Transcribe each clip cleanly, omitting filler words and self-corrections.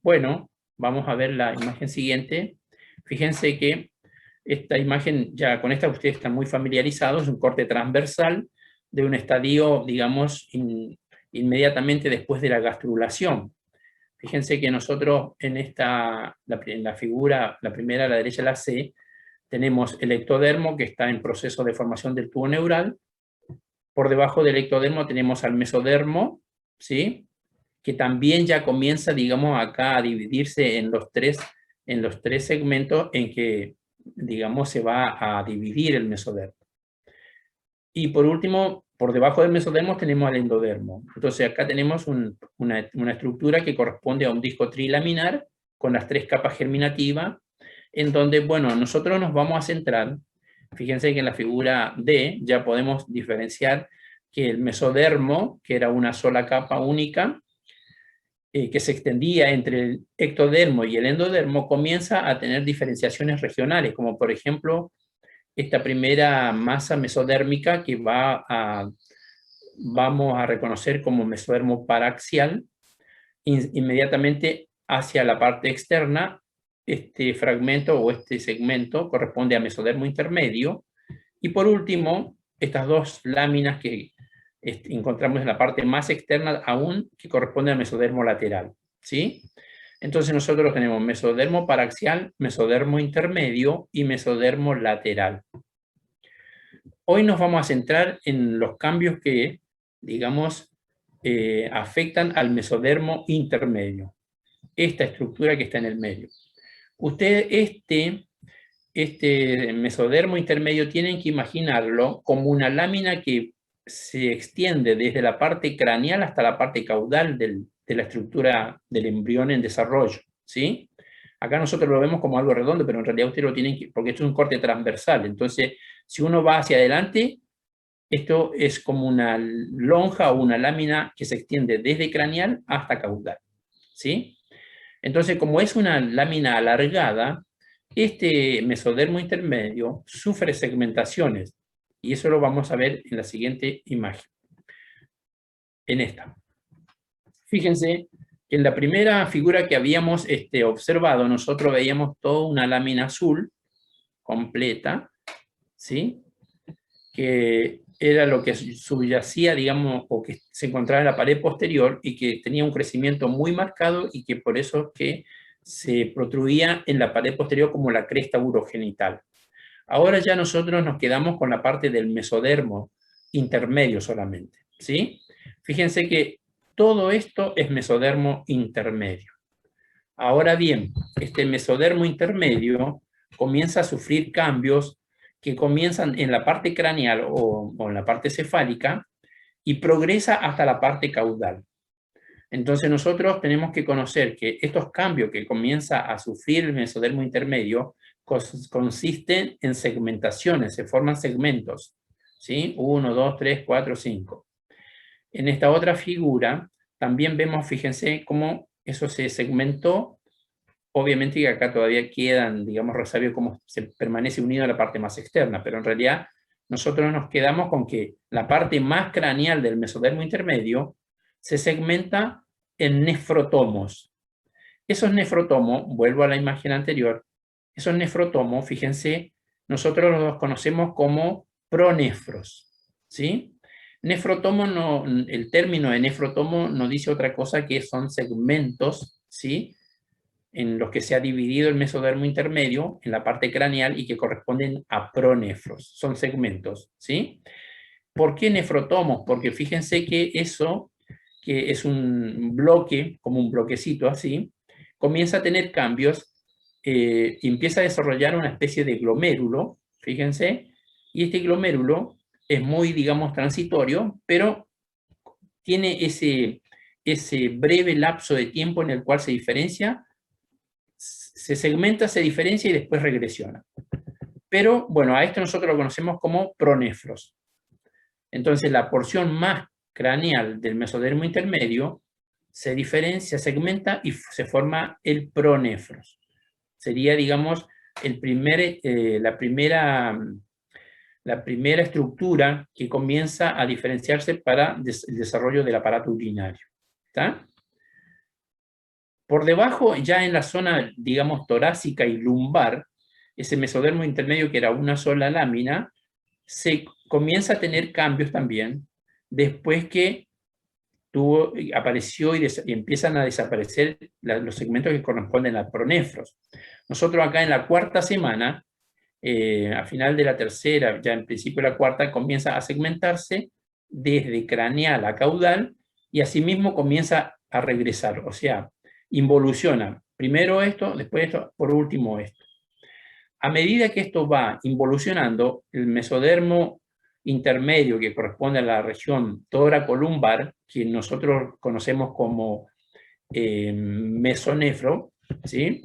Bueno, vamos a ver la imagen siguiente. Fíjense que esta imagen, ya con esta ustedes están muy familiarizados, es un corte transversal de un estadio, digamos, inmediatamente después de la gastrulación. Fíjense que nosotros en la figura, la primera a la derecha, la C, tenemos el ectodermo que está en proceso de formación del tubo neural. Por debajo del ectodermo tenemos al mesodermo, ¿sí? Que también ya comienza, digamos, acá a dividirse en los tres segmentos en que, digamos, se va a dividir el mesodermo. Y por último, por debajo del mesodermo tenemos el endodermo. Entonces acá tenemos una estructura que corresponde a un disco trilaminar con las tres capas germinativas, en donde, bueno, nosotros nos vamos a centrar, fíjense que en la figura D ya podemos diferenciar que el mesodermo, que era una sola capa única, que se extendía entre el ectodermo y el endodermo, comienza a tener diferenciaciones regionales, como por ejemplo esta primera masa mesodérmica que vamos a reconocer como mesodermo paraxial. Inmediatamente hacia la parte externa, este fragmento o este segmento corresponde a mesodermo intermedio. Y por último, estas dos láminas que encontramos en la parte más externa aún, que corresponde al mesodermo lateral, ¿sí? Entonces nosotros tenemos mesodermo paraxial, mesodermo intermedio y mesodermo lateral. Hoy nos vamos a centrar en los cambios que, digamos, afectan al mesodermo intermedio, esta estructura que está en el medio. Ustedes este mesodermo intermedio tienen que imaginarlo como una lámina que se extiende desde la parte craneal hasta la parte caudal de la estructura del embrión en desarrollo, ¿sí? Acá nosotros lo vemos como algo redondo, pero en realidad ustedes lo tienen que, porque esto es un corte transversal, entonces si uno va hacia adelante, esto es como una lonja o una lámina que se extiende desde craneal hasta caudal, ¿sí? Entonces, como es una lámina alargada, este mesodermo intermedio sufre segmentaciones, y eso lo vamos a ver en la siguiente imagen, en esta. Fíjense que en la primera figura que habíamos observado, nosotros veíamos toda una lámina azul completa, ¿sí? Que era lo que subyacía, digamos, o que se encontraba en la pared posterior y que tenía un crecimiento muy marcado y que por eso que se protruía en la pared posterior como la cresta urogenital. Ahora ya nosotros nos quedamos con la parte del mesodermo intermedio solamente, ¿sí? Fíjense que todo esto es mesodermo intermedio. Ahora bien, este mesodermo intermedio comienza a sufrir cambios que comienzan en la parte craneal o en la parte cefálica y progresa hasta la parte caudal. Entonces nosotros tenemos que conocer que estos cambios que comienza a sufrir el mesodermo intermedio consisten en segmentaciones, se forman segmentos, ¿sí? 1, 2, 3, 4, 5. En esta otra figura también vemos, fíjense, cómo eso se segmentó. Obviamente que acá todavía quedan, digamos, resabios cómo se permanece unido a la parte más externa, pero en realidad nosotros nos quedamos con que la parte más craneal del mesodermo intermedio se segmenta en nefrotomos. Esos nefrotomos, vuelvo a la imagen anterior, esos nefrotomos, fíjense, nosotros los conocemos como pronefros, ¿sí? Nefrotomo no, el término de nefrotomo no dice otra cosa que son segmentos, ¿sí? En los que se ha dividido el mesodermo intermedio en la parte craneal y que corresponden a pronefros, son segmentos, ¿sí? ¿Por qué nefrotomos? Porque fíjense que eso, que es un bloque, como un bloquecito así, comienza a tener cambios, empieza a desarrollar una especie de glomérulo, fíjense, y este glomérulo es muy, digamos, transitorio, pero tiene ese breve lapso de tiempo en el cual se diferencia, se segmenta, se diferencia y después regresiona. Pero, bueno, a esto nosotros lo conocemos como pronefros. Entonces, la porción más craneal del mesodermo intermedio se diferencia, se segmenta y se forma el pronefros. Sería, digamos, la primera estructura que comienza a diferenciarse para el desarrollo del aparato urinario. ¿Está? Por debajo, ya en la zona, digamos, torácica y lumbar, ese mesodermo intermedio que era una sola lámina, se comienza a tener cambios también, después que apareció y empiezan a desaparecer los segmentos que corresponden a pronefros. Nosotros acá en la cuarta semana, a final de la tercera, ya en principio de la cuarta, comienza a segmentarse desde craneal a caudal y asimismo comienza a regresar, o sea, involuciona primero esto, después esto, por último esto. A medida que esto va involucionando, el mesodermo intermedio que corresponde a la región toracolumbar, que nosotros conocemos como mesonefro, ¿sí?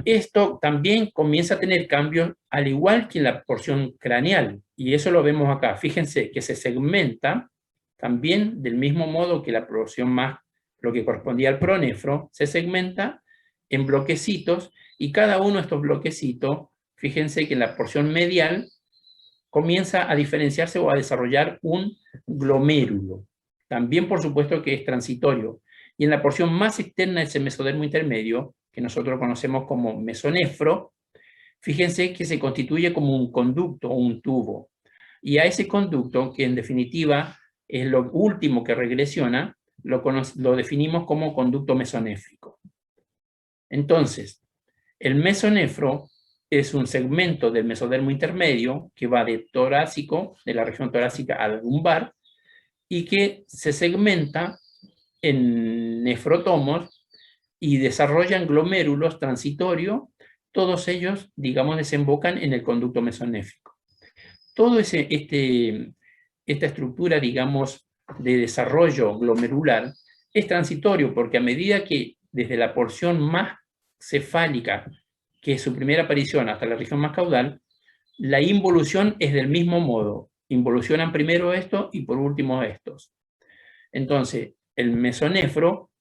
Esto también comienza a tener cambios, al igual que en la porción craneal, y eso lo vemos acá. Fíjense que se segmenta también del mismo modo que la porción más, lo que correspondía al pronefro, se segmenta en bloquecitos, y cada uno de estos bloquecitos, fíjense que en la porción medial comienza a diferenciarse o a desarrollar un glomérulo. También, por supuesto, que es transitorio. Y en la porción más externa de ese mesodermo intermedio, que nosotros conocemos como mesonefro, fíjense que se constituye como un conducto o un tubo. Y a ese conducto, que en definitiva es lo último que regresiona, lo definimos como conducto mesonéfrico. Entonces, el mesonefro es un segmento del mesodermo intermedio que va de torácico, de la región torácica al lumbar, y que se segmenta en nefrotomos y desarrollan glomérulos transitorios, todos ellos, digamos, desembocan en el conducto mesonéfrico. Todo esta estructura, digamos, de desarrollo glomerular es transitorio, porque a medida que desde la porción más cefálica, que es su primera aparición, hasta la región más caudal, la involución es del mismo modo. Involucionan primero esto y por último estos. Entonces, el mesonefro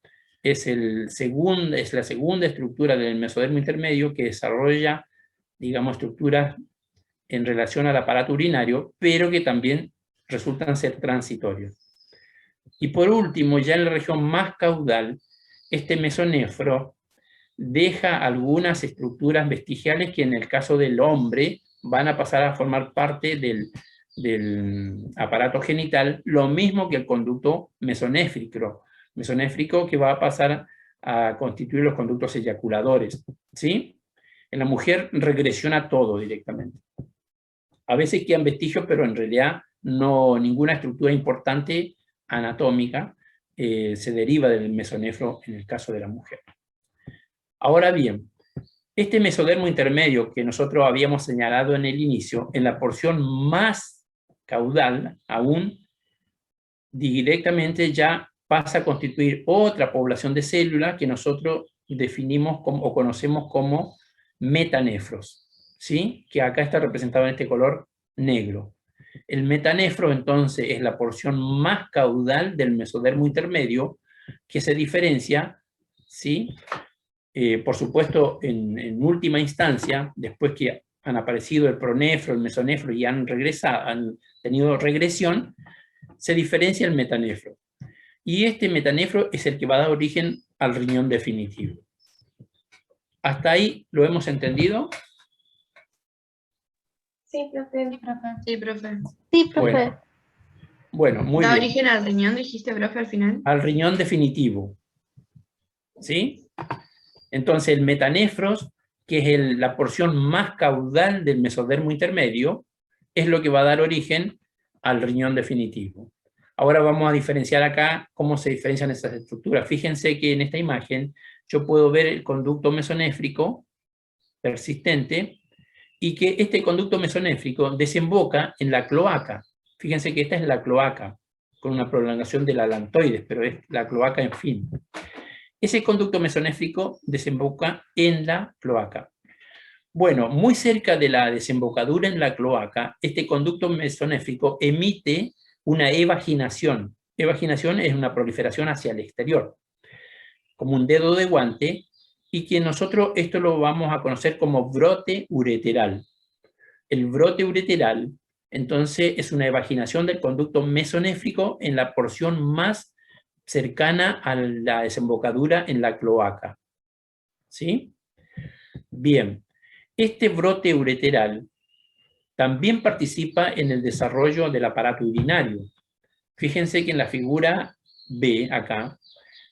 es la segunda estructura del mesodermo intermedio que desarrolla, digamos, estructuras en relación al aparato urinario, pero que también resultan ser transitorios. Y por último, ya en la región más caudal, este mesonefro deja algunas estructuras vestigiales que en el caso del hombre van a pasar a formar parte del aparato genital, lo mismo que el conducto mesonéfrico que va a pasar a constituir los conductos eyaculadores, ¿sí? En la mujer regresiona todo directamente. A veces quedan vestigios, pero en realidad no, ninguna estructura importante anatómica se deriva del mesonefro en el caso de la mujer. Ahora bien, este mesodermo intermedio que nosotros habíamos señalado en el inicio, en la porción más caudal, aún directamente ya pasa a constituir otra población de células que nosotros definimos como, o conocemos como metanefros, ¿sí? Que acá está representado en este color negro. El metanefro entonces es la porción más caudal del mesodermo intermedio que se diferencia, ¿sí? Por supuesto, en última instancia, después que han aparecido el pronefro, el mesonefro y han tenido regresión, se diferencia el metanefro. Y este metanefro es el que va a dar origen al riñón definitivo. ¿Hasta ahí lo hemos entendido? Sí, profe. Sí, profe. Sí, profe. Bueno, muy bien. ¿Da origen al riñón, dijiste, profe, al final? Al riñón definitivo. ¿Sí? Entonces el metanefros, que es la porción más caudal del mesodermo intermedio, es lo que va a dar origen al riñón definitivo. Ahora vamos a diferenciar acá cómo se diferencian esas estructuras. Fíjense que en esta imagen yo puedo ver el conducto mesonéfrico persistente y que este conducto mesonéfrico desemboca en la cloaca. Fíjense que esta es la cloaca, con una prolongación de la alantoides, pero es la cloaca en fin. Ese conducto mesonéfrico desemboca en la cloaca. Bueno, muy cerca de la desembocadura en la cloaca, este conducto mesonéfrico emite una evaginación. Evaginación es una proliferación hacia el exterior, como un dedo de guante, y que nosotros esto lo vamos a conocer como brote ureteral. El brote ureteral, entonces, es una evaginación del conducto mesonéfrico en la porción más cercana a la desembocadura en la cloaca. ¿Sí? Bien, este brote ureteral también participa en el desarrollo del aparato urinario. Fíjense que en la figura B, acá,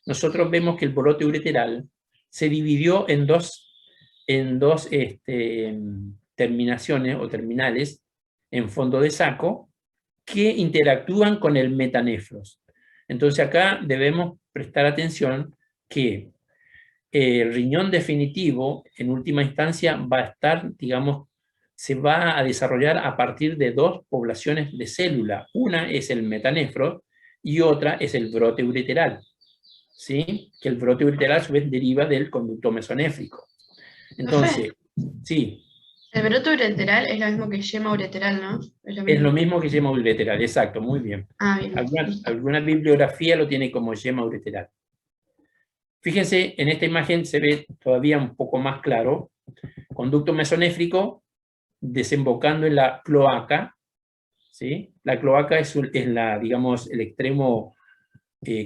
nosotros vemos que el brote ureteral se dividió en dos terminaciones o terminales en fondo de saco que interactúan con el metanefros. Entonces acá debemos prestar atención que el riñón definitivo, en última instancia, va a estar, digamos, se va a desarrollar a partir de dos poblaciones de célula. Una es el metanefro y otra es el brote ureteral, ¿sí? Que el brote ureteral a su vez deriva del conducto mesonéfrico. Entonces, sí. El brote ureteral es lo mismo que yema ureteral, ¿no? Es lo mismo que yema ureteral, exacto, muy bien. Ah, bien. Alguna bibliografía lo tiene como yema ureteral. Fíjense, en esta imagen se ve todavía un poco más claro, conducto mesonéfrico desembocando en la cloaca, ¿sí? La cloaca es digamos, el extremo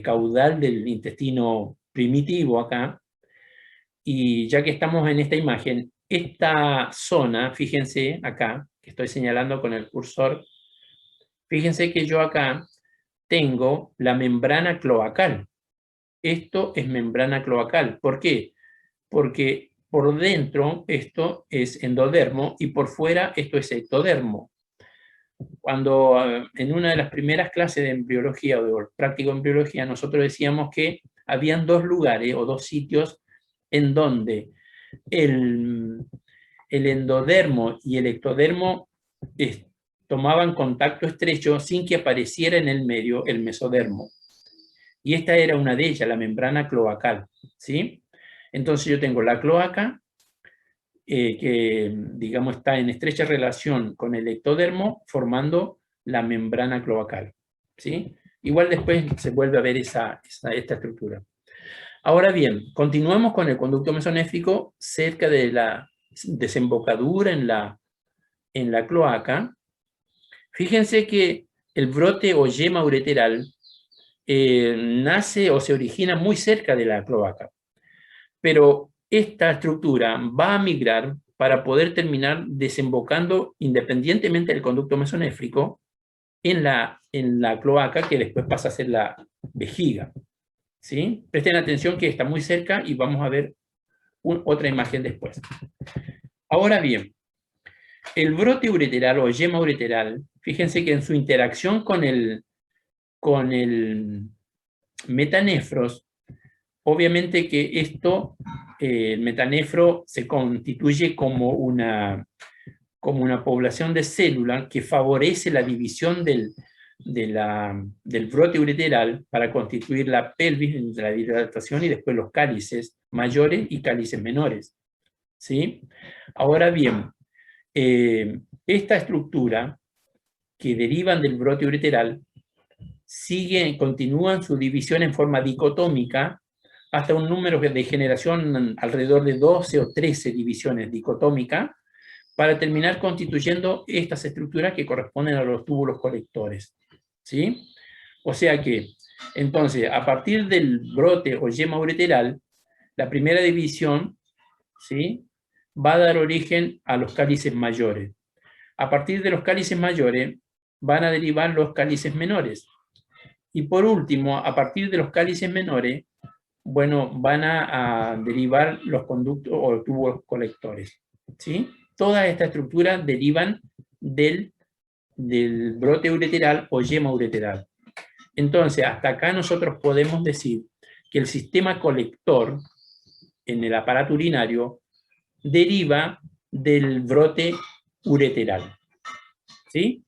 caudal del intestino primitivo acá, y ya que estamos en esta imagen, esta zona, fíjense acá, que estoy señalando con el cursor, fíjense que yo acá tengo la membrana cloacal. Esto es membrana cloacal. ¿Por qué? Porque por dentro esto es endodermo y por fuera esto es ectodermo. Cuando en una de las primeras clases de embriología o de práctico de embriología, nosotros decíamos que habían dos lugares o dos sitios en donde el endodermo y el ectodermo tomaban contacto estrecho sin que apareciera en el medio el mesodermo. Y esta era una de ellas, la membrana cloacal, ¿sí? Entonces yo tengo la cloaca, que digamos está en estrecha relación con el ectodermo, formando la membrana cloacal, ¿sí? Igual después se vuelve a ver esta estructura. Ahora bien, continuamos con el conducto mesonéfrico cerca de la desembocadura en la cloaca. Fíjense que el brote o yema ureteral nace o se origina muy cerca de la cloaca, pero esta estructura va a migrar para poder terminar desembocando independientemente del conducto mesonéfrico en la cloaca, que después pasa a ser la vejiga, ¿sí? Presten atención que está muy cerca y vamos a ver otra imagen después. Ahora bien, el brote ureteral o yema ureteral, fíjense que en su interacción con el metanefros, obviamente que esto, el metanefro se constituye como una población de células que favorece la división del brote ureteral para constituir la pelvis, la dilatación y después los cálices mayores y cálices menores, ¿sí? Ahora bien, esta estructura que derivan del brote ureteral continúan su división en forma dicotómica hasta un número de generación alrededor de 12 o 13 divisiones dicotómicas para terminar constituyendo estas estructuras que corresponden a los túbulos colectores, ¿sí? O sea que, entonces, a partir del brote o yema ureteral, la primera división, ¿sí?, va a dar origen a los cálices mayores. A partir de los cálices mayores van a derivar los cálices menores. Y por último, a partir de los cálices menores, bueno, van a derivar los conductos o tubos colectores, ¿sí? Todas estas estructuras derivan del brote ureteral o yema ureteral. Entonces, hasta acá nosotros podemos decir que el sistema colector en el aparato urinario deriva del brote ureteral, ¿sí?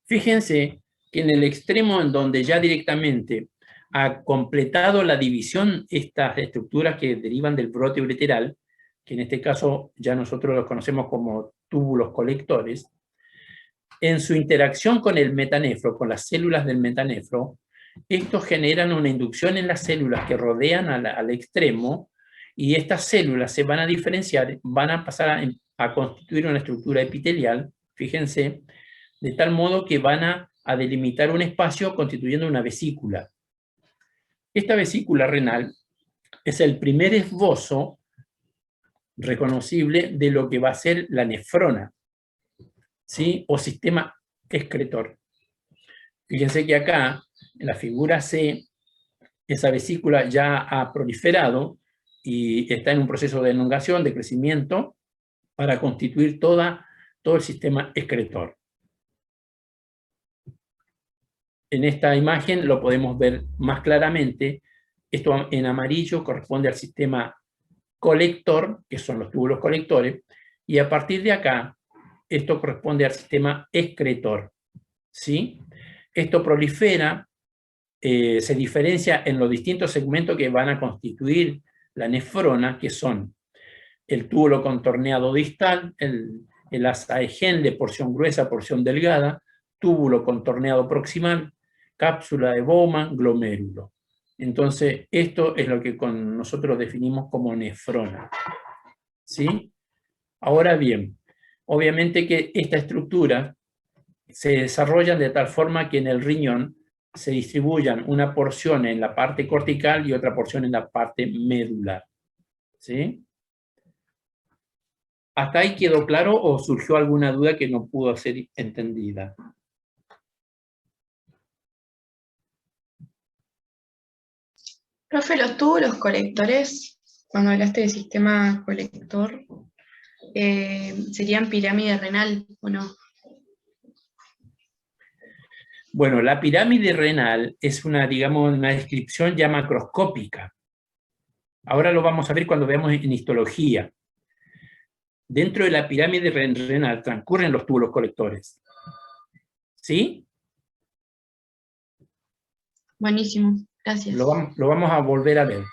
Fíjense que en el extremo en donde ya directamente ha completado la división estas estructuras que derivan del brote ureteral, que en este caso ya nosotros los conocemos como túbulos colectores, en su interacción con el metanefro, con las células del metanefro, estos generan una inducción en las células que rodean al extremo, y estas células se van a diferenciar, van a pasar a constituir una estructura epitelial, fíjense, de tal modo que van a a delimitar un espacio constituyendo una vesícula. Esta vesícula renal es el primer esbozo reconocible de lo que va a ser la nefrona, ¿sí? O sistema excretor. Fíjense que acá, en la figura C, esa vesícula ya ha proliferado y está en un proceso de elongación, de crecimiento, para constituir todo el sistema excretor. En esta imagen lo podemos ver más claramente. Esto en amarillo corresponde al sistema colector, que son los túbulos colectores, y a partir de acá, esto corresponde al sistema excretor, ¿sí? Esto prolifera, se diferencia en los distintos segmentos que van a constituir la nefrona, que son el túbulo contorneado distal, el asa Egen de porción gruesa, porción delgada, túbulo contorneado proximal, cápsula de Bowman, glomérulo. Entonces, esto es lo que nosotros definimos como nefrona, ¿sí? Ahora bien, obviamente que esta estructura se desarrolla de tal forma que en el riñón se distribuyan una porción en la parte cortical y otra porción en la parte medular, ¿sí? ¿Hasta ahí quedó claro o surgió alguna duda que no pudo ser entendida? Profe, los túbulos colectores, cuando hablaste de sistema colector, ¿serían pirámide renal o no? Bueno, la pirámide renal es digamos, una descripción ya macroscópica. Ahora lo vamos a ver cuando veamos en histología. Dentro de la pirámide renal transcurren los túbulos colectores. ¿Sí? Buenísimo, gracias. Lo vamos a volver a ver.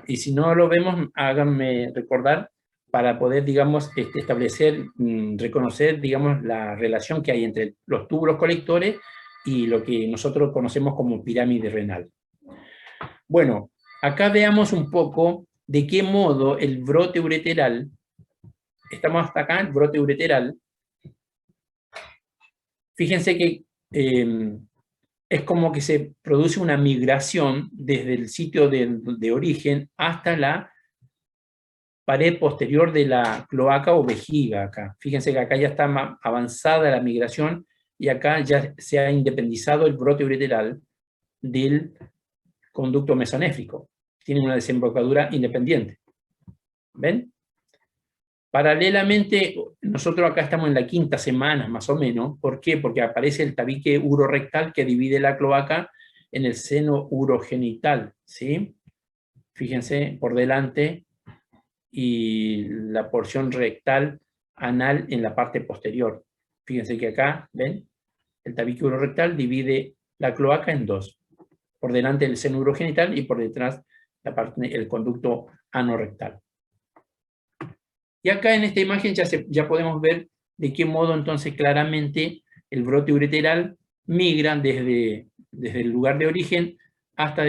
Y si no lo vemos, háganme recordar para poder, digamos, establecer, reconocer, digamos, la relación que hay entre los túbulos colectores y lo que nosotros conocemos como pirámide renal. Bueno, acá veamos un poco de qué modo el brote ureteral, estamos hasta acá, el brote ureteral, fíjense que es como que se produce una migración desde el sitio de origen hasta la pared posterior de la cloaca o vejiga acá. Fíjense que acá ya está más avanzada la migración y acá ya se ha independizado el brote ureteral del conducto mesonéfrico. Tiene una desembocadura independiente. ¿Ven? Paralelamente, nosotros acá estamos en la 5ª semana, más o menos. ¿Por qué? Porque aparece el tabique urorectal que divide la cloaca en el seno urogenital, ¿sí? Fíjense, por delante, y la porción rectal anal en la parte posterior. Fíjense que acá, ¿ven? El tabique urorectal divide la cloaca en dos. Por delante el seno urogenital y por detrás el conducto anorectal. Y acá en esta imagen ya podemos ver de qué modo entonces claramente el brote ureteral migra desde el lugar de origen hasta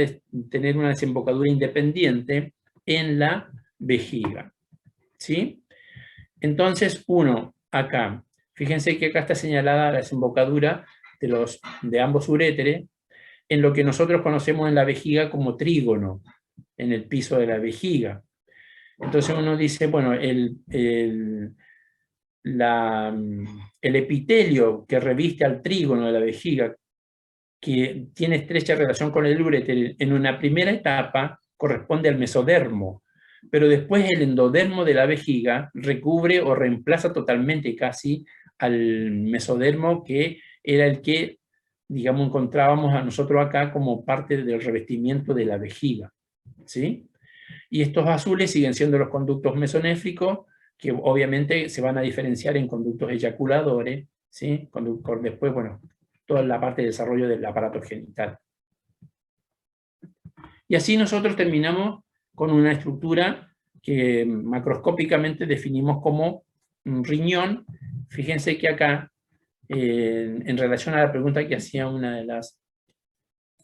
tener una desembocadura independiente en la vejiga. ¿Sí? Entonces, acá, fíjense que acá está señalada la desembocadura de ambos uréteres en lo que nosotros conocemos en la vejiga como trígono, en el piso de la vejiga. Entonces uno dice, bueno, el epitelio que reviste al trígono de la vejiga, que tiene estrecha relación con el uréter, en una primera etapa corresponde al mesodermo, pero después el endodermo de la vejiga recubre o reemplaza totalmente casi al mesodermo, que era el que, digamos, encontrábamos a nosotros acá como parte del revestimiento de la vejiga, ¿sí? Y estos azules siguen siendo los conductos mesonéfricos, que obviamente se van a diferenciar en conductos eyaculadores, ¿sí? Después, bueno, toda la parte de desarrollo del aparato genital. Y así nosotros terminamos con una estructura que macroscópicamente definimos como un riñón. Fíjense que acá, en relación a la pregunta que hacía una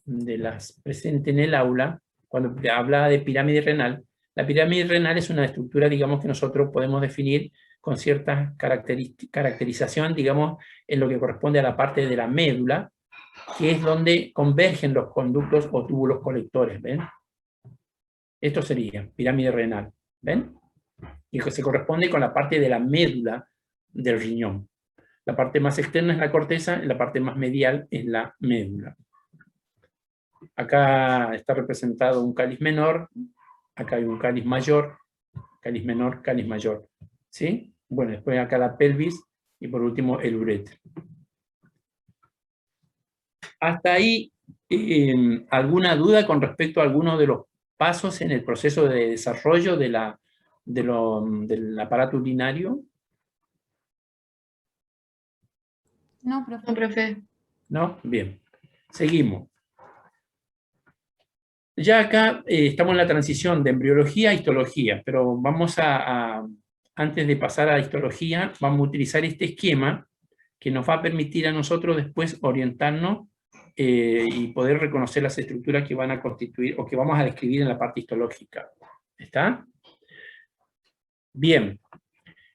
de las presentes en el aula, cuando hablaba de pirámide renal, la pirámide renal es una estructura, digamos, que nosotros podemos definir con cierta caracterización, digamos, en lo que corresponde a la parte de la médula, que es donde convergen los conductos o túbulos colectores, ¿ven? Esto sería pirámide renal, ¿ven? Y que se corresponde con la parte de la médula del riñón. La parte más externa es la corteza, y la parte más medial es la médula. Acá está representado un cáliz menor, acá hay un cáliz mayor, cáliz menor, cáliz mayor, ¿sí? Bueno, después acá la pelvis, y por último el uréter. Hasta ahí, ¿alguna duda con respecto a algunos de los pasos en el proceso de desarrollo del aparato urinario? No, profe. No, profe. ¿No? Bien. Seguimos. Ya acá estamos en la transición de embriología a histología, pero vamos antes de pasar a histología, vamos a utilizar este esquema que nos va a permitir a nosotros después orientarnos y poder reconocer las estructuras que van a constituir o que vamos a describir en la parte histológica. ¿Está? Bien.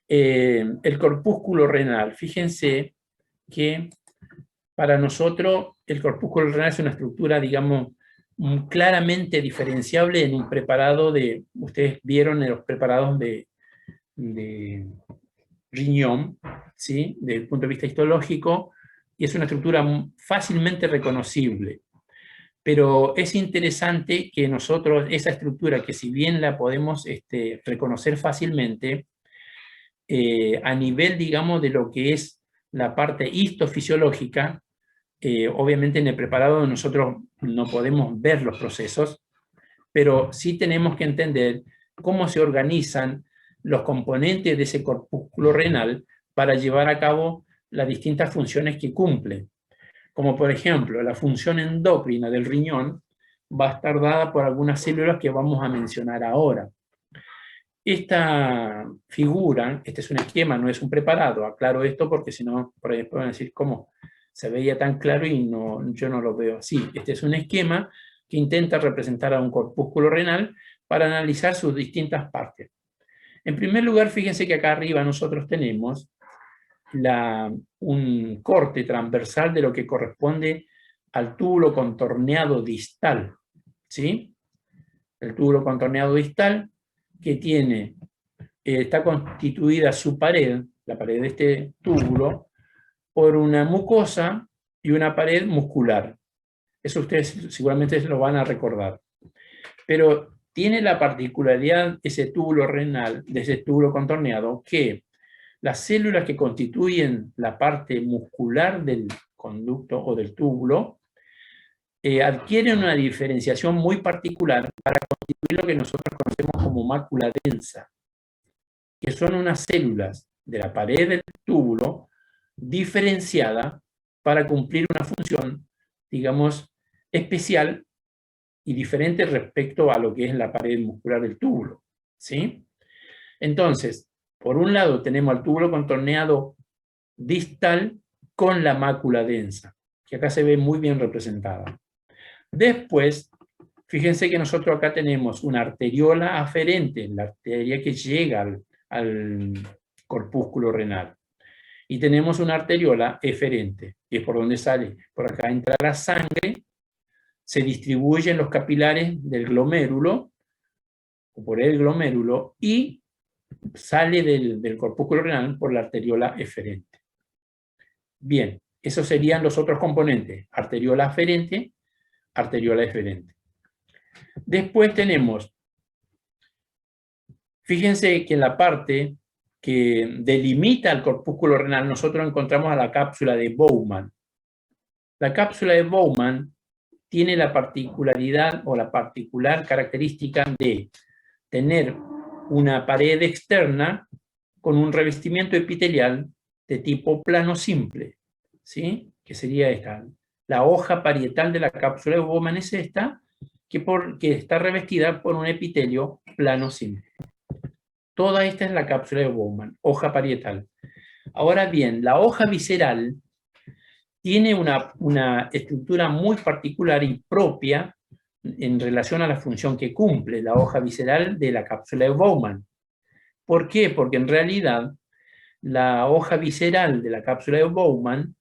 El corpúsculo renal. Fíjense que para nosotros el corpúsculo renal es una estructura, digamos, claramente diferenciable en un preparado de, ustedes vieron en los preparados de riñón, ¿sí? Desde el punto de vista histológico, y es una estructura fácilmente reconocible. Pero es interesante que nosotros, esa estructura, que si bien la podemos reconocer fácilmente, a nivel, digamos, de lo que es la parte histofisiológica, obviamente en el preparado nosotros no podemos ver los procesos, pero sí tenemos que entender cómo se organizan los componentes de ese corpúsculo renal para llevar a cabo las distintas funciones que cumple. Como por ejemplo, la función endocrina del riñón va a estar dada por algunas células que vamos a mencionar ahora. Esta figura, este es un esquema, no es un preparado, aclaro esto porque si no, por ahí pueden decir cómo se veía tan claro y yo no lo veo así. Este es un esquema que intenta representar a un corpúsculo renal para analizar sus distintas partes. En primer lugar, fíjense que acá arriba nosotros tenemos un corte transversal de lo que corresponde al túbulo contorneado distal, ¿sí? El túbulo contorneado distal que tiene, está constituida su pared, la pared de este túbulo, por una mucosa y una pared muscular. Eso ustedes seguramente lo van a recordar. Pero tiene la particularidad ese túbulo renal, de ese túbulo contorneado, que las células que constituyen la parte muscular del conducto o del túbulo adquieren una diferenciación muy particular para constituir lo que nosotros conocemos como mácula densa, que son unas células de la pared del túbulo diferenciada para cumplir una función, digamos, especial y diferente respecto a lo que es la pared muscular del túbulo, ¿sí? Entonces, por un lado tenemos el túbulo contorneado distal con la mácula densa, que acá se ve muy bien representada. Después, fíjense que nosotros acá tenemos una arteriola aferente, la arteria que llega al corpúsculo renal. Y tenemos una arteriola eferente, que es por donde sale. Por acá entra la sangre, se distribuyen los capilares del glomérulo, o por el glomérulo, y sale del corpúsculo renal por la arteriola eferente. Bien, esos serían los otros componentes, arteriola aferente, arteriola eferente. Después tenemos, fíjense que en la parte que delimita el corpúsculo renal, nosotros encontramos a la cápsula de Bowman. La cápsula de Bowman tiene la particularidad o la particular característica de tener una pared externa con un revestimiento epitelial de tipo plano simple, ¿sí? Que sería esta. La hoja parietal de la cápsula de Bowman es esta, que está revestida por un epitelio plano simple. Toda esta es la cápsula de Bowman, hoja parietal. Ahora bien, la hoja visceral tiene una estructura muy particular y propia en relación a la función que cumple la hoja visceral de la cápsula de Bowman. ¿Por qué? Porque en realidad la hoja visceral de la cápsula de Bowman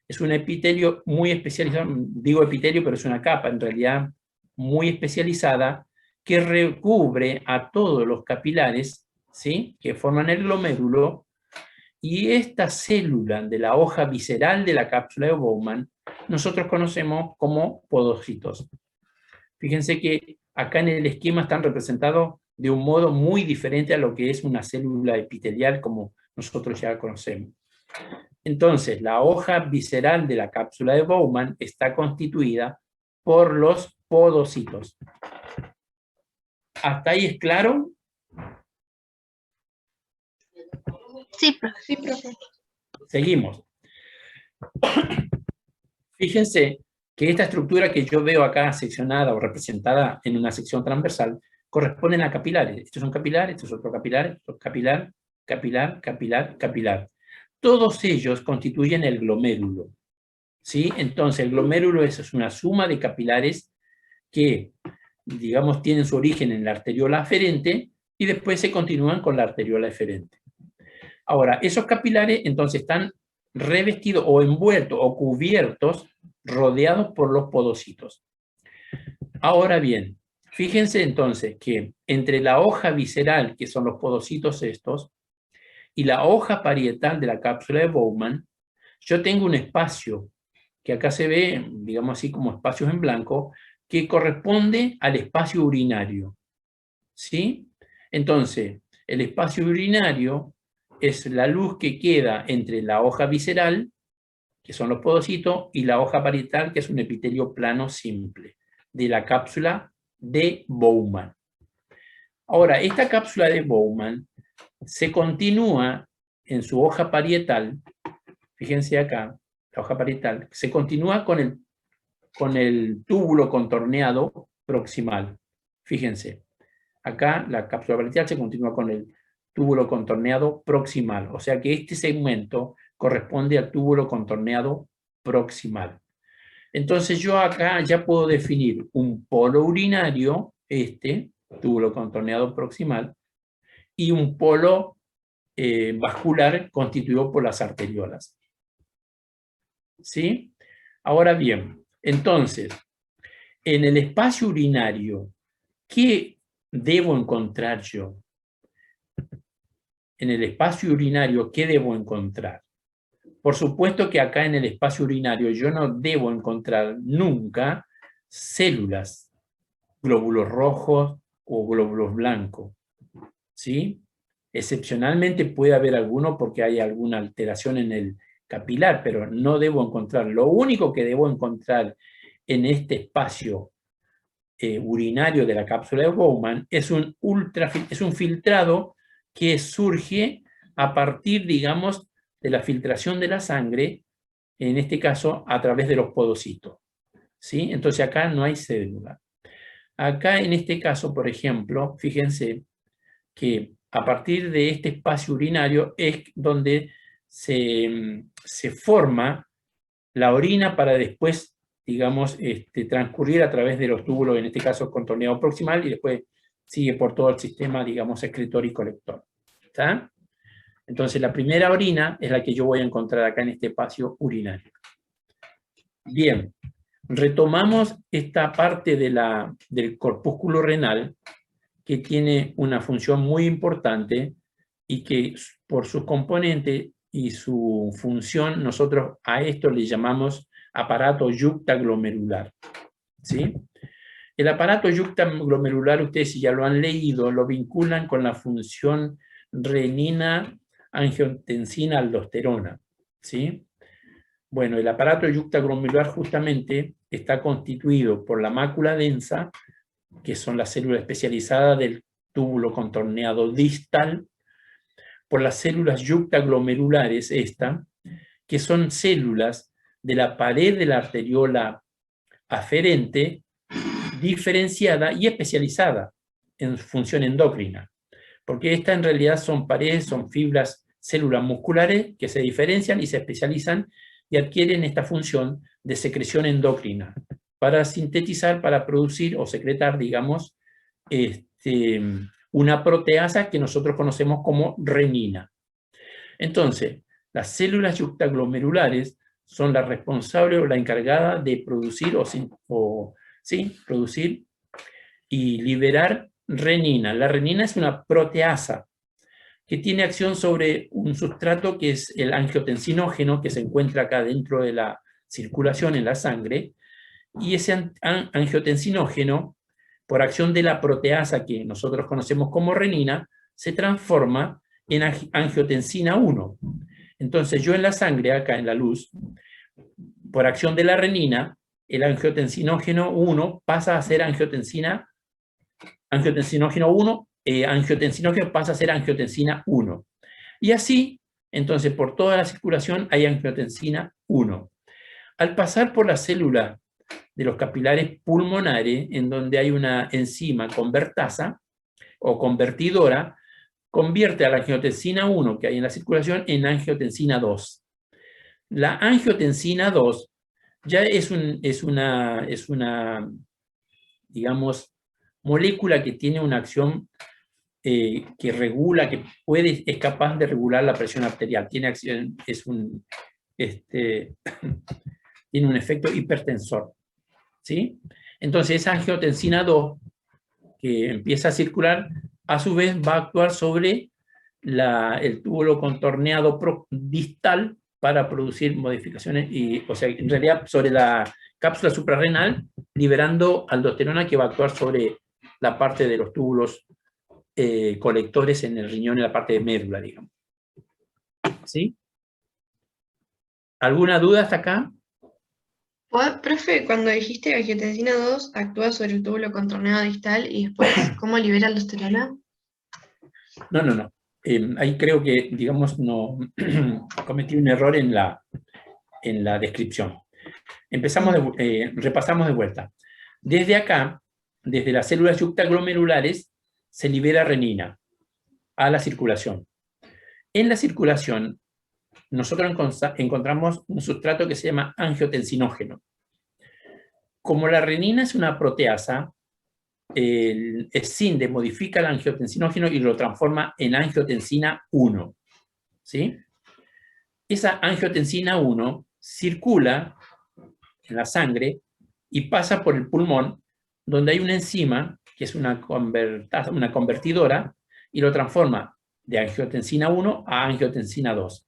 Es un epitelio muy especializado, digo epitelio, pero es una capa en realidad muy especializada que recubre a todos los capilares, ¿sí?, que forman el glomérulo, y esta célula de la hoja visceral de la cápsula de Bowman nosotros conocemos como podocitos. Fíjense que acá en el esquema están representados de un modo muy diferente a lo que es una célula epitelial como nosotros ya conocemos. Entonces, la hoja visceral de la cápsula de Bowman está constituida por los podocitos. ¿Hasta ahí es claro? Sí, profe. Sí, profe. Seguimos. Fíjense que esta estructura que yo veo acá seccionada o representada en una sección transversal corresponden a capilares. Estos son capilares, esto es otro capilar, esto es capilar, capilar, capilar, capilar. Todos ellos constituyen el glomérulo, ¿sí? Entonces el glomérulo es una suma de capilares que, digamos, tienen su origen en la arteriola aferente y después se continúan con la arteriola eferente. Ahora, esos capilares entonces están revestidos o envueltos o cubiertos, rodeados por los podocitos. Ahora bien, fíjense entonces que entre la hoja visceral, que son los podocitos estos, y la hoja parietal de la cápsula de Bowman, yo tengo un espacio que acá se ve, digamos así, como espacios en blanco, que corresponde al espacio urinario, ¿sí? Entonces, el espacio urinario es la luz que queda entre la hoja visceral, que son los podocitos, y la hoja parietal, que es un epitelio plano simple, de la cápsula de Bowman. Ahora, esta cápsula de Bowman se continúa en su hoja parietal, fíjense acá, la hoja parietal, se continúa con el túbulo contorneado proximal. Fíjense, acá la cápsula parietal se continúa con el túbulo contorneado proximal, o sea que este segmento corresponde al túbulo contorneado proximal. Entonces yo acá ya puedo definir un polo urinario, este túbulo contorneado proximal, y un polo vascular constituido por las arteriolas. ¿Sí? Ahora bien, entonces, en el espacio urinario, ¿qué debo encontrar yo? En el espacio urinario, ¿qué debo encontrar? Por supuesto que acá en el espacio urinario yo no debo encontrar nunca células, glóbulos rojos o glóbulos blancos, ¿sí? Excepcionalmente puede haber alguno porque hay alguna alteración en el capilar, pero no debo encontrar. Lo único que debo encontrar en este espacio urinario de la cápsula de Bowman es un filtrado que surge a partir, digamos, de la filtración de la sangre, en este caso a través de los podocitos, ¿sí? Entonces acá no hay célula. Acá en este caso, por ejemplo, fíjense que a partir de este espacio urinario es donde se forma la orina para después, digamos, transcurrir a través de los túbulos, en este caso contorneado proximal, y después sigue por todo el sistema, digamos, excretor y colector. ¿Está? Entonces la primera orina es la que yo voy a encontrar acá en este espacio urinario. Bien, retomamos esta parte del corpúsculo renal, que tiene una función muy importante y que por sus componentes y su función nosotros a esto le llamamos aparato yuctaglomerular, ¿sí? El aparato yuctaglomerular, ustedes si ya lo han leído, lo vinculan con la función renina-angiotensina-aldosterona, ¿sí? Bueno, el aparato yuctaglomerular justamente está constituido por la mácula densa, que son las células especializadas del túbulo contorneado distal, por las células yuctaglomerulares, que son células de la pared de la arteriola aferente, diferenciada y especializada en función endocrina. Porque estas en realidad son paredes, son fibras, células musculares que se diferencian y se especializan y adquieren esta función de secreción endocrina para sintetizar, para producir o secretar, digamos, una proteasa que nosotros conocemos como renina. Entonces, las células yuctaglomerulares son las responsables o la encargada de producir producir y liberar renina. La renina es una proteasa que tiene acción sobre un sustrato que es el angiotensinógeno, que se encuentra acá dentro de la circulación en la sangre, y ese angiotensinógeno, por acción de la proteasa que nosotros conocemos como renina, se transforma en angiotensina 1. Entonces yo en la sangre, acá en la luz, por acción de la renina, el angiotensinógeno 1 pasa a ser angiotensinógeno 1, angiotensinógeno pasa a ser angiotensina 1. Y así, entonces, por toda la circulación hay angiotensina 1. Al pasar por la célula de los capilares pulmonares, en donde hay una enzima convertasa o convertidora, convierte a la angiotensina 1 que hay en la circulación en angiotensina 2. La angiotensina 2 ya es una, digamos, molécula que tiene una acción que regula, es capaz de regular la presión arterial. Tiene acción, tiene un efecto hipertensor. ¿Sí? Entonces esa angiotensina 2 que empieza a circular, a su vez va a actuar sobre el túbulo contorneado distal para producir modificaciones, o sea, en realidad sobre la cápsula suprarrenal, liberando aldosterona que va a actuar sobre la parte de los túbulos colectores en el riñón, en la parte de médula, digamos. ¿Sí? ¿Alguna duda hasta acá? Profe, cuando dijiste que angiotensina 2 actúa sobre el túbulo contorneado distal y después, ¿cómo libera aldosterona? No. Ahí creo que, digamos, no cometí un error en la descripción. Repasamos de vuelta. Desde acá, desde las células yuctaglomerulares, se libera renina a la circulación. En la circulación, nosotros encontramos un sustrato que se llama angiotensinógeno. Como la renina es una proteasa, el SINDE modifica el angiotensinógeno y lo transforma en angiotensina 1. ¿Sí? Esa angiotensina 1 circula en la sangre y pasa por el pulmón, donde hay una enzima, que es una convertidora, y lo transforma de angiotensina 1 a angiotensina 2.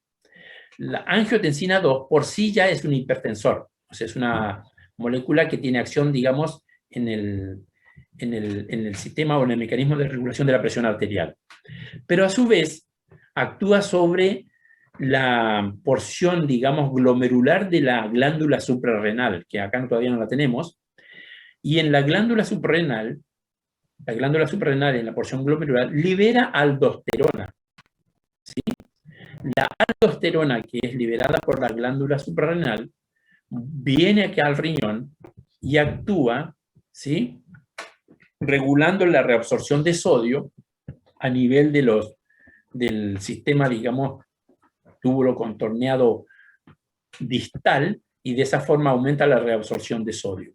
La angiotensina 2 por sí ya es un hipertensor, o sea, es una molécula que tiene acción, digamos, en el sistema o en el mecanismo de regulación de la presión arterial. Pero a su vez actúa sobre la porción, digamos, glomerular de la glándula suprarrenal, que acá todavía no la tenemos, y en la glándula suprarrenal en la porción glomerular libera aldosterona. ¿Sí? La aldosterona que es liberada por la glándula suprarrenal viene aquí al riñón y actúa, ¿sí?, regulando la reabsorción de sodio a nivel del sistema, digamos, túbulo contorneado distal, y de esa forma aumenta la reabsorción de sodio.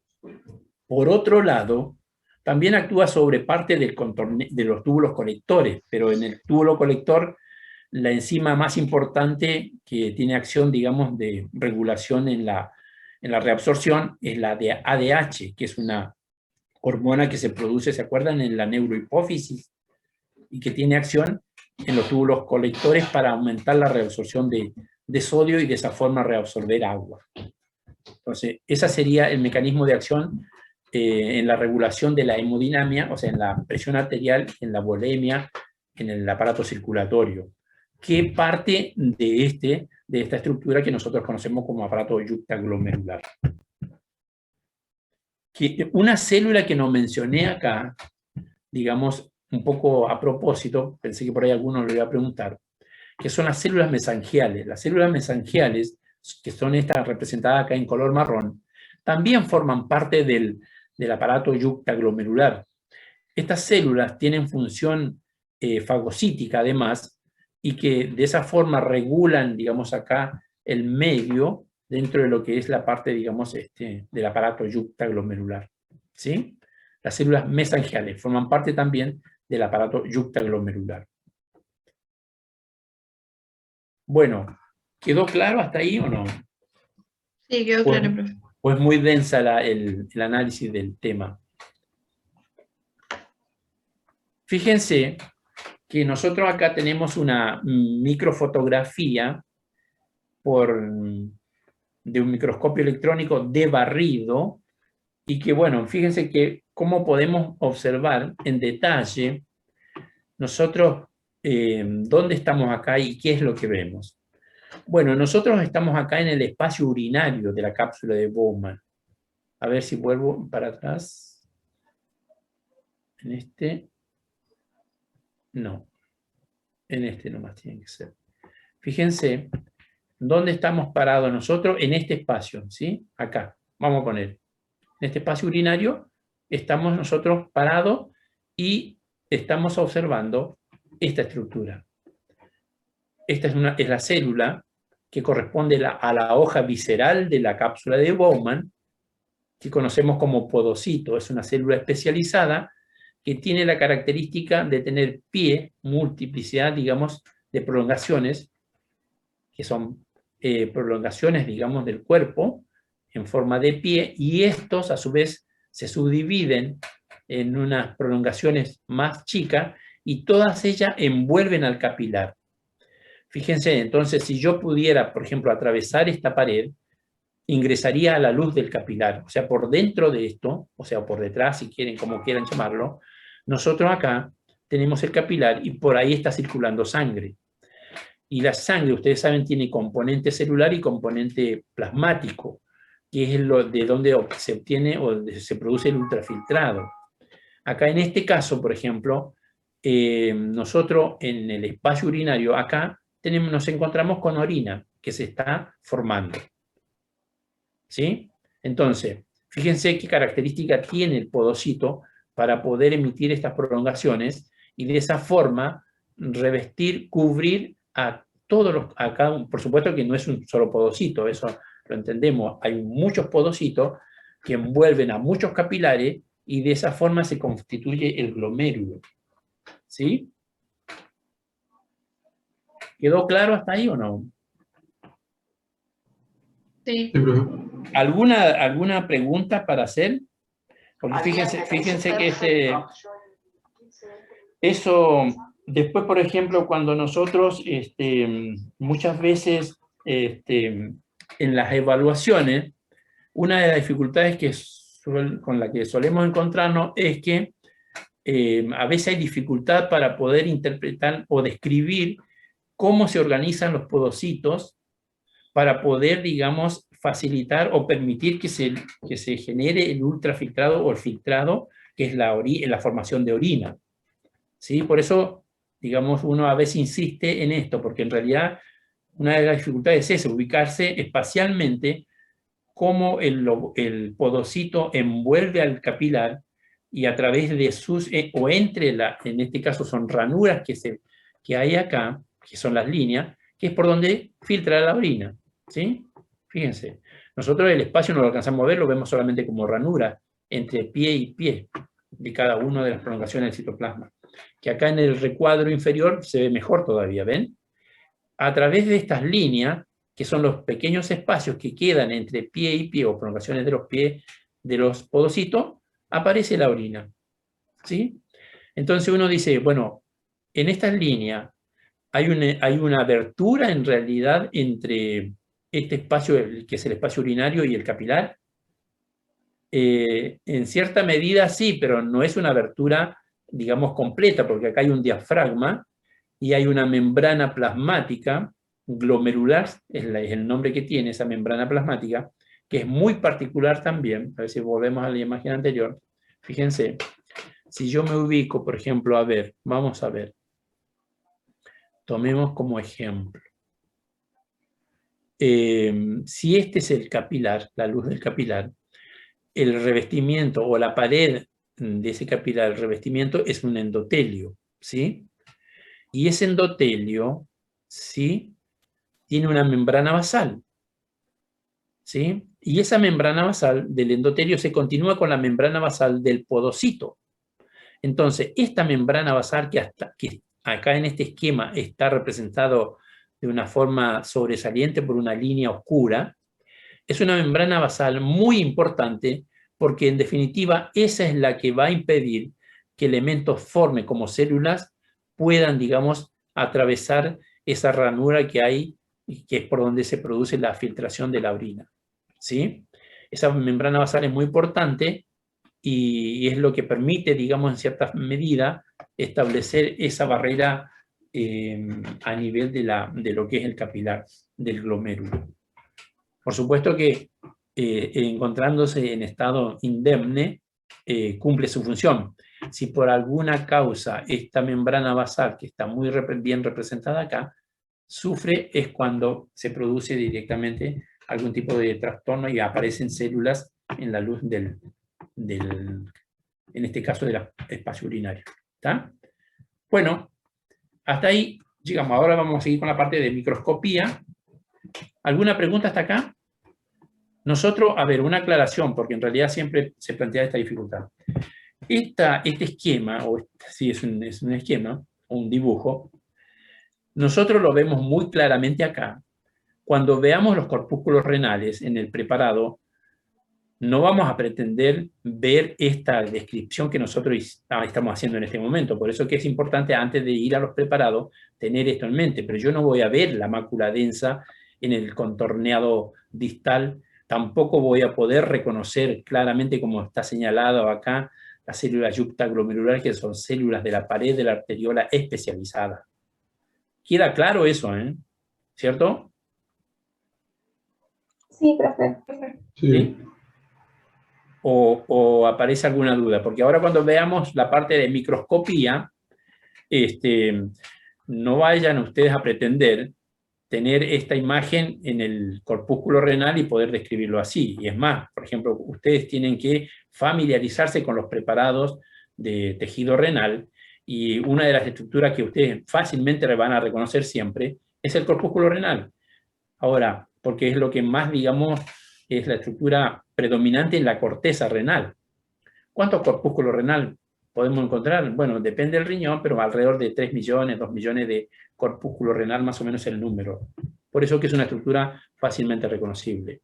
Por otro lado, también actúa sobre parte de los túbulos colectores, pero en el túbulo colector la enzima más importante que tiene acción, digamos, de regulación en la reabsorción es la de ADH, que es una hormona que se produce, ¿se acuerdan?, en la neurohipófisis, y que tiene acción en los túbulos colectores para aumentar la reabsorción de sodio y de esa forma reabsorber agua. Entonces, ese sería el mecanismo de acción en la regulación de la hemodinamia, o sea, en la presión arterial, en la volemia, en el aparato circulatorio, que parte de esta estructura que nosotros conocemos como aparato yuctaglomerular. Una célula que no mencioné acá, digamos, un poco a propósito, pensé que por ahí alguno lo iba a preguntar, que son las células mesangiales. Las células mesangiales, que son estas representadas acá en color marrón, también forman parte del aparato yuctaglomerular. Estas células tienen función fagocítica además, y que de esa forma regulan, digamos acá, el medio dentro de lo que es la parte, digamos, del aparato yuctaglomerular. ¿Sí? Las células mesangiales forman parte también del aparato yuctaglomerular. Bueno, ¿quedó claro hasta ahí o no? Sí, quedó claro, profe. Pues muy densa el análisis del tema. Fíjense que nosotros acá tenemos una microfotografía de un microscopio electrónico de barrido, y que bueno, fíjense que cómo podemos observar en detalle nosotros dónde estamos acá y qué es lo que vemos. Bueno, nosotros estamos acá en el espacio urinario de la cápsula de Bowman. A ver si vuelvo para atrás. En este. No. En este nomás tiene que ser. Fíjense dónde estamos parados nosotros en este espacio, ¿sí? Acá. Vamos a poner. En este espacio urinario estamos nosotros parados y estamos observando esta estructura. Esta es la célula que corresponde a la hoja visceral de la cápsula de Bowman, que conocemos como podocito. Es una célula especializada que tiene la característica de tener multiplicidad, digamos, de prolongaciones, que son prolongaciones, digamos, del cuerpo en forma de pie, y estos a su vez se subdividen en unas prolongaciones más chicas y todas ellas envuelven al capilar. Fíjense, entonces, si yo pudiera, por ejemplo, atravesar esta pared, ingresaría a la luz del capilar. O sea, por dentro de esto, o sea, por detrás, si quieren, como quieran llamarlo, nosotros acá tenemos el capilar y por ahí está circulando sangre. Y la sangre, ustedes saben, tiene componente celular y componente plasmático, que es de donde se obtiene o se produce el ultrafiltrado. Acá en este caso, por ejemplo, nosotros en el espacio urinario, acá nos encontramos con orina que se está formando. ¿Sí? Entonces, fíjense qué característica tiene el podocito para poder emitir estas prolongaciones y de esa forma revestir, cubrir a todos los... Acá, por supuesto que no es un solo podocito, eso lo entendemos. Hay muchos podocitos que envuelven a muchos capilares y de esa forma se constituye el glomérulo. ¿Sí? ¿Quedó claro hasta ahí o no? Sí. ¿Alguna pregunta para hacer? Porque fíjense que eso, después, por ejemplo, cuando nosotros muchas veces en las evaluaciones, una de las dificultades con la que solemos encontrarnos es que a veces hay dificultad para poder interpretar o describir cómo se organizan los podocitos para poder, digamos, facilitar o permitir que se genere el ultrafiltrado o el filtrado, que es la formación de orina. ¿Sí? Por eso, digamos, uno a veces insiste en esto, porque en realidad una de las dificultades es ubicarse espacialmente cómo el podocito envuelve al capilar y a través de sus, o entre, en este caso son ranuras que hay acá, que son las líneas, que es por donde filtra la orina. ¿Sí? Fíjense, nosotros el espacio no lo alcanzamos a ver, lo vemos solamente como ranura entre pie y pie de cada una de las prolongaciones del citoplasma, que acá en el recuadro inferior se ve mejor todavía, ¿ven? A través de estas líneas, que son los pequeños espacios que quedan entre pie y pie, o prolongaciones de los pies de los podocitos, aparece la orina. ¿Sí? Entonces uno dice, bueno, en estas líneas hay una abertura en realidad entre este espacio, que es el espacio urinario, y el capilar. En cierta medida sí, pero no es una abertura, digamos, completa, porque acá hay un diafragma y hay una membrana plasmática, glomerular es el nombre que tiene esa membrana plasmática, que es muy particular también. A ver si volvemos a la imagen anterior. Fíjense, si yo me ubico, por ejemplo, a ver, vamos a ver. Tomemos como ejemplo. Si este es el capilar, la luz del capilar, el revestimiento o la pared de ese capilar, el revestimiento es un endotelio, ¿sí? Y ese endotelio, ¿sí?, tiene una membrana basal, ¿sí? Y esa membrana basal del endotelio se continúa con la membrana basal del podocito. Entonces, esta membrana basal que acá en este esquema está representado de una forma sobresaliente por una línea oscura, Es una membrana basal muy importante porque en definitiva esa es la que va a impedir que elementos forme como células puedan, digamos, atravesar esa ranura que hay y que es por donde se produce la filtración de la orina, ¿sí? Esa membrana basal es muy importante y es lo que permite, digamos, en cierta medida, establecer esa barrera a nivel de lo que es el capilar del glomérulo. Por supuesto que encontrándose en estado indemne, cumple su función. Si por alguna causa esta membrana basal, que está muy bien representada acá, sufre, es cuando se produce directamente algún tipo de trastorno y aparecen células en la luz en este caso del espacio urinario. ¿Está? Bueno, hasta ahí llegamos. Ahora vamos a seguir con la parte de microscopía. ¿Alguna pregunta hasta acá? Nosotros, a ver, una aclaración, porque en realidad siempre se plantea esta dificultad. Este esquema, o sí, es un esquema, o un dibujo, nosotros lo vemos muy claramente acá. Cuando veamos los corpúsculos renales en el preparado, no vamos a pretender ver esta descripción que nosotros estamos haciendo en este momento. Por eso que es importante, antes de ir a los preparados, tener esto en mente. Pero yo no voy a ver la mácula densa en el contorneado distal. Tampoco voy a poder reconocer claramente, como está señalado acá, las células yuctaglomerulares, que son células de la pared de la arteriola especializada. ¿Queda claro eso, ¿Cierto? Sí, profe. ¿Sí? O aparece alguna duda, porque ahora cuando veamos la parte de microscopía, no vayan ustedes a pretender tener esta imagen en el corpúsculo renal y poder describirlo así. Y es más, por ejemplo, ustedes tienen que familiarizarse con los preparados de tejido renal y una de las estructuras que ustedes fácilmente van a reconocer siempre es el corpúsculo renal. Ahora, porque es lo que más, digamos, es la estructura predominante en la corteza renal. ¿Cuántos corpúsculos renal podemos encontrar? Bueno, depende del riñón, pero alrededor de 3 millones, 2 millones de corpúsculos renal, más o menos el número. Por eso que es una estructura fácilmente reconocible.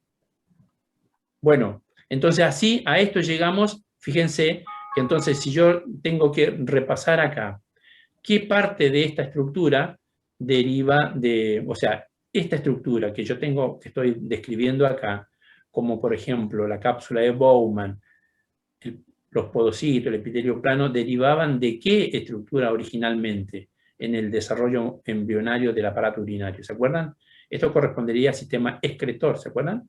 Bueno, entonces así a esto llegamos. Fíjense que entonces si yo tengo que repasar acá, ¿qué parte de esta estructura deriva de, o sea, esta estructura que yo tengo, que estoy describiendo acá, como por ejemplo la cápsula de Bowman, los podocitos, el epitelio plano, derivaban de qué estructura originalmente en el desarrollo embrionario del aparato urinario? ¿Se acuerdan? Esto correspondería al sistema excretor, ¿se acuerdan?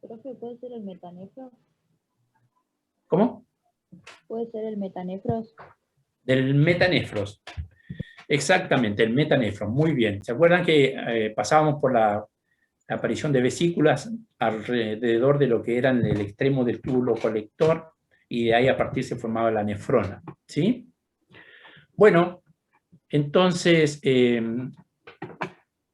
Profe, ¿puede ser el metanefros? ¿Cómo? ¿Puede ser el metanefros? Del metanefros. Exactamente, el metanefros. Muy bien. ¿Se acuerdan que pasábamos por la aparición de vesículas alrededor de lo que era el extremo del túbulo colector y de ahí a partir se formaba la nefrona? ¿Sí? Bueno, entonces,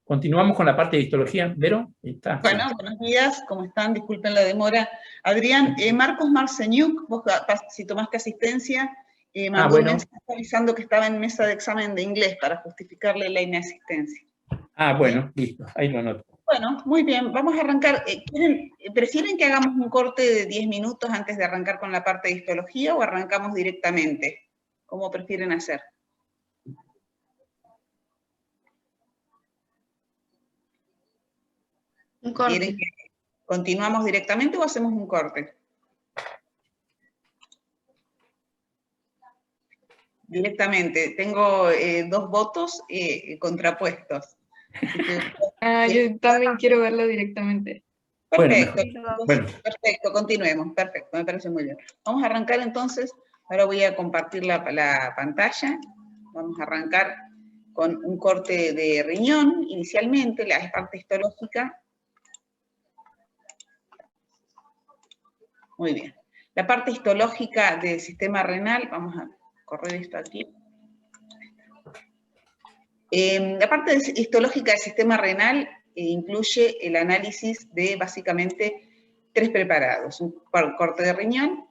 continuamos con la parte de histología. ¿Vero? ¿Está? Bueno, buenos días, ¿cómo están? Disculpen la demora. Adrián, Marcos Marceñuk, vos si tomaste asistencia, mandó un mensaje avisando que estaba en mesa de examen de inglés para justificarle la inasistencia. Ah, bueno, listo, ahí lo anoto. Bueno, muy bien, vamos a arrancar. ¿Prefieren que hagamos un corte de 10 minutos antes de arrancar con la parte de histología o arrancamos directamente? ¿Cómo prefieren hacer? Un corte. ¿Quieren que continuamos directamente o hacemos un corte? Directamente. Tengo 2 votos contrapuestos. Yo también quiero verlo directamente. Perfecto, bueno. Perfecto, continuemos. Perfecto, me parece muy bien. Vamos a arrancar entonces. Ahora voy a compartir la pantalla. Vamos a arrancar con un corte de riñón, inicialmente, la parte histológica. Muy bien. La parte histológica del sistema renal, vamos a correr esto aquí. La parte histológica del sistema renal incluye el análisis de básicamente 3 preparados: un corte de riñón,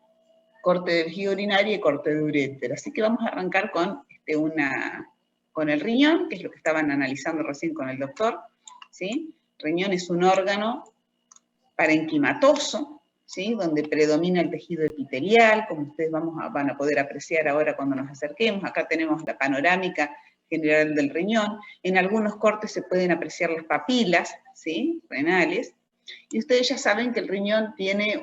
corte de vejiga urinaria y corte de uréter. Así que vamos a arrancar con con el riñón, que es lo que estaban analizando recién con el doctor, ¿sí? Riñón es un órgano parenquimatoso, ¿sí? Donde predomina el tejido epitelial, como ustedes van a poder apreciar ahora cuando nos acerquemos. Acá tenemos la panorámica general del riñón. En algunos cortes se pueden apreciar las papilas, ¿sí? Renales. Y ustedes ya saben que el riñón tiene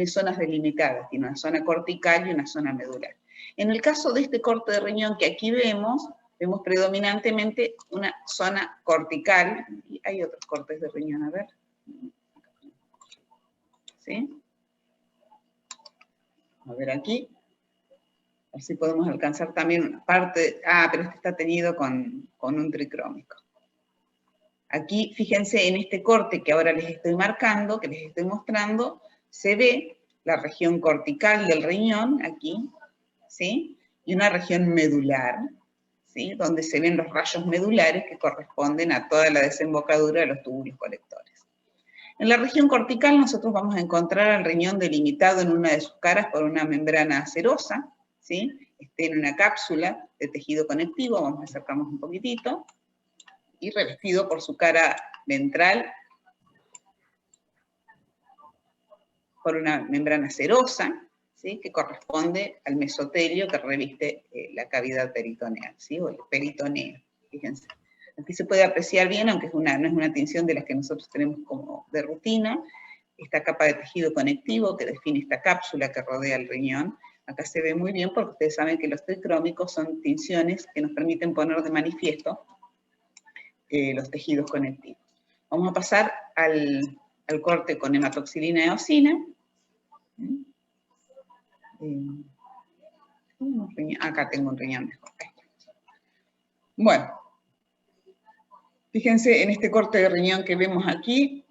zonas delimitadas, tiene una zona cortical y una zona medular. En el caso de este corte de riñón que aquí vemos predominantemente una zona cortical, y hay otros cortes de riñón, a ver. ¿Sí? A ver aquí. Así podemos alcanzar también parte, pero este está teñido con un tricrómico. Aquí, fíjense, en este corte que ahora les estoy marcando, que les estoy mostrando, se ve la región cortical del riñón, aquí, ¿sí? Y una región medular, ¿sí? Donde se ven los rayos medulares que corresponden a toda la desembocadura de los túbulos colectores. En la región cortical nosotros vamos a encontrar al riñón delimitado en una de sus caras por una membrana serosa, ¿sí? En una cápsula de tejido conectivo, vamos a acercarnos un poquitito, y revestido por su cara ventral por una membrana serosa, ¿sí? Que corresponde al mesotelio que reviste la cavidad peritoneal, ¿sí? O el peritoneo, fíjense. Aquí se puede apreciar bien, aunque no es una tinción de las que nosotros tenemos como de rutina, esta capa de tejido conectivo que define esta cápsula que rodea el riñón. Acá se ve muy bien porque ustedes saben que los tricrómicos son tinciones que nos permiten poner de manifiesto los tejidos conectivos. Vamos a pasar al corte con hematoxilina eosina. Acá tengo un riñón mejor. Bueno, fíjense en este corte de riñón que vemos aquí,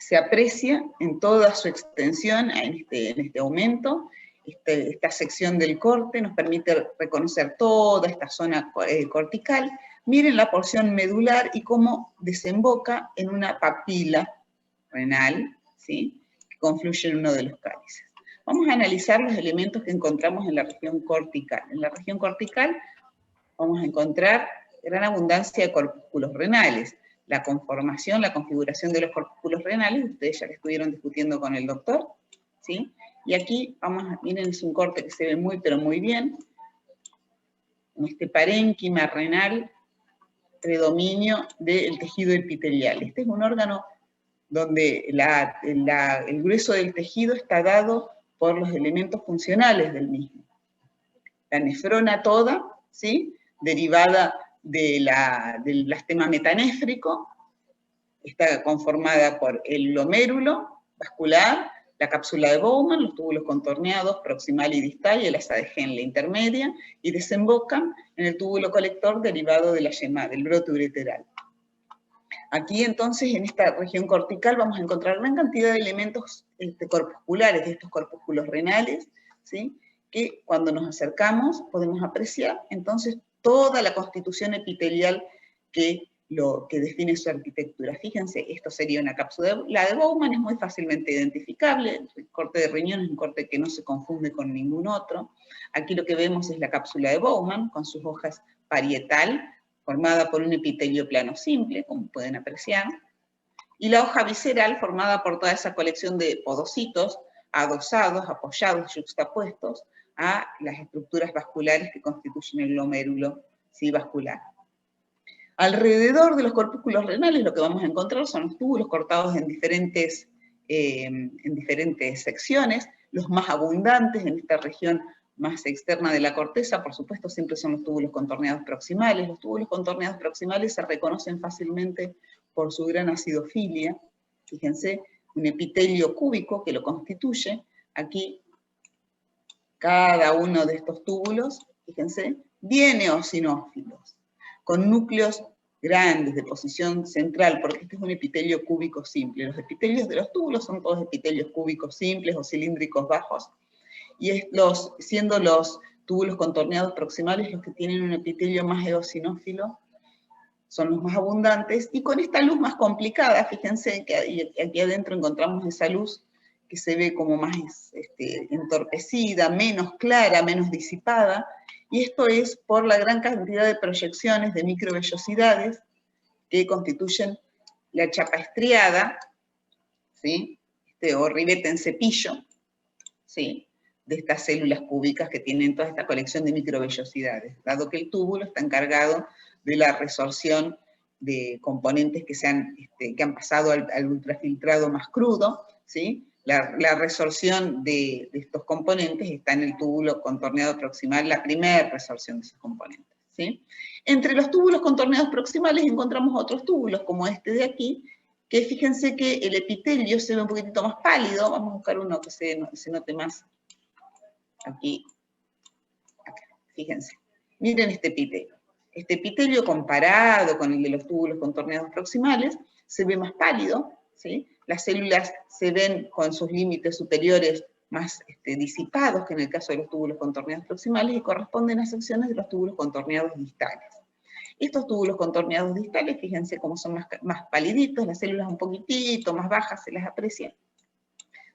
se aprecia en toda su extensión, en este aumento, esta sección del corte nos permite reconocer toda esta zona cortical. Miren la porción medular y cómo desemboca en una papila renal, ¿sí? Que confluye en uno de los cálices. Vamos a analizar los elementos que encontramos en la región cortical. En la región cortical vamos a encontrar gran abundancia de corpúsculos renales. La conformación, la configuración de los corpúsculos renales, ustedes ya que estuvieron discutiendo con el doctor, ¿sí? Y aquí, miren, es un corte que se ve muy, pero muy bien. En este parénquima renal, predominio del tejido epitelial. Este es un órgano donde el grueso del tejido está dado por los elementos funcionales del mismo. La nefrona toda, ¿sí? Derivada del blastema metanéfrico, está conformada por el glomérulo vascular, la cápsula de Bowman, los túbulos contorneados proximal y distal y el asa de Henle intermedia, y desembocan en el túbulo colector derivado de la yema, del brote ureteral. Aquí entonces, en esta región cortical, vamos a encontrar gran cantidad de elementos corpusculares, de estos corpúsculos renales, ¿sí? Que cuando nos acercamos podemos apreciar entonces toda la constitución epitelial que define su arquitectura. Fíjense, esto sería una cápsula. La de Bowman es muy fácilmente identificable, el corte de riñón es un corte que no se confunde con ningún otro. Aquí lo que vemos es la cápsula de Bowman, con sus hojas parietal, formada por un epitelio plano simple, como pueden apreciar, y la hoja visceral, formada por toda esa colección de podocitos, adosados, apoyados, yuxtapuestos a las estructuras vasculares que constituyen el glomérulo, ¿sí? Vascular. Alrededor de los corpúsculos renales lo que vamos a encontrar son los túbulos cortados en diferentes secciones. Los más abundantes en esta región más externa de la corteza, por supuesto, siempre son los túbulos contorneados proximales. Los túbulos contorneados proximales se reconocen fácilmente por su gran acidofilia. Fíjense, un epitelio cúbico que lo constituye. Aquí, cada uno de estos túbulos, fíjense, bien eosinófilos, con núcleos grandes de posición central, porque este es un epitelio cúbico simple. Los epitelios de los túbulos son todos epitelios cúbicos simples o cilíndricos bajos, y siendo los túbulos contorneados proximales los que tienen un epitelio más eosinófilo, son los más abundantes, y con esta luz más complicada, fíjense que aquí adentro encontramos esa luz que se ve como más entorpecida, menos clara, menos disipada, Y esto es por la gran cantidad de proyecciones de microvellosidades que constituyen la chapa estriada, ¿sí? O ribete en cepillo, ¿sí? De estas células cúbicas que tienen toda esta colección de microvellosidades, dado que el túbulo está encargado de la resorción de componentes que han pasado al ultrafiltrado más crudo, ¿sí? La resorción de estos componentes está en el túbulo contorneado proximal, la primera resorción de esos componentes, ¿sí? Entre los túbulos contorneados proximales encontramos otros túbulos, como este de aquí, que fíjense que el epitelio se ve un poquitito más pálido. Vamos a buscar uno que se note más. Aquí, acá, fíjense. Miren este epitelio. Este epitelio comparado con el de los túbulos contorneados proximales se ve más pálido, ¿sí? Las células se ven con sus límites superiores más disipados que en el caso de los túbulos contorneados proximales y corresponden a secciones de los túbulos contorneados distales. Estos túbulos contorneados distales, fíjense cómo son más paliditos, las células un poquitito más bajas se las aprecia.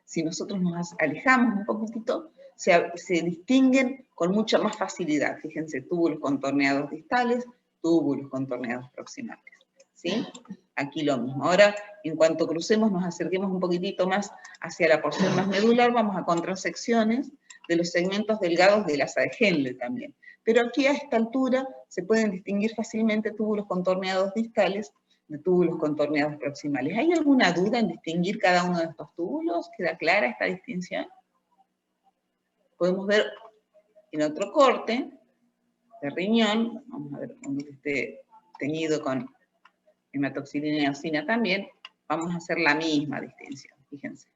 Si nosotros nos alejamos un poquitito, se distinguen con mucha más facilidad. Fíjense, túbulos contorneados distales, túbulos contorneados proximales, ¿sí? Aquí lo mismo. Ahora, en cuanto crucemos, nos acerquemos un poquitito más hacia la porción más medular, vamos a encontrar secciones de los segmentos delgados del asa de Henle también. Pero aquí a esta altura se pueden distinguir fácilmente túbulos contorneados distales de túbulos contorneados proximales. ¿Hay alguna duda en distinguir cada uno de estos túbulos? ¿Queda clara esta distinción? Podemos ver en otro corte de riñón, vamos a ver uno que esté teñido con hematoxilina y eosina también, vamos a hacer la misma distinción, fíjense.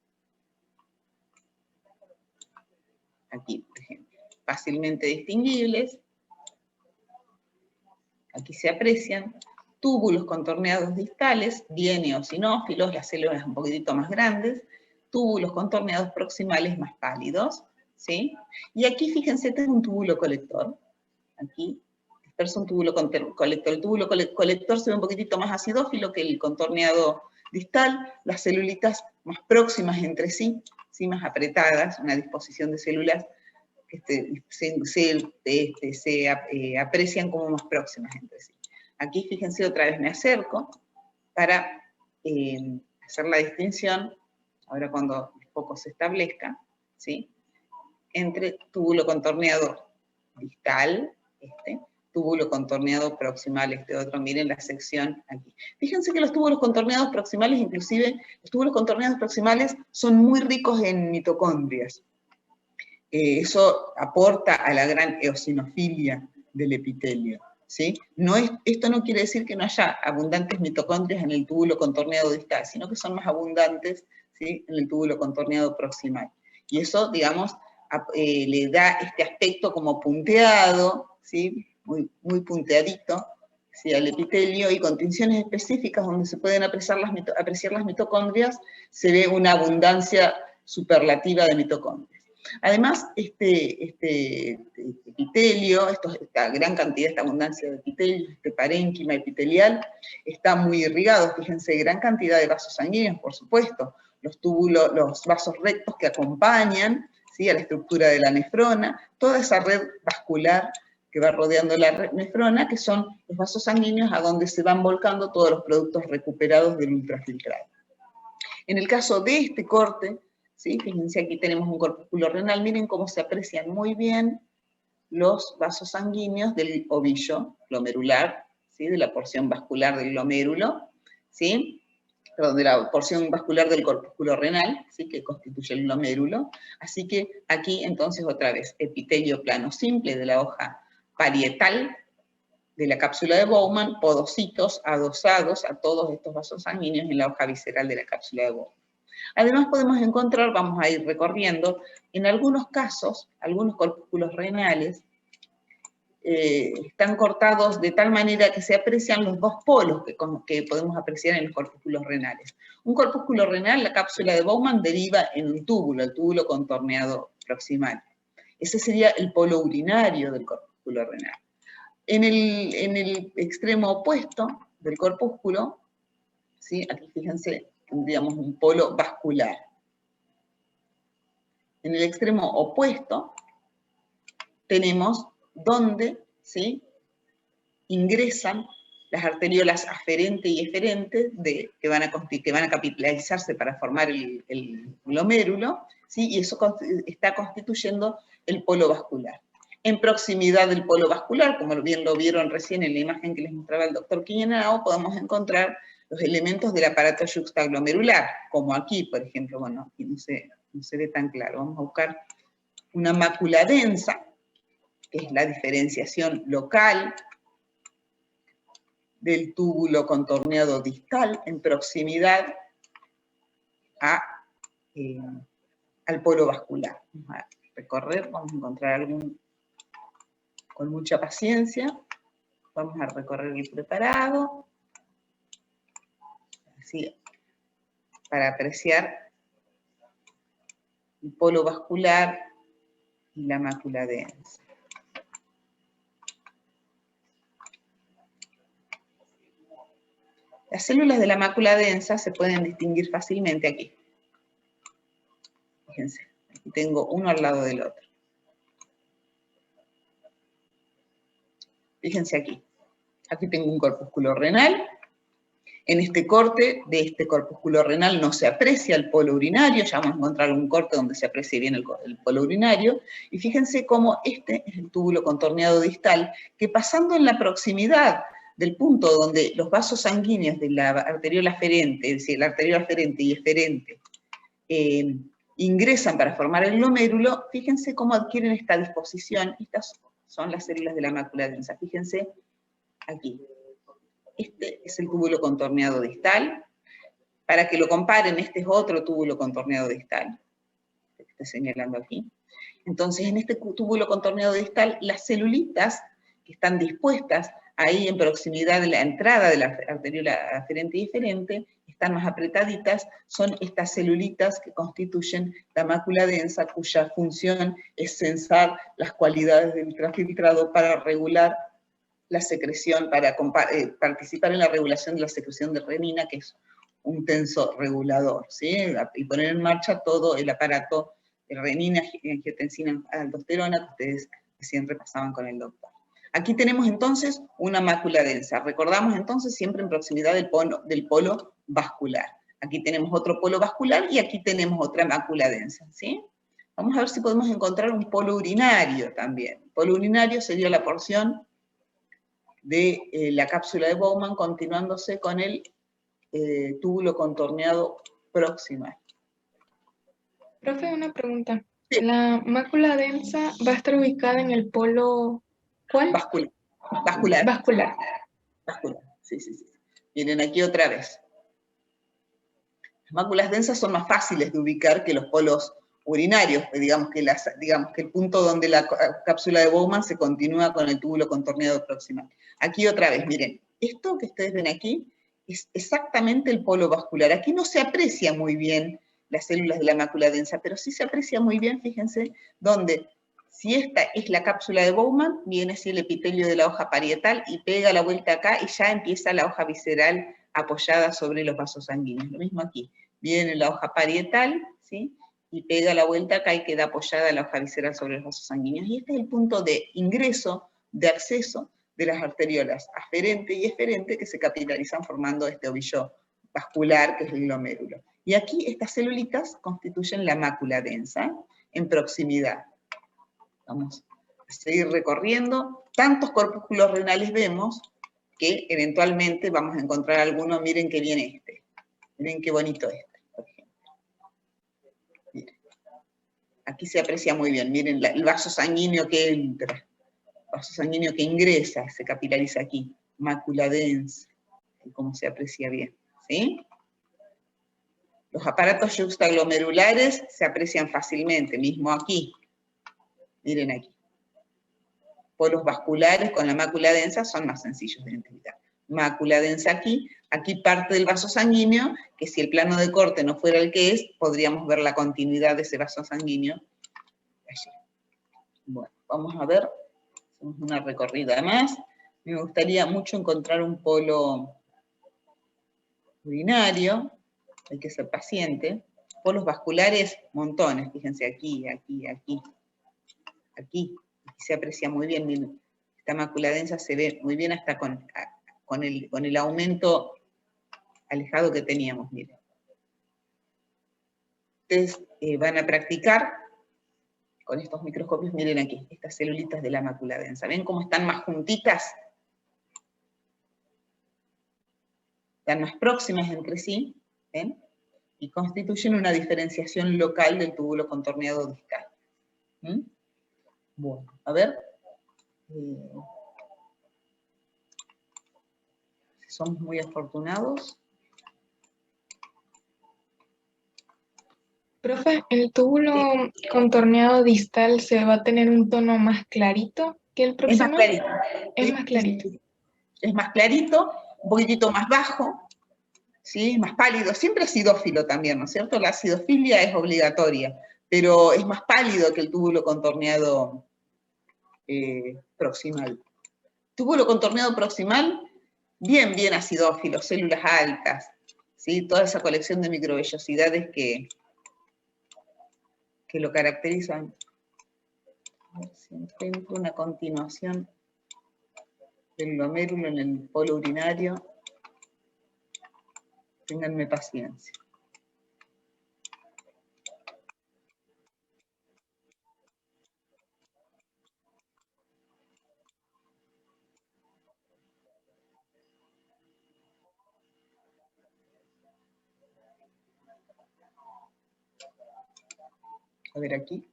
Aquí, por ejemplo, fácilmente distinguibles. Aquí se aprecian túbulos contorneados distales, bien eosinófilos, las células un poquitito más grandes, túbulos contorneados proximales más pálidos, ¿sí? Y aquí, fíjense, tengo un túbulo colector. Aquí disperso un túbulo colector. El túbulo colector se ve un poquitito más acidófilo que el contorneado distal, las celulitas más próximas entre sí, ¿sí? Más apretadas, una disposición de células que se aprecian como más próximas entre sí. Aquí, fíjense, otra vez me acerco para hacer la distinción, ahora cuando el foco se establezca, ¿sí? Entre túbulo contorneado distal, túbulo contorneado proximal, este otro, miren la sección aquí. Fíjense que los túbulos contorneados proximales, inclusive, los túbulos contorneados proximales son muy ricos en mitocondrias. Eso aporta a la gran eosinofilia del epitelio, ¿sí? Esto no quiere decir que no haya abundantes mitocondrias en el túbulo contorneado distal, sino que son más abundantes, ¿sí? En el túbulo contorneado proximal. Y eso, digamos, le da este aspecto como punteado, ¿sí? Muy punteadito, ¿sí? Al epitelio, y con tinciones específicas donde se pueden apreciar las mitocondrias, se ve una abundancia superlativa de mitocondrias. Además, este epitelio, esta gran cantidad, esta abundancia de epitelio, este parénquima epitelial, está muy irrigado. Fíjense, gran cantidad de vasos sanguíneos, por supuesto, los vasos rectos que acompañan, ¿sí? A la estructura de la nefrona, toda esa red vascular que va rodeando la nefrona, que son los vasos sanguíneos a donde se van volcando todos los productos recuperados del ultrafiltrado. En el caso de este corte, ¿sí? Fíjense, aquí tenemos un corpúsculo renal, miren cómo se aprecian muy bien los vasos sanguíneos del ovillo glomerular, ¿sí? De la porción vascular del glomérulo, ¿sí? Perdón, de la porción vascular del corpúsculo renal, ¿sí? Que constituye el glomérulo. Así que aquí entonces otra vez, epitelio plano simple de la hoja parietal de la cápsula de Bowman, podocitos adosados a todos estos vasos sanguíneos en la hoja visceral de la cápsula de Bowman. Además podemos encontrar, vamos a ir recorriendo, en algunos casos, algunos corpúsculos renales están cortados de tal manera que se aprecian los dos polos que podemos apreciar en los corpúsculos renales. Un corpúsculo renal, la cápsula de Bowman, deriva en un túbulo, el túbulo contorneado proximal. Ese sería el polo urinario del corpúsculo renal. En el extremo opuesto del corpúsculo, ¿sí? Aquí fíjense, tendríamos un polo vascular. En el extremo opuesto tenemos donde, ¿sí?, ingresan las arteriolas aferente y eferente que van a capitalizarse para formar el glomérulo, ¿sí?, y eso está constituyendo el polo vascular. En proximidad del polo vascular, como bien lo vieron recién en la imagen que les mostraba el doctor Quiñonao, podemos encontrar los elementos del aparato yuxtaglomerular, como aquí, por ejemplo. Bueno, aquí no se ve tan claro. Vamos a buscar una mácula densa, que es la diferenciación local del túbulo contorneado distal en proximidad al polo vascular. Vamos a recorrer, vamos a encontrar algún, con mucha paciencia, vamos a recorrer el preparado, así, para apreciar el polo vascular y la mácula densa. Las células de la mácula densa se pueden distinguir fácilmente aquí. Fíjense, aquí tengo uno al lado del otro. Fíjense aquí. Aquí tengo un corpúsculo renal. En este corte de este corpúsculo renal no se aprecia el polo urinario. Ya vamos a encontrar un corte donde se aprecie bien el polo urinario. Y fíjense cómo este es el túbulo contorneado distal, que pasando en la proximidad del punto donde los vasos sanguíneos de la arteriola aferente, es decir, la arteriola aferente y eferente, ingresan para formar el glomérulo, fíjense cómo adquieren esta disposición. Estas son las células de la mácula densa. Fíjense aquí. Este es el túbulo contorneado distal. Para que lo comparen, este es otro túbulo contorneado distal, que estoy señalando aquí. Entonces, en este túbulo contorneado distal, las celulitas que están dispuestas ahí en proximidad de la entrada de la arteriola aferente y eferente, están más apretaditas, son estas celulitas que constituyen la mácula densa, cuya función es censar las cualidades del ultrafiltrado para regular la secreción, para participar en la regulación de la secreción de renina, que es un tenso regulador, ¿sí? Y poner en marcha todo el aparato de renina, angiotensina, aldosterona, que ustedes recién repasaban con el doctor. Aquí tenemos entonces una mácula densa. Recordamos entonces siempre en proximidad del polo vascular. Aquí tenemos otro polo vascular y aquí tenemos otra mácula densa, ¿sí? Vamos a ver si podemos encontrar un polo urinario también. El polo urinario sería la porción de la cápsula de Bowman continuándose con el túbulo contorneado proximal. Profe, una pregunta. Sí. ¿La mácula densa va a estar ubicada en el polo cuál? Vascular. Vascular. Vascular. Vascular, sí. Miren aquí otra vez. Las máculas densas son más fáciles de ubicar que los polos urinarios, digamos que el punto donde la cápsula de Bowman se continúa con el túbulo contorneado proximal. Aquí otra vez, miren, esto que ustedes ven aquí es exactamente el polo vascular. Aquí no se aprecia muy bien las células de la mácula densa, pero sí se aprecia muy bien, fíjense, donde si esta es la cápsula de Bowman, viene así el epitelio de la hoja parietal y pega la vuelta acá y ya empieza la hoja visceral apoyada sobre los vasos sanguíneos. Lo mismo aquí, viene la hoja parietal, ¿sí?, y pega la vuelta acá y queda apoyada la hoja visceral sobre los vasos sanguíneos. Y este es el punto de ingreso, de acceso de las arteriolas aferente y eferente que se capitalizan formando este ovillo vascular que es el glomérulo. Y aquí estas celulitas constituyen la mácula densa en proximidad. Vamos a seguir recorriendo. Tantos corpúsculos renales vemos que eventualmente vamos a encontrar alguno. Miren qué bien este. Miren qué bonito este, por ejemplo. Miren. Aquí se aprecia muy bien. Miren el vaso sanguíneo que entra. El vaso sanguíneo que ingresa, se capilariza aquí. Mácula densa. Como se aprecia bien. ¿Sí? Los aparatos yuxtaglomerulares se aprecian fácilmente, mismo aquí. Miren aquí. Polos vasculares con la mácula densa son más sencillos de identificar. Mácula densa aquí, aquí parte del vaso sanguíneo, que si el plano de corte no fuera el que es, podríamos ver la continuidad de ese vaso sanguíneo allí. Bueno, vamos a ver, hacemos una recorrida más. Me gustaría mucho encontrar un polo urinario, hay que ser paciente. Polos vasculares, montones, fíjense aquí se aprecia muy bien, miren, esta mácula densa se ve muy bien hasta con el aumento alejado que teníamos, miren. Ustedes van a practicar con estos microscopios, miren aquí, estas celulitas de la mácula densa. ¿Ven cómo están más juntitas? Están más próximas entre sí, ¿ven? Y constituyen una diferenciación local del túbulo contorneado distal. ¿Mm? Bueno, a ver. Si somos muy afortunados. Profe, ¿el túbulo contorneado distal se va a tener un tono más clarito que el Es más proximal? clarito. Es ¿Sí? más clarito. Es más clarito, un poquitito más bajo, ¿sí? Más pálido, siempre acidófilo también, ¿no es cierto? La acidofilia es obligatoria, pero es más pálido que el túbulo contorneado proximal. Túbulo contorneado proximal, bien acidófilo, células altas, ¿sí? Toda esa colección de microvellosidades que lo caracterizan. A ver si encuentro una continuación del glomérulo en el polo urinario. Ténganme paciencia. A ver aquí.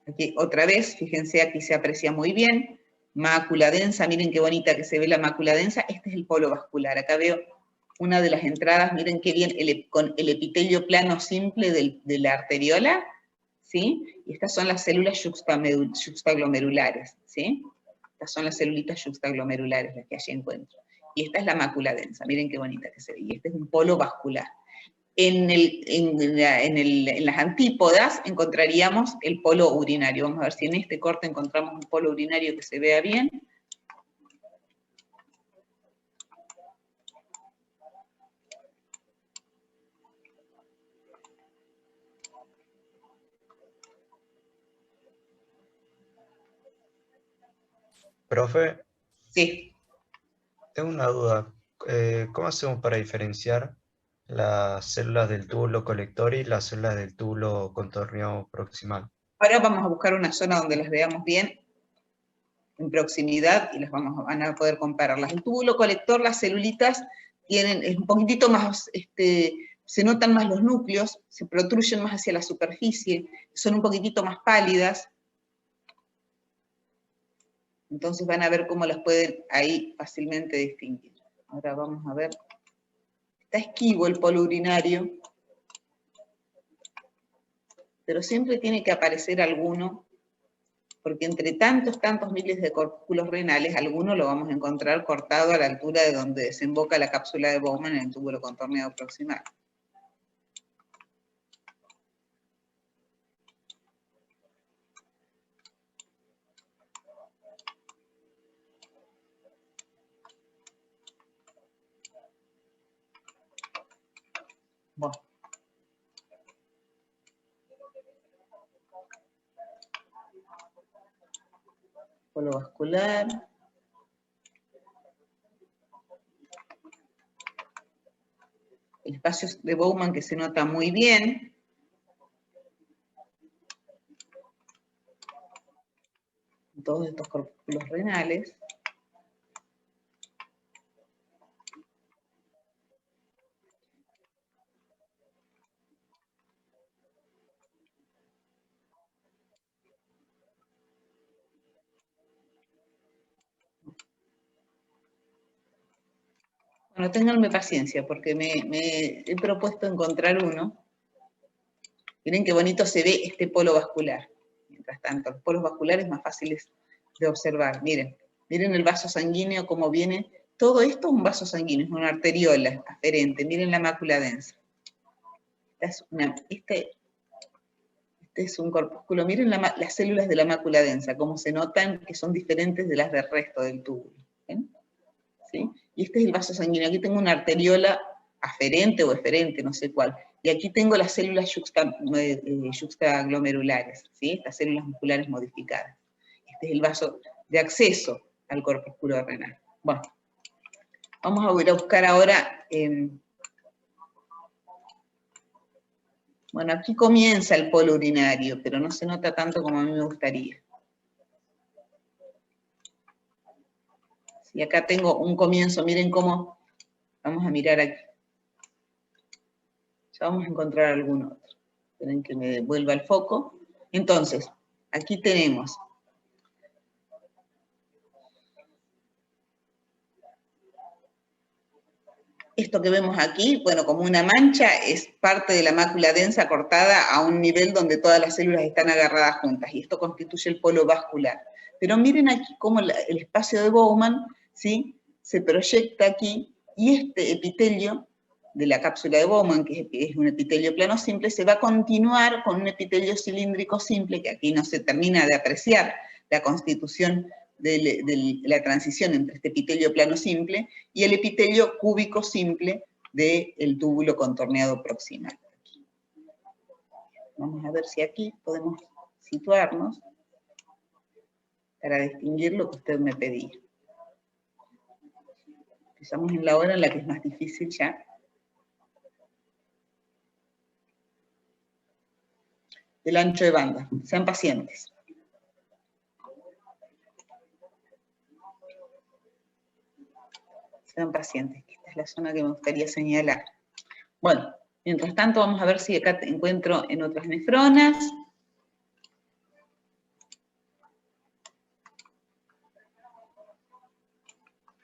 Aquí otra vez, fíjense, aquí se aprecia muy bien. Mácula densa, miren qué bonita que se ve la mácula densa. Este es el polo vascular. Acá veo una de las entradas, miren qué bien, con el epitelio plano simple de la arteriola, ¿sí? Y estas son las células yuxtaglomerulares, ¿sí? Estas son las celulitas yuxtaglomerulares, las que allí encuentro. Y esta es la mácula densa, miren qué bonita que se ve. Y este es un polo vascular. En las antípodas encontraríamos el polo urinario. Vamos a ver si en este corte encontramos un polo urinario que se vea bien. Profe, Sí. tengo una duda. ¿Cómo hacemos para diferenciar las células del túbulo colector y las células del túbulo contorneado proximal? Ahora vamos a buscar una zona donde las veamos bien, en proximidad, y van a poder compararlas. El túbulo colector, las celulitas es un poquitito más, se notan más los núcleos, se protruyen más hacia la superficie, son un poquitito más pálidas. Entonces van a ver cómo las pueden ahí fácilmente distinguir. Ahora vamos a ver. Está esquivo el polo urinario, pero siempre tiene que aparecer alguno, porque entre tantos miles de corpúsculos renales, alguno lo vamos a encontrar cortado a la altura de donde desemboca la cápsula de Bowman en el túbulo contorneado proximal. Bueno. Polo vascular. El espacio de Bowman que se nota muy bien. Todos estos corpúsculos renales. Bueno, ténganme paciencia, porque me he propuesto encontrar uno. Miren qué bonito se ve este polo vascular. Mientras tanto, los polos vasculares más fáciles de observar. Miren el vaso sanguíneo, cómo viene. Todo esto es un vaso sanguíneo, es una arteriola aferente. Miren la mácula densa. Este es un corpúsculo. Miren las células de la mácula densa, cómo se notan que son diferentes de las del resto del túbulo. ¿Ven? ¿Sí? Y este es el vaso sanguíneo. Aquí tengo una arteriola aferente o eferente, no sé cuál. Y aquí tengo las células yuxtaglomerulares, ¿sí? Estas células musculares modificadas. Este es el vaso de acceso al corpúsculo renal. Bueno, vamos a ir a buscar ahora... bueno, aquí comienza el polo urinario, pero no se nota tanto como a mí me gustaría. Y acá tengo un comienzo, miren cómo... Vamos a mirar aquí. Ya vamos a encontrar algún otro. Esperen que me devuelva el foco. Entonces, aquí tenemos... Esto que vemos aquí, bueno, como una mancha, es parte de la mácula densa cortada a un nivel donde todas las células están agarradas juntas, y esto constituye el polo vascular. Pero miren aquí cómo el espacio de Bowman, ¿sí?, se proyecta aquí, y este epitelio de la cápsula de Bowman, que es un epitelio plano simple, se va a continuar con un epitelio cilíndrico simple, que aquí no se termina de apreciar la constitución de la transición entre este epitelio plano simple y el epitelio cúbico simple del túbulo contorneado proximal. Vamos a ver si aquí podemos situarnos para distinguir lo que usted me pedía. Empezamos en la hora en la que es más difícil ya. Del ancho de banda. Sean pacientes. Sean pacientes, que esta es la zona que me gustaría señalar. Bueno, mientras tanto vamos a ver si acá te encuentro en otras nefronas.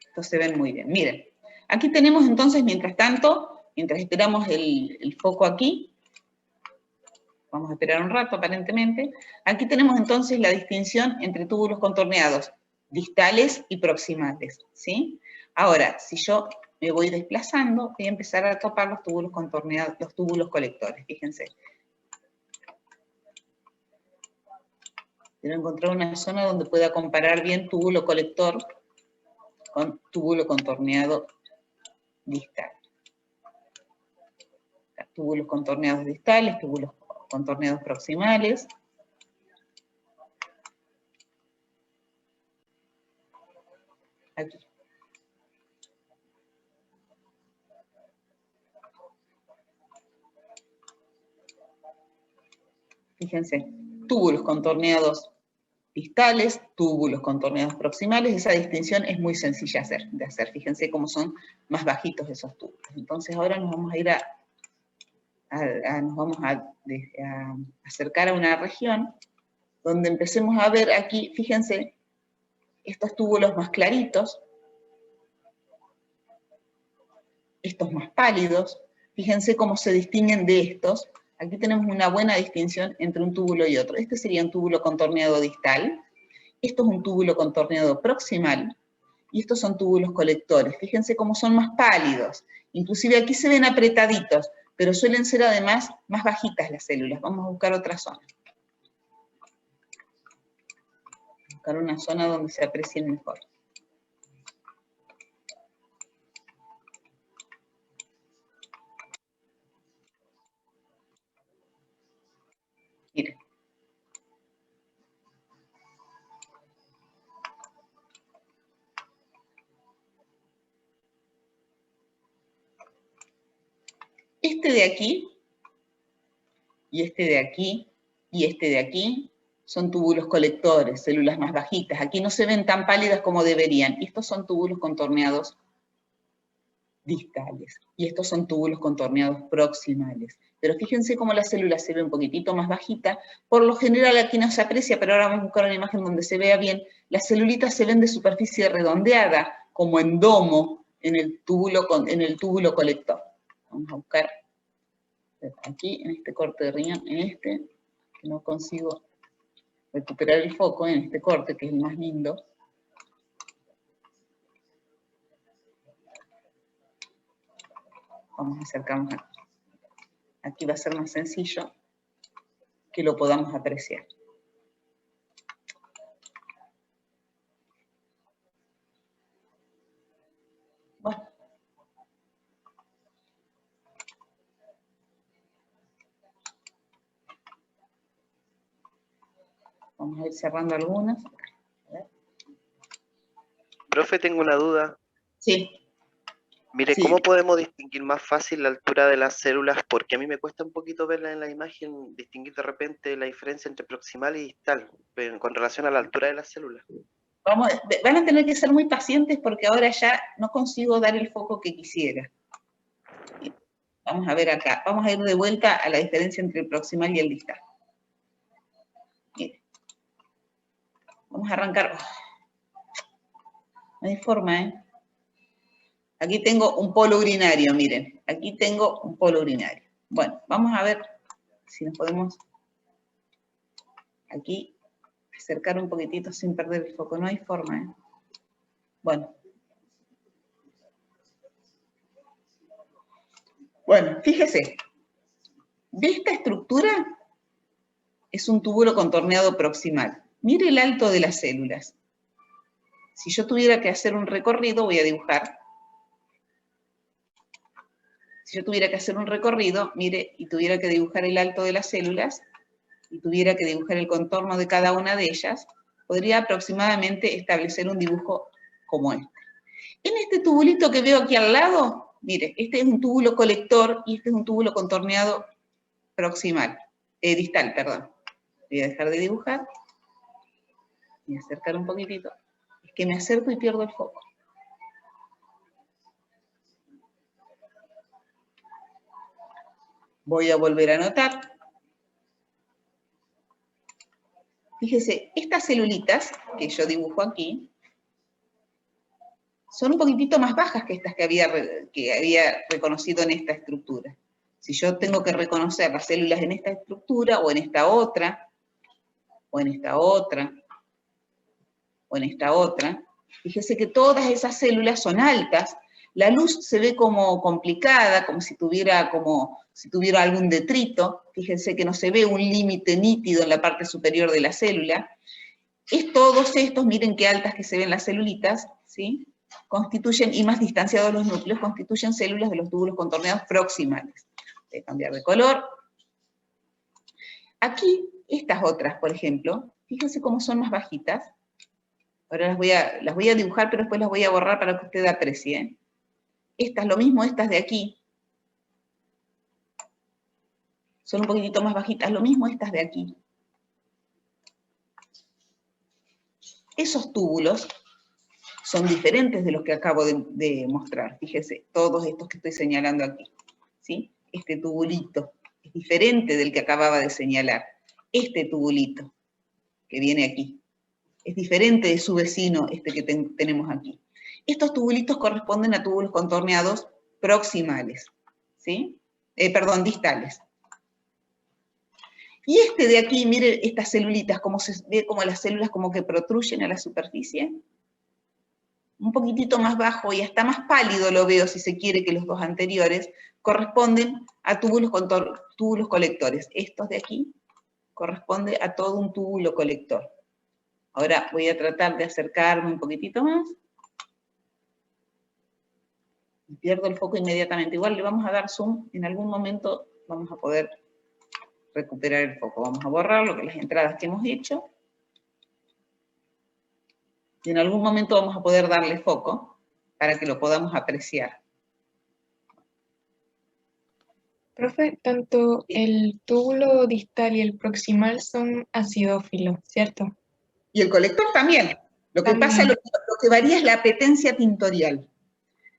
Estos se ven muy bien. Miren, aquí tenemos entonces, mientras tanto, mientras esperamos el foco aquí, vamos a esperar un rato aparentemente, aquí tenemos entonces la distinción entre túbulos contorneados distales y proximales, ¿sí? Ahora, si yo me voy desplazando, voy a empezar a topar los túbulos contorneados, los túbulos colectores, fíjense. Quiero encontrar una zona donde pueda comparar bien túbulo colector con túbulo contorneado distal. Túbulos contorneados distales, túbulos contorneados proximales. Aquí. Fíjense, túbulos contorneados distales, túbulos contorneados proximales, esa distinción es muy sencilla de hacer. Fíjense cómo son más bajitos esos túbulos. Entonces ahora nos vamos a ir nos vamos a acercar a una región donde empecemos a ver aquí, fíjense, estos túbulos más claritos, estos más pálidos, fíjense cómo se distinguen de estos. Aquí tenemos una buena distinción entre un túbulo y otro. Este sería un túbulo contorneado distal, esto es un túbulo contorneado proximal, y estos son túbulos colectores. Fíjense cómo son más pálidos. Inclusive aquí se ven apretaditos, pero suelen ser además más bajitas las células. Vamos a buscar otra zona. Buscar una zona donde se aprecien mejor. Miren. Este de aquí, y este de aquí, y este de aquí, son túbulos colectores, células más bajitas. Aquí no se ven tan pálidas como deberían. Estos son túbulos contorneados distales. Y estos son túbulos contorneados proximales. Pero fíjense cómo la célula se ve un poquitito más bajita. Por lo general aquí no se aprecia, pero ahora vamos a buscar una imagen donde se vea bien. Las celulitas se ven de superficie redondeada, como en domo, en el túbulo colector. Vamos a buscar aquí, en este corte de riñón, en este, que no consigo recuperar el foco, en este corte, que es el más lindo. Vamos a acercarnos aquí. Aquí va a ser más sencillo que lo podamos apreciar. Bueno. Vamos a ir cerrando algunas. A ver. Profe, tengo una duda. Sí. Mire, Sí. ¿cómo podemos distinguir más fácil la altura de las células? Porque a mí me cuesta un poquito verla en la imagen, distinguir de repente la diferencia entre proximal y distal, con relación a la altura de las células. Van a tener que ser muy pacientes porque ahora ya no consigo dar el foco que quisiera. Vamos a ver acá. Vamos a ir de vuelta a la diferencia entre el proximal y el distal. Mire. Vamos a arrancar. No hay forma, ¿eh? Aquí tengo un polo urinario, miren. Aquí tengo un polo urinario. Bueno, vamos a ver si nos podemos aquí acercar un poquitito sin perder el foco. No hay forma, ¿eh? Bueno. Bueno, fíjese. ¿Ve esta estructura? Es un túbulo contorneado proximal. Mire el alto de las células. Si yo tuviera que hacer un recorrido, voy a dibujar. Si yo tuviera que hacer un recorrido, mire, y tuviera que dibujar el alto de las células, y tuviera que dibujar el contorno de cada una de ellas, podría aproximadamente establecer un dibujo como este. En este tubulito que veo aquí al lado, mire, este es un túbulo colector y este es un túbulo contorneado proximal, distal, perdón. Voy a dejar de dibujar y acercar un poquitito. Es que me acerco y pierdo el foco. Voy a volver a anotar. Fíjese, estas celulitas que yo dibujo aquí son un poquitito más bajas que estas que había reconocido en esta estructura. Si yo tengo que reconocer las células en esta estructura, o en esta otra, o en esta otra, o en esta otra, fíjese que todas esas células son altas. La luz se ve como complicada, como si tuviera algún detrito. Fíjense que no se ve un límite nítido en la parte superior de la célula. Todos estos, miren qué altas que se ven las celulitas, ¿sí? Constituyen, y más distanciados los núcleos, constituyen células de los túbulos contorneados proximales. Voy a cambiar de color. Aquí, estas otras, por ejemplo, fíjense cómo son más bajitas. Ahora las voy a dibujar, pero después las voy a borrar para que usted aprecie. Estas, lo mismo estas de aquí. Son un poquitito más bajitas, lo mismo estas de aquí. Esos túbulos son diferentes de los que acabo de mostrar. Fíjese, todos estos que estoy señalando aquí. ¿Sí? Este tubulito es diferente del que acababa de señalar. Este tubulito que viene aquí es diferente de su vecino, este que tenemos aquí. Estos tubulitos corresponden a túbulos contorneados proximales, ¿sí? Perdón, distales. Y este de aquí, mire estas celulitas, cómo se ve como las células como que protruyen a la superficie. Un poquitito más bajo y hasta más pálido lo veo, si se quiere, que los dos anteriores, corresponden a túbulos colectores. Estos de aquí corresponde a todo un túbulo colector. Ahora voy a tratar de acercarme un poquitito más. Pierdo el foco inmediatamente. Igual le vamos a dar zoom, en algún momento vamos a poder recuperar el foco. Vamos a borrar las entradas que hemos hecho. Y en algún momento vamos a poder darle foco para que lo podamos apreciar. Profe, tanto el túbulo distal y el proximal son acidófilos, ¿cierto? Y el colector también. Lo que pasa, lo que varía es la apetencia tintorial.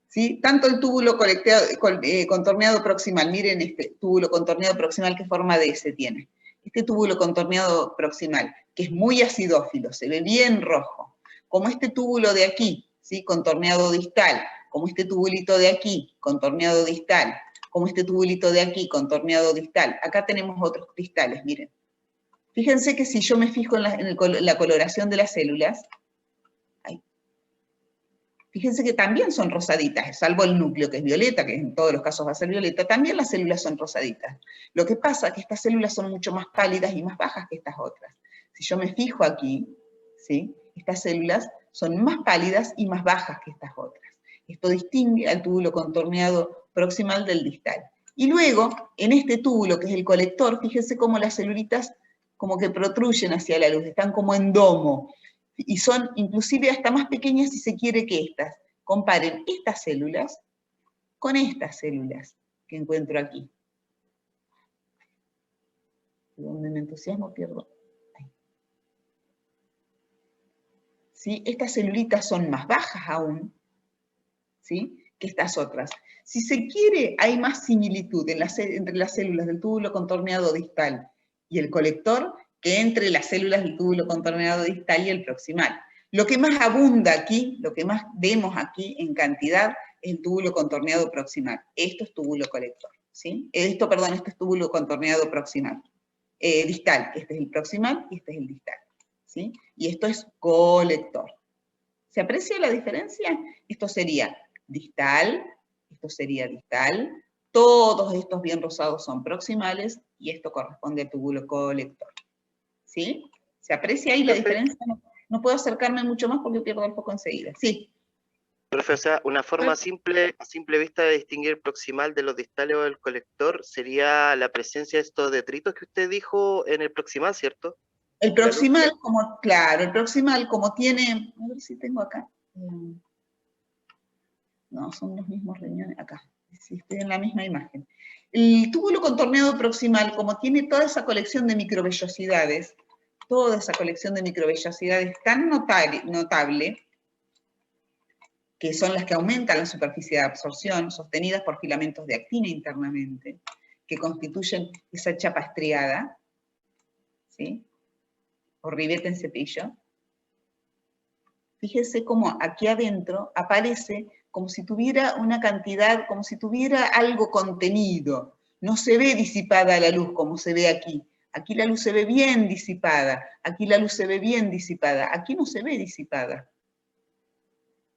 ¿Sí? Tanto el túbulo contorneado proximal, miren este túbulo contorneado proximal que forma de S tiene. Este túbulo contorneado proximal, que es muy acidófilo, se ve bien rojo. Como este túbulo de aquí, ¿sí? Contorneado distal, como este tubulito de aquí, contorneado distal, como este tubulito de aquí, contorneado distal. Acá tenemos otros cristales, miren. Fíjense que si yo me fijo en la coloración de las células, fíjense que también son rosaditas, salvo el núcleo que es violeta, que en todos los casos va a ser violeta, también las células son rosaditas. Lo que pasa es que estas células son mucho más pálidas y más bajas que estas otras. Si yo me fijo aquí, ¿sí? Estas células son más pálidas y más bajas que estas otras. Esto distingue al túbulo contorneado proximal del distal. Y luego, en este túbulo, que es el colector, fíjense cómo las celulitas como que protruyen hacia la luz, están como en domo, y son inclusive hasta más pequeñas si se quiere que estas. Comparen estas células con estas células que encuentro aquí. Donde me entusiasmo pierdo. ¿Sí? Estas celulitas son más bajas aún, ¿sí?, que estas otras. Si se quiere, hay más similitud entre las células del túbulo contorneado distal y el colector que entre las células del túbulo contorneado distal y el proximal. Lo que más abunda aquí, lo que más vemos aquí en cantidad, es el túbulo contorneado proximal. Esto es túbulo colector, ¿sí? Esto es túbulo contorneado proximal. Distal, este es el proximal y este es el distal, ¿sí? Y esto es colector. ¿Se aprecia la diferencia? Esto sería distal, esto sería distal, todos estos bien rosados son proximales y esto corresponde al túbulo colector, ¿sí? ¿Se aprecia ahí la diferencia? No puedo acercarme mucho más porque pierdo el foco enseguida. Sí. Profe, o sea, una forma simple, a simple vista de distinguir el proximal de los distales o del colector sería la presencia de estos detritos que usted dijo en el proximal, ¿cierto? El proximal, claro, el proximal como tiene, a ver si tengo acá. No, son los mismos riñones, acá. Sí, estoy en la misma imagen. El túbulo contorneado proximal, como tiene toda esa colección de microvellosidades, tan notable, que son las que aumentan la superficie de absorción, sostenidas por filamentos de actina internamente, que constituyen esa chapa estriada, ¿sí?, o ribete en cepillo. Fíjense cómo aquí adentro aparece como si tuviera una cantidad, como si tuviera algo contenido. No se ve disipada la luz como se ve aquí. Aquí la luz se ve bien disipada, aquí la luz se ve bien disipada, aquí no se ve disipada.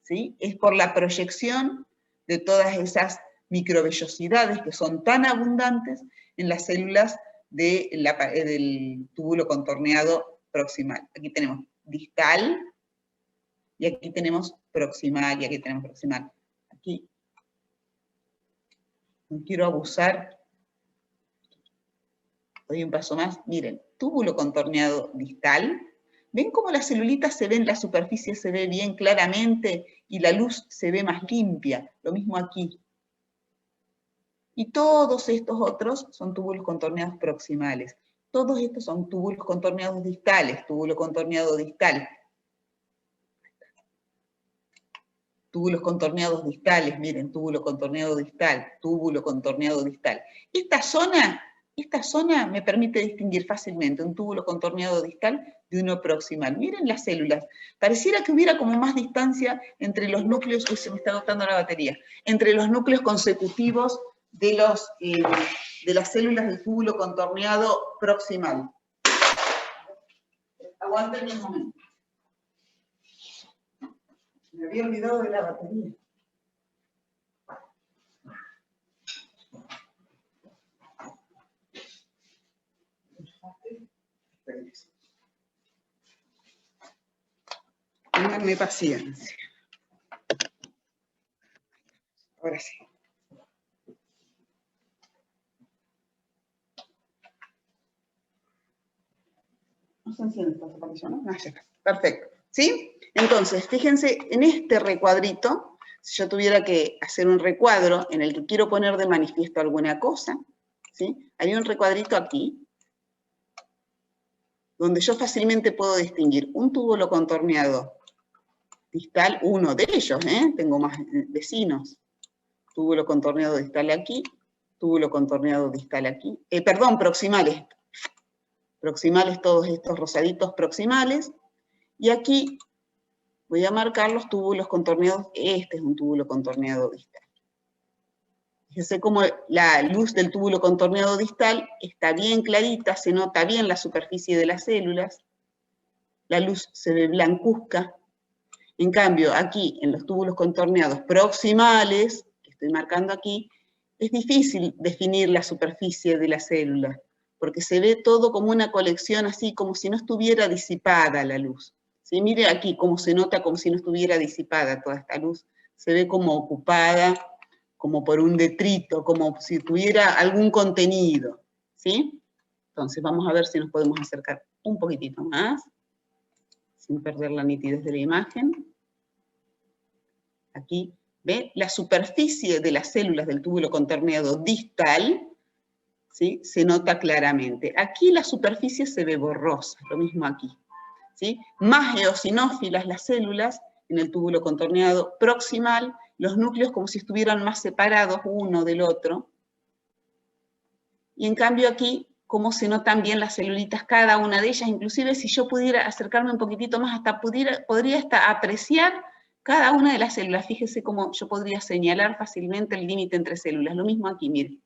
¿Sí? Es por la proyección de todas esas microvellosidades que son tan abundantes en las células del túbulo contorneado proximal. Aquí tenemos distal, y aquí tenemos proximal, y aquí tenemos proximal. Aquí no quiero abusar. Doy un paso más. Miren, túbulo contorneado distal. ¿Ven cómo las celulitas se ven, la superficie se ve bien claramente y la luz se ve más limpia? Lo mismo aquí. Y todos estos otros son túbulos contorneados proximales. Todos estos son túbulos contorneados distales, túbulo contorneado distal. Túbulos contorneados distales, miren, túbulo contorneado distal, túbulo contorneado distal. Esta zona me permite distinguir fácilmente un túbulo contorneado distal de uno proximal. Miren las células. Pareciera que hubiera como más distancia entre los núcleos, uy, se me está agotando la batería, entre los núcleos consecutivos de las células del túbulo contorneado proximal. Aguanten un momento. Me había olvidado de la batería. Ténganme paciencia. Ahora sí. No se enciende esta zapatilla, ¿no? Ah, ya está. Perfecto. ¿Sí? Entonces, fíjense, en este recuadrito, si yo tuviera que hacer un recuadro en el que quiero poner de manifiesto alguna cosa, ¿sí?, haría un recuadrito aquí, donde yo fácilmente puedo distinguir un túbulo contorneado distal, uno de ellos, tengo más vecinos, túbulo contorneado distal aquí, túbulo contorneado distal aquí, proximales, todos estos rosaditos proximales, y aquí voy a marcar los túbulos contorneados, este es un túbulo contorneado distal. Fíjense cómo la luz del túbulo contorneado distal está bien clarita, se nota bien la superficie de las células, la luz se ve blancuzca. En cambio, aquí, en los túbulos contorneados proximales, que estoy marcando aquí, es difícil definir la superficie de la célula, porque se ve todo como una colección así, como si no estuviera disipada la luz. ¿Sí? Mire aquí cómo se nota como si no estuviera disipada toda esta luz. Se ve como ocupada, como por un detrito, como si tuviera algún contenido. ¿Sí? Entonces vamos a ver si nos podemos acercar un poquitito más, sin perder la nitidez de la imagen. Aquí, ¿ve? La superficie de las células del túbulo contorneado distal, ¿sí? Se nota claramente. Aquí la superficie se ve borrosa, lo mismo aquí, ¿sí? Más eosinófilas las células en el túbulo contorneado proximal, los núcleos como si estuvieran más separados uno del otro. Y en cambio aquí, cómo se notan bien las celulitas, cada una de ellas, inclusive si yo pudiera acercarme un poquitito más, hasta podría hasta apreciar cada una de las células. Fíjese cómo yo podría señalar fácilmente el límite entre células. Lo mismo aquí, miren.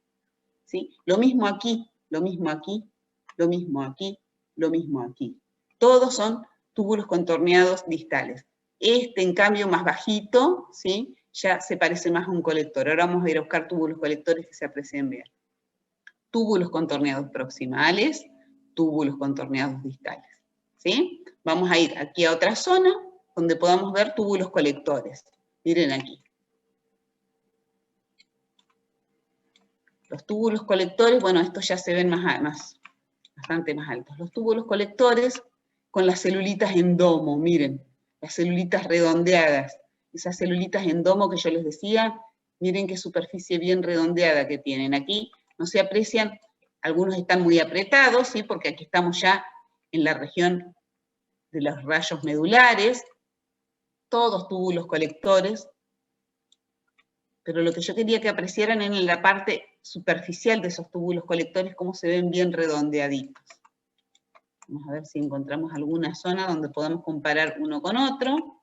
¿Sí? Lo mismo aquí, lo mismo aquí, lo mismo aquí, lo mismo aquí. Todos son túbulos contorneados distales. Este, en cambio, más bajito, ¿sí? Ya se parece más a un colector. Ahora vamos a ir a buscar túbulos colectores que se aprecien bien. Túbulos contorneados proximales, túbulos contorneados distales. ¿Sí? Vamos a ir aquí a otra zona donde podamos ver túbulos colectores. Miren aquí. Los túbulos colectores, bueno, estos ya se ven bastante más altos. Los túbulos colectores con las celulitas en domo, miren, las celulitas redondeadas. Esas celulitas en domo que yo les decía, miren qué superficie bien redondeada que tienen. Aquí no se aprecian, algunos están muy apretados, ¿sí? Porque aquí estamos ya en la región de los rayos medulares, todos túbulos colectores, pero lo que yo quería que apreciaran en la parte superficial de esos túbulos colectores, cómo se ven bien redondeaditos. Vamos a ver si encontramos alguna zona donde podamos comparar uno con otro.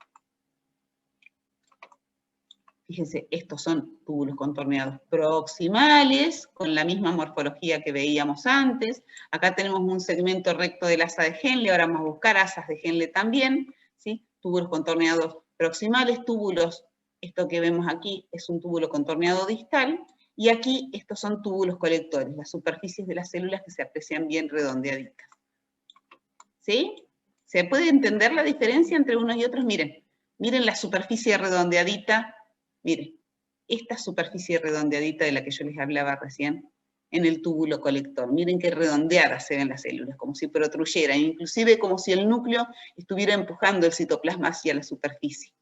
Fíjense, estos son túbulos contorneados proximales, con la misma morfología que veíamos antes. Acá tenemos un segmento recto del asa de Henle, ahora vamos a buscar asas de Henle también, ¿sí? Túbulos contorneados proximales, túbulos, esto que vemos aquí es un túbulo contorneado distal, y aquí estos son túbulos colectores, las superficies de las células que se aprecian bien redondeaditas. ¿Sí? ¿Se puede entender la diferencia entre unos y otros? Miren, miren la superficie redondeadita. Miren, esta superficie redondeadita de la que yo les hablaba recién, en el túbulo colector. Miren qué redondeadas se ven las células, como si protruyeran, inclusive como si el núcleo estuviera empujando el citoplasma hacia la superficie.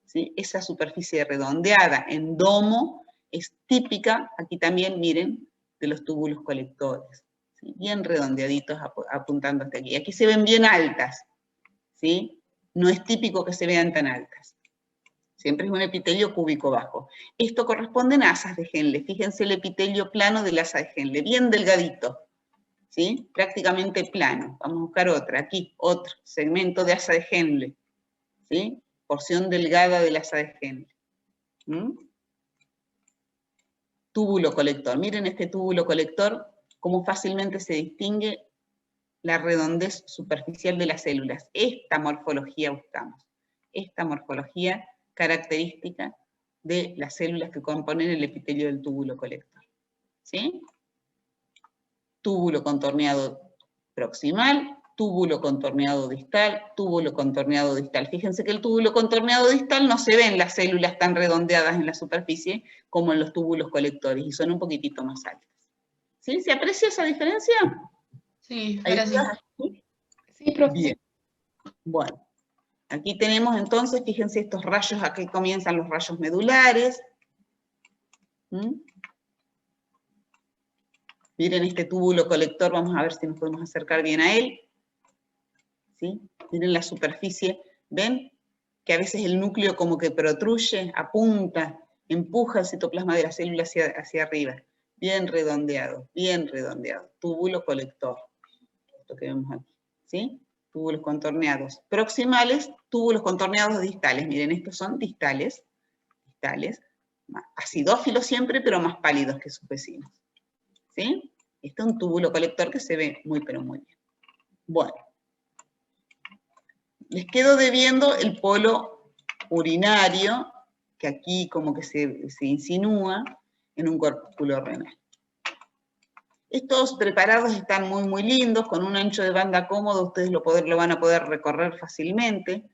¿Sí? Esa superficie redondeada en domo es típica, aquí también, miren, de los túbulos colectores. ¿Sí? Bien redondeaditos apuntando hasta aquí. Aquí se ven bien altas, ¿sí? No es típico que se vean tan altas. Siempre es un epitelio cúbico bajo. Esto corresponde a asas de Henle. Fíjense el epitelio plano del asa de Henle, bien delgadito, ¿sí? Prácticamente plano. Vamos a buscar otra, aquí, otro segmento de asa de Henle, ¿sí? Porción delgada del asa de Henle. Túbulo colector. Miren este túbulo colector, cómo fácilmente se distingue la redondez superficial de las células. Esta morfología buscamos. Esta morfología característica de las células que componen el epitelio del túbulo colector. ¿Sí? Túbulo contorneado proximal, túbulo contorneado distal, túbulo contorneado distal. Fíjense que el túbulo contorneado distal no se ven las células tan redondeadas en la superficie como en los túbulos colectores, y son un poquitito más altas. ¿Sí? ¿Se aprecia esa diferencia? Sí, ahora sí. Sí, profe. Bien. Bueno. Aquí tenemos entonces, fíjense estos rayos, aquí comienzan los rayos medulares. Miren este túbulo colector, vamos a ver si nos podemos acercar bien a él. ¿Sí? Miren la superficie, ¿ven? Que a veces el núcleo como que protruye, apunta, empuja el citoplasma de la célula hacia arriba. Bien redondeado, túbulo colector. Esto que vemos aquí, ¿sí? Túbulos contorneados proximales, túbulos contorneados distales. Miren, estos son distales, acidófilos siempre, pero más pálidos que sus vecinos. ¿Sí? Este es un túbulo colector que se ve muy, pero muy bien. Bueno. Les quedo debiendo el polo urinario, que aquí como que se insinúa en un corpúsculo renal. Estos preparados están muy, muy lindos, con un ancho de banda cómodo, ustedes lo van a poder recorrer fácilmente.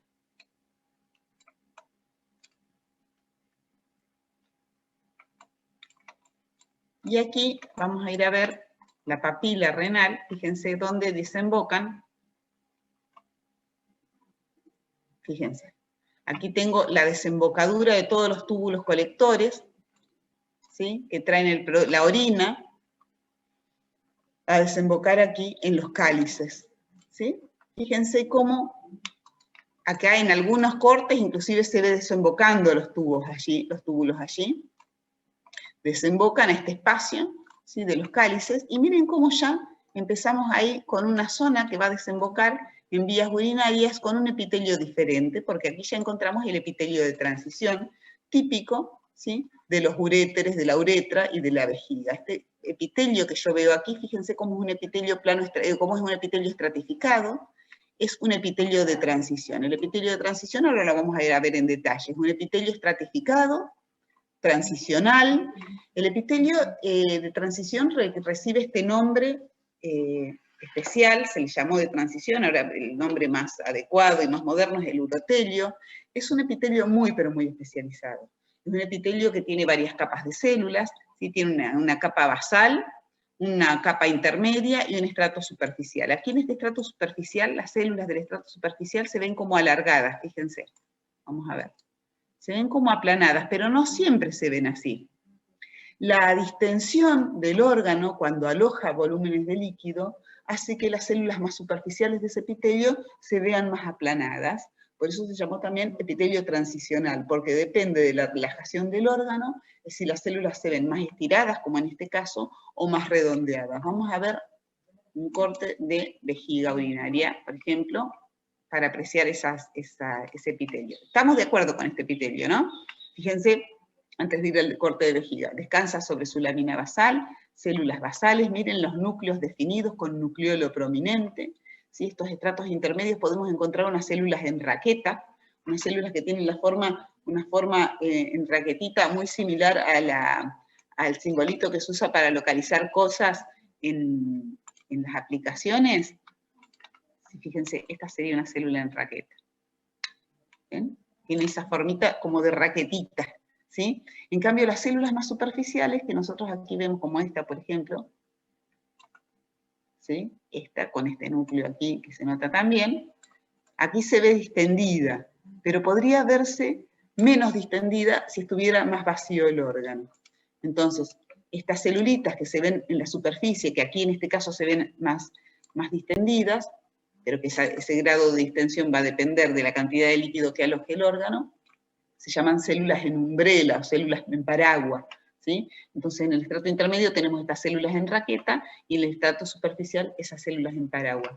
Y aquí vamos a ir a ver la papila renal, fíjense dónde desembocan. Fíjense, aquí tengo la desembocadura de todos los túbulos colectores, ¿sí? Que traen la orina a desembocar aquí en los cálices, ¿sí? Fíjense cómo acá en algunos cortes inclusive se ve desembocando los túbulos allí, desembocan a este espacio, ¿sí? De los cálices, y miren cómo ya empezamos ahí con una zona que va a desembocar en vías urinarias con un epitelio diferente, porque aquí ya encontramos el epitelio de transición típico, ¿sí? De los uréteres, de la uretra y de la vejiga. Este epitelio que yo veo aquí, fíjense cómo es un epitelio cómo es un epitelio estratificado, es un epitelio de transición. El epitelio de transición ahora lo vamos a ir a ver en detalle, es un epitelio estratificado, transicional. El epitelio de transición recibe este nombre especial, se le llamó de transición, ahora el nombre más adecuado y más moderno es el urotelio. Es un epitelio muy, pero muy especializado. Es un epitelio que tiene varias capas de células, ¿sí? Tiene una capa basal, una capa intermedia y un estrato superficial. Aquí en este estrato superficial, las células del estrato superficial se ven como alargadas, fíjense. Vamos a ver. Se ven como aplanadas, pero no siempre se ven así. La distensión del órgano, cuando aloja volúmenes de líquido, hace que las células más superficiales de ese epitelio se vean más aplanadas. Por eso se llamó también epitelio transicional, porque depende de la relajación del órgano, si las células se ven más estiradas, como en este caso, o más redondeadas. Vamos a ver un corte de vejiga urinaria, por ejemplo, para apreciar ese epitelio. Estamos de acuerdo con este epitelio, ¿no? Fíjense, antes de ir al corte de vejiga, descansa sobre su lámina basal, células basales, miren los núcleos definidos con nucleolo prominente. ¿Sí? Estos estratos intermedios podemos encontrar unas células en raqueta, unas células que tienen una forma en raquetita muy similar al simbolito que se usa para localizar cosas en las aplicaciones. Fíjense, esta sería una célula en raqueta. ¿Ven? Tiene esa formita como de raquetita, ¿sí? En cambio, las células más superficiales, que nosotros aquí vemos como esta, por ejemplo, ¿sí? Esta con este núcleo aquí, que se nota también, aquí se ve distendida, pero podría verse menos distendida si estuviera más vacío el órgano. Entonces, estas celulitas que se ven en la superficie, que aquí en este caso se ven más distendidas, pero que ese grado de distensión va a depender de la cantidad de líquido que aloje el órgano, se llaman células en umbrela o células en paraguas, ¿sí? Entonces en el estrato intermedio tenemos estas células en raqueta y en el estrato superficial esas células en paraguas.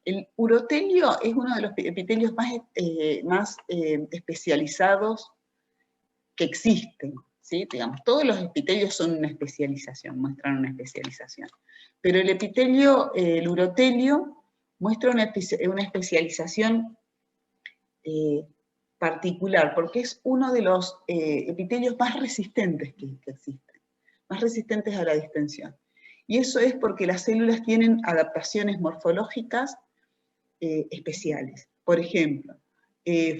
El urotelio es uno de los epitelios más especializados que existen, ¿sí? Digamos, todos los epitelios son una especialización, muestran una especialización. Pero el epitelio, el urotelio, muestra una especialización particular, porque es uno de los epitelios más resistentes que existen, más resistentes a la distensión. Y eso es porque las células tienen adaptaciones morfológicas especiales. Por ejemplo,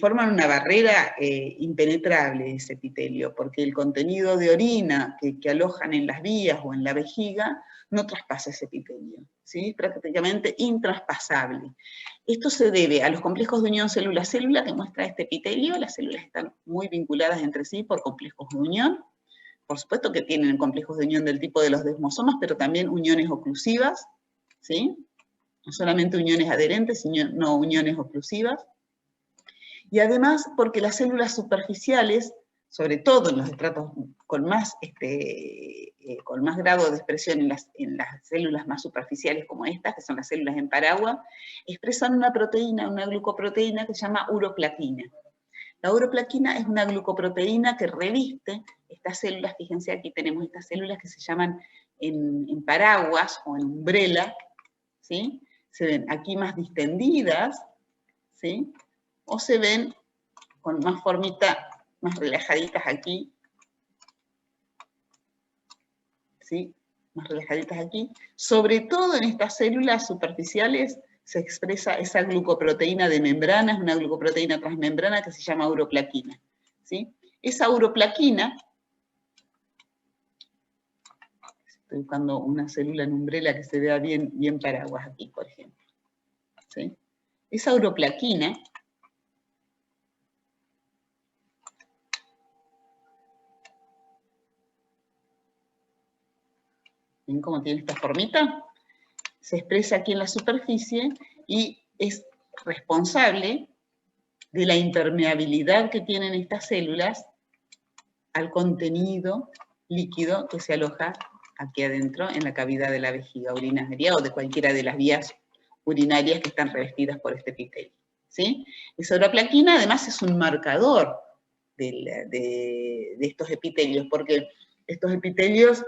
forman una barrera impenetrable ese epitelio, porque el contenido de orina que alojan en las vías o en la vejiga no traspasa ese epitelio, ¿sí? Es prácticamente intraspasable. Esto se debe a los complejos de unión célula-célula que muestra este epitelio. Las células están muy vinculadas entre sí por complejos de unión. Por supuesto que tienen complejos de unión del tipo de los desmosomas, pero también uniones oclusivas, ¿sí? No solamente uniones adherentes, sino uniones oclusivas. Y además porque las células superficiales, sobre todo en los estratos con más grado de expresión en las células más superficiales como estas, que son las células en paraguas, expresan una proteína, una glucoproteína que se llama uroplaquina. La uroplaquina es una glucoproteína que reviste estas células, fíjense aquí tenemos estas células que se llaman en paraguas o en umbrela, ¿sí? Se ven aquí más distendidas, ¿sí? O se ven con más formita, más relajaditas aquí, ¿sí? Más relajaditas aquí. Sobre todo en estas células superficiales se expresa esa glucoproteína de membrana, es una glucoproteína transmembrana que se llama uroplaquina, ¿sí? Esa uroplaquina, Estoy buscando una célula en umbrela que se vea bien, bien paraguas aquí, por ejemplo. ¿Sí? Esa uroplaquina, ¿ven cómo tiene esta formita? Se expresa aquí en la superficie y es responsable de la impermeabilidad que tienen estas células al contenido líquido que se aloja aquí adentro en la cavidad de la vejiga urinaria o de cualquiera de las vías urinarias que están revestidas por este epitelio. ¿Sí? Esa uroplaquina además es un marcador de estos epitelios, porque estos epitelios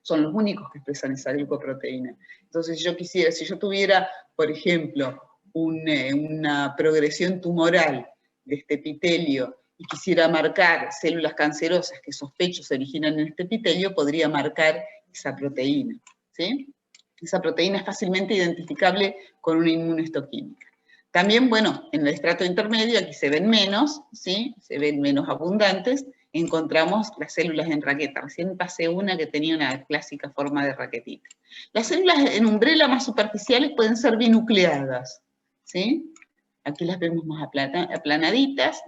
son los únicos que expresan esa glicoproteína. Entonces, si yo tuviera, por ejemplo, una progresión tumoral de este epitelio y quisiera marcar células cancerosas que sospecho se originan en este epitelio, podría marcar esa proteína, ¿sí? Esa proteína es fácilmente identificable con una inmunohistoquímica. También, bueno, en el estrato intermedio, aquí se ven menos, ¿sí? Se ven menos abundantes, encontramos las células en raqueta. Recién pasé una que tenía una clásica forma de raquetita. Las células en umbrela más superficiales pueden ser binucleadas, ¿sí? Aquí las vemos más aplanaditas.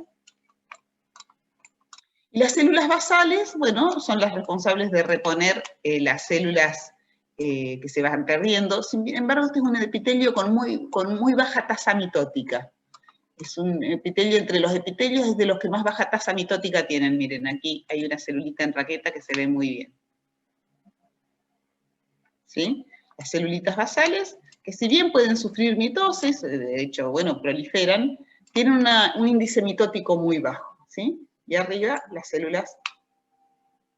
Y las células basales, bueno, son las responsables de reponer las células que se van perdiendo. Sin embargo, este es un epitelio con muy baja tasa mitótica. Es un epitelio, entre los epitelios, es de los que más baja tasa mitótica tienen. Miren, aquí hay una celulita en raqueta que se ve muy bien. ¿Sí? Las celulitas basales, que si bien pueden sufrir mitosis, de hecho, bueno, proliferan, tienen un índice mitótico muy bajo. ¿Sí? Y arriba, las células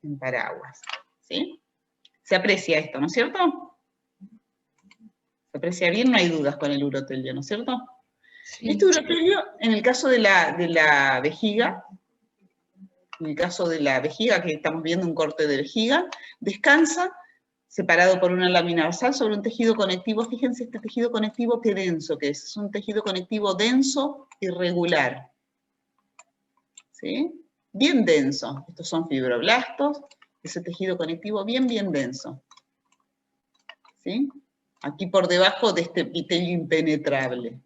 en paraguas. ¿Sí? Se aprecia esto, ¿no es cierto? Se aprecia bien, no hay dudas con el urotelio, ¿no es cierto? Sí. Este urotelio, en el caso de la vejiga, en el caso de la vejiga, que estamos viendo un corte de vejiga, descansa separado por una lámina basal sobre un tejido conectivo. Fíjense este tejido conectivo qué denso que es un tejido conectivo denso y regular. ¿Sí? Bien denso. Estos son fibroblastos, ese tejido conectivo bien denso. ¿Sí? Aquí por debajo de este epitelio impenetrable.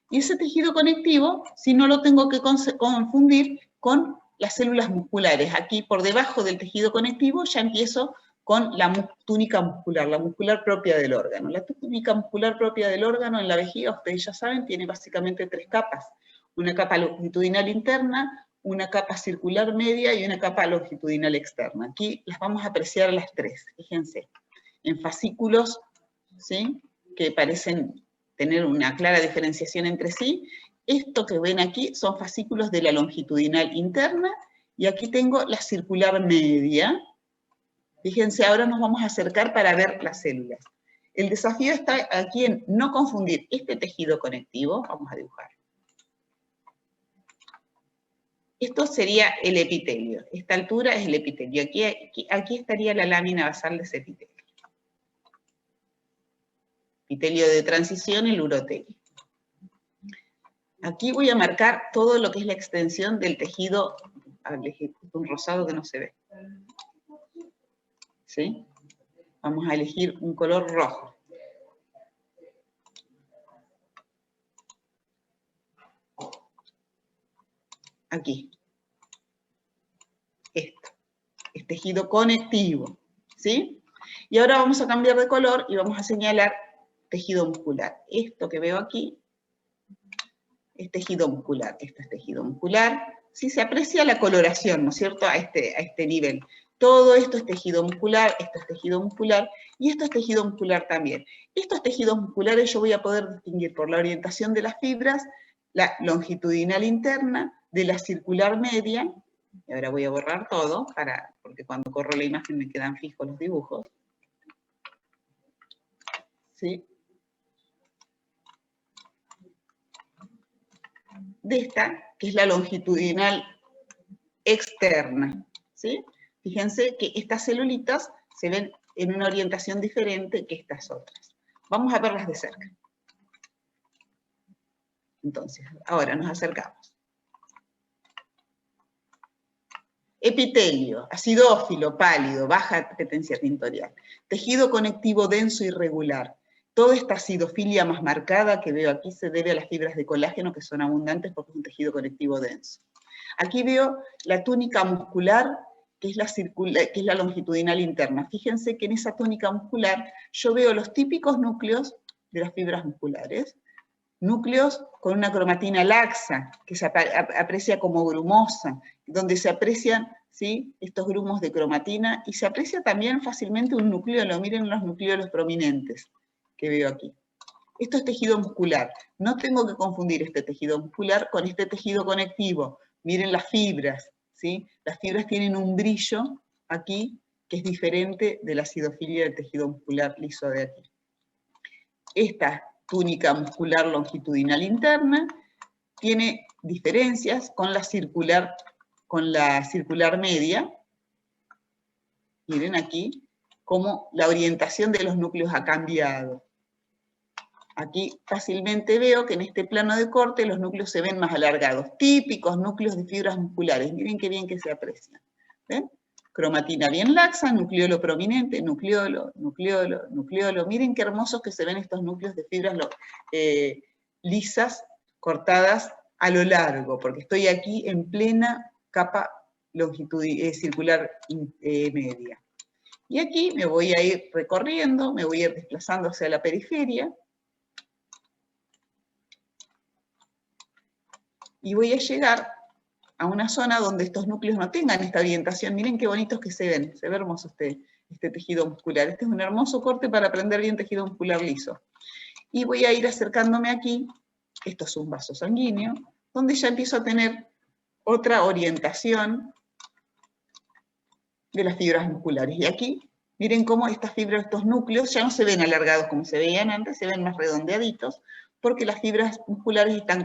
Y ese tejido conectivo, si no lo tengo que confundir con las células musculares. Aquí por debajo del tejido conectivo ya empiezo con la túnica muscular, la muscular propia del órgano. La túnica muscular propia del órgano en la vejiga, ustedes ya saben, tiene básicamente 3 capas. Una capa longitudinal interna, una capa circular media y una capa longitudinal externa. Aquí las vamos a apreciar las 3, fíjense, en fascículos, ¿sí?, que parecen tener una clara diferenciación entre sí. Esto que ven aquí son fascículos de la longitudinal interna, y aquí tengo la circular media. Fíjense, ahora nos vamos a acercar para ver las células. El desafío está aquí en no confundir este tejido conectivo, vamos a dibujar. Esto sería el epitelio, esta altura es el epitelio, aquí estaría la lámina basal de ese epitelio. Epitelio de transición, el urotelio. Aquí voy a marcar todo lo que es la extensión del tejido, un rosado que no se ve. ¿Sí? Vamos a elegir un color rojo. Aquí. Esto. Es tejido conectivo. ¿Sí? Y ahora vamos a cambiar de color y vamos a señalar tejido muscular. Esto que veo aquí es tejido muscular. Esto es tejido muscular. Sí, se aprecia la coloración, ¿no es cierto?, a este nivel. Todo esto es tejido muscular, esto es tejido muscular, y esto es tejido muscular también. Estos tejidos musculares yo voy a poder distinguir por la orientación de las fibras, la longitudinal interna, de la circular media, y ahora voy a borrar todo, porque cuando corro la imagen me quedan fijos los dibujos. ¿Sí? De esta, que es la longitudinal externa, ¿sí? Fíjense que estas celulitas se ven en una orientación diferente que estas otras. Vamos a verlas de cerca. Entonces, ahora nos acercamos. Epitelio, acidófilo, pálido, baja apetencia tintorial. Tejido conectivo denso y regular. Toda esta acidofilia más marcada que veo aquí se debe a las fibras de colágeno que son abundantes porque es un tejido conectivo denso. Aquí veo la túnica muscular, que es la longitudinal interna. Fíjense que en esa túnica muscular yo veo los típicos núcleos de las fibras musculares, núcleos con una cromatina laxa, que se aprecia como grumosa, donde se aprecian, ¿sí?, estos grumos de cromatina, y se aprecia también fácilmente un nucleolo. Miren los nucleolos prominentes que veo aquí. Esto es tejido muscular. No tengo que confundir este tejido muscular con este tejido conectivo. Miren las fibras, ¿sí? Las fibras tienen un brillo aquí que es diferente de la acidofilia del tejido muscular liso de aquí. Esta túnica muscular longitudinal interna tiene diferencias con la circular media. Miren aquí cómo la orientación de los núcleos ha cambiado. Aquí fácilmente veo que en este plano de corte los núcleos se ven más alargados, típicos núcleos de fibras musculares. Miren qué bien que se aprecian. ¿Ven? Cromatina bien laxa, nucleolo prominente, nucleolo, nucleolo, nucleolo. Miren qué hermosos que se ven estos núcleos de fibras lisas, cortadas a lo largo, porque estoy aquí en plena capa circular media. Y aquí me voy a ir recorriendo, me voy a ir desplazando hacia la periferia, y voy a llegar a una zona donde estos núcleos no tengan esta orientación. Miren qué bonitos que se ve hermoso este tejido muscular. Este es un hermoso corte para aprender bien tejido muscular liso. Y voy a ir acercándome aquí, esto es un vaso sanguíneo, donde ya empiezo a tener otra orientación de las fibras musculares. Y aquí, miren cómo estas fibras, estos núcleos, ya no se ven alargados como se veían antes, se ven más redondeaditos, porque las fibras musculares están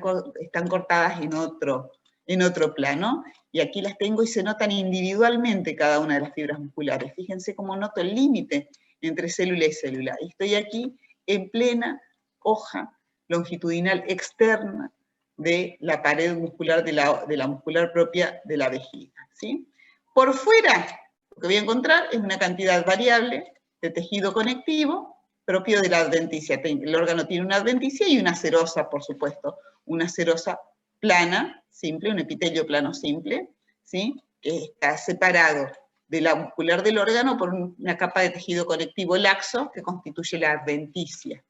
cortadas en otro plano, y aquí las tengo y se notan individualmente cada una de las fibras musculares. Fíjense cómo noto el límite entre célula y célula. Y estoy aquí en plena hoja longitudinal externa de la pared muscular, de la muscular propia de la vejiga, ¿sí? Por fuera, lo que voy a encontrar es una cantidad variable de tejido conectivo propio de la adventicia. El órgano tiene una adventicia y una serosa, por supuesto, una serosa plana, simple, un epitelio plano simple, ¿sí?, que está separado de la muscular del órgano por una capa de tejido conectivo laxo que constituye la adventicia.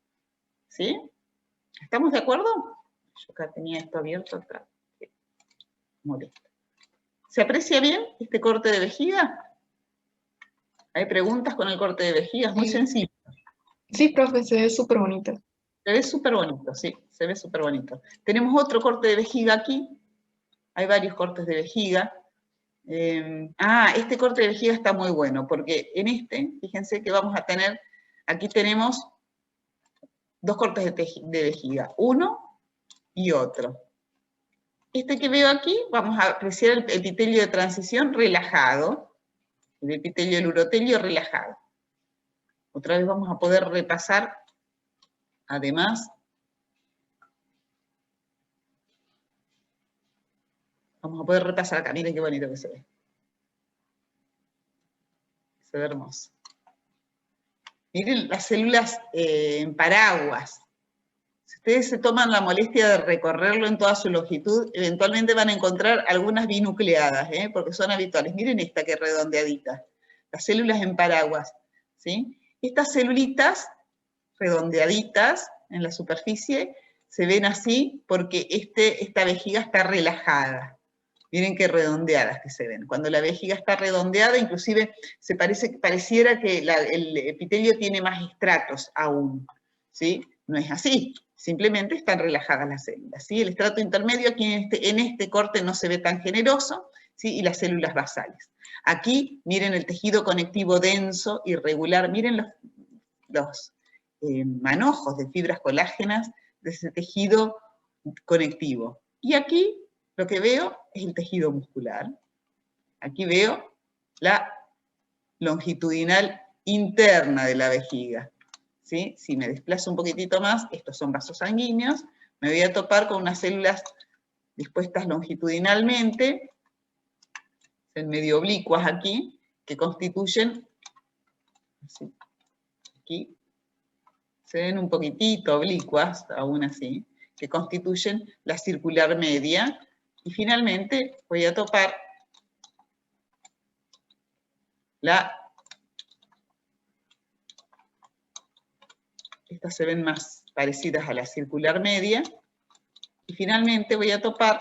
¿Sí? ¿Estamos de acuerdo? Yo acá tenía esto abierto acá. Molesto. ¿Se aprecia bien este corte de vejiga? ¿Hay preguntas con el corte de vejiga? Es muy sencillo. Sí, profe, se ve súper bonito. Se ve súper bonito, sí, se ve súper bonito. Tenemos otro corte de vejiga aquí. Hay varios cortes de vejiga. Este corte de vejiga está muy bueno, porque en fíjense que vamos a tener, aquí tenemos dos cortes de vejiga, uno y otro. Este que veo aquí, vamos a apreciar el epitelio de transición relajado, el epitelio del urotelio relajado. Otra vez vamos a poder repasar, además, vamos a poder repasar acá, miren qué bonito que se ve. Se ve hermoso. Miren las células en paraguas. Si ustedes se toman la molestia de recorrerlo en toda su longitud, eventualmente van a encontrar algunas binucleadas, porque son habituales. Miren esta que es redondeadita. Las células en paraguas, ¿sí? Estas celulitas redondeaditas en la superficie se ven así porque esta vejiga está relajada. Miren qué redondeadas que se ven. Cuando la vejiga está redondeada, inclusive pareciera que el epitelio tiene más estratos aún, ¿sí? No es así, simplemente están relajadas las células, ¿sí? El estrato intermedio aquí en este corte no se ve tan generoso, ¿sí? Y las células basales. Aquí, miren el tejido conectivo denso, irregular, miren los manojos de fibras colágenas de ese tejido conectivo. Y aquí lo que veo es el tejido muscular. Aquí veo la longitudinal interna de la vejiga, ¿sí? Si me desplazo un poquitito más, estos son vasos sanguíneos, me voy a topar con unas células dispuestas longitudinalmente, en medio oblicuas aquí, que constituyen, así, aquí, se ven un poquitito oblicuas, aún así, que constituyen la circular media, y finalmente voy a topar estas se ven más parecidas a la circular media, y finalmente voy a topar,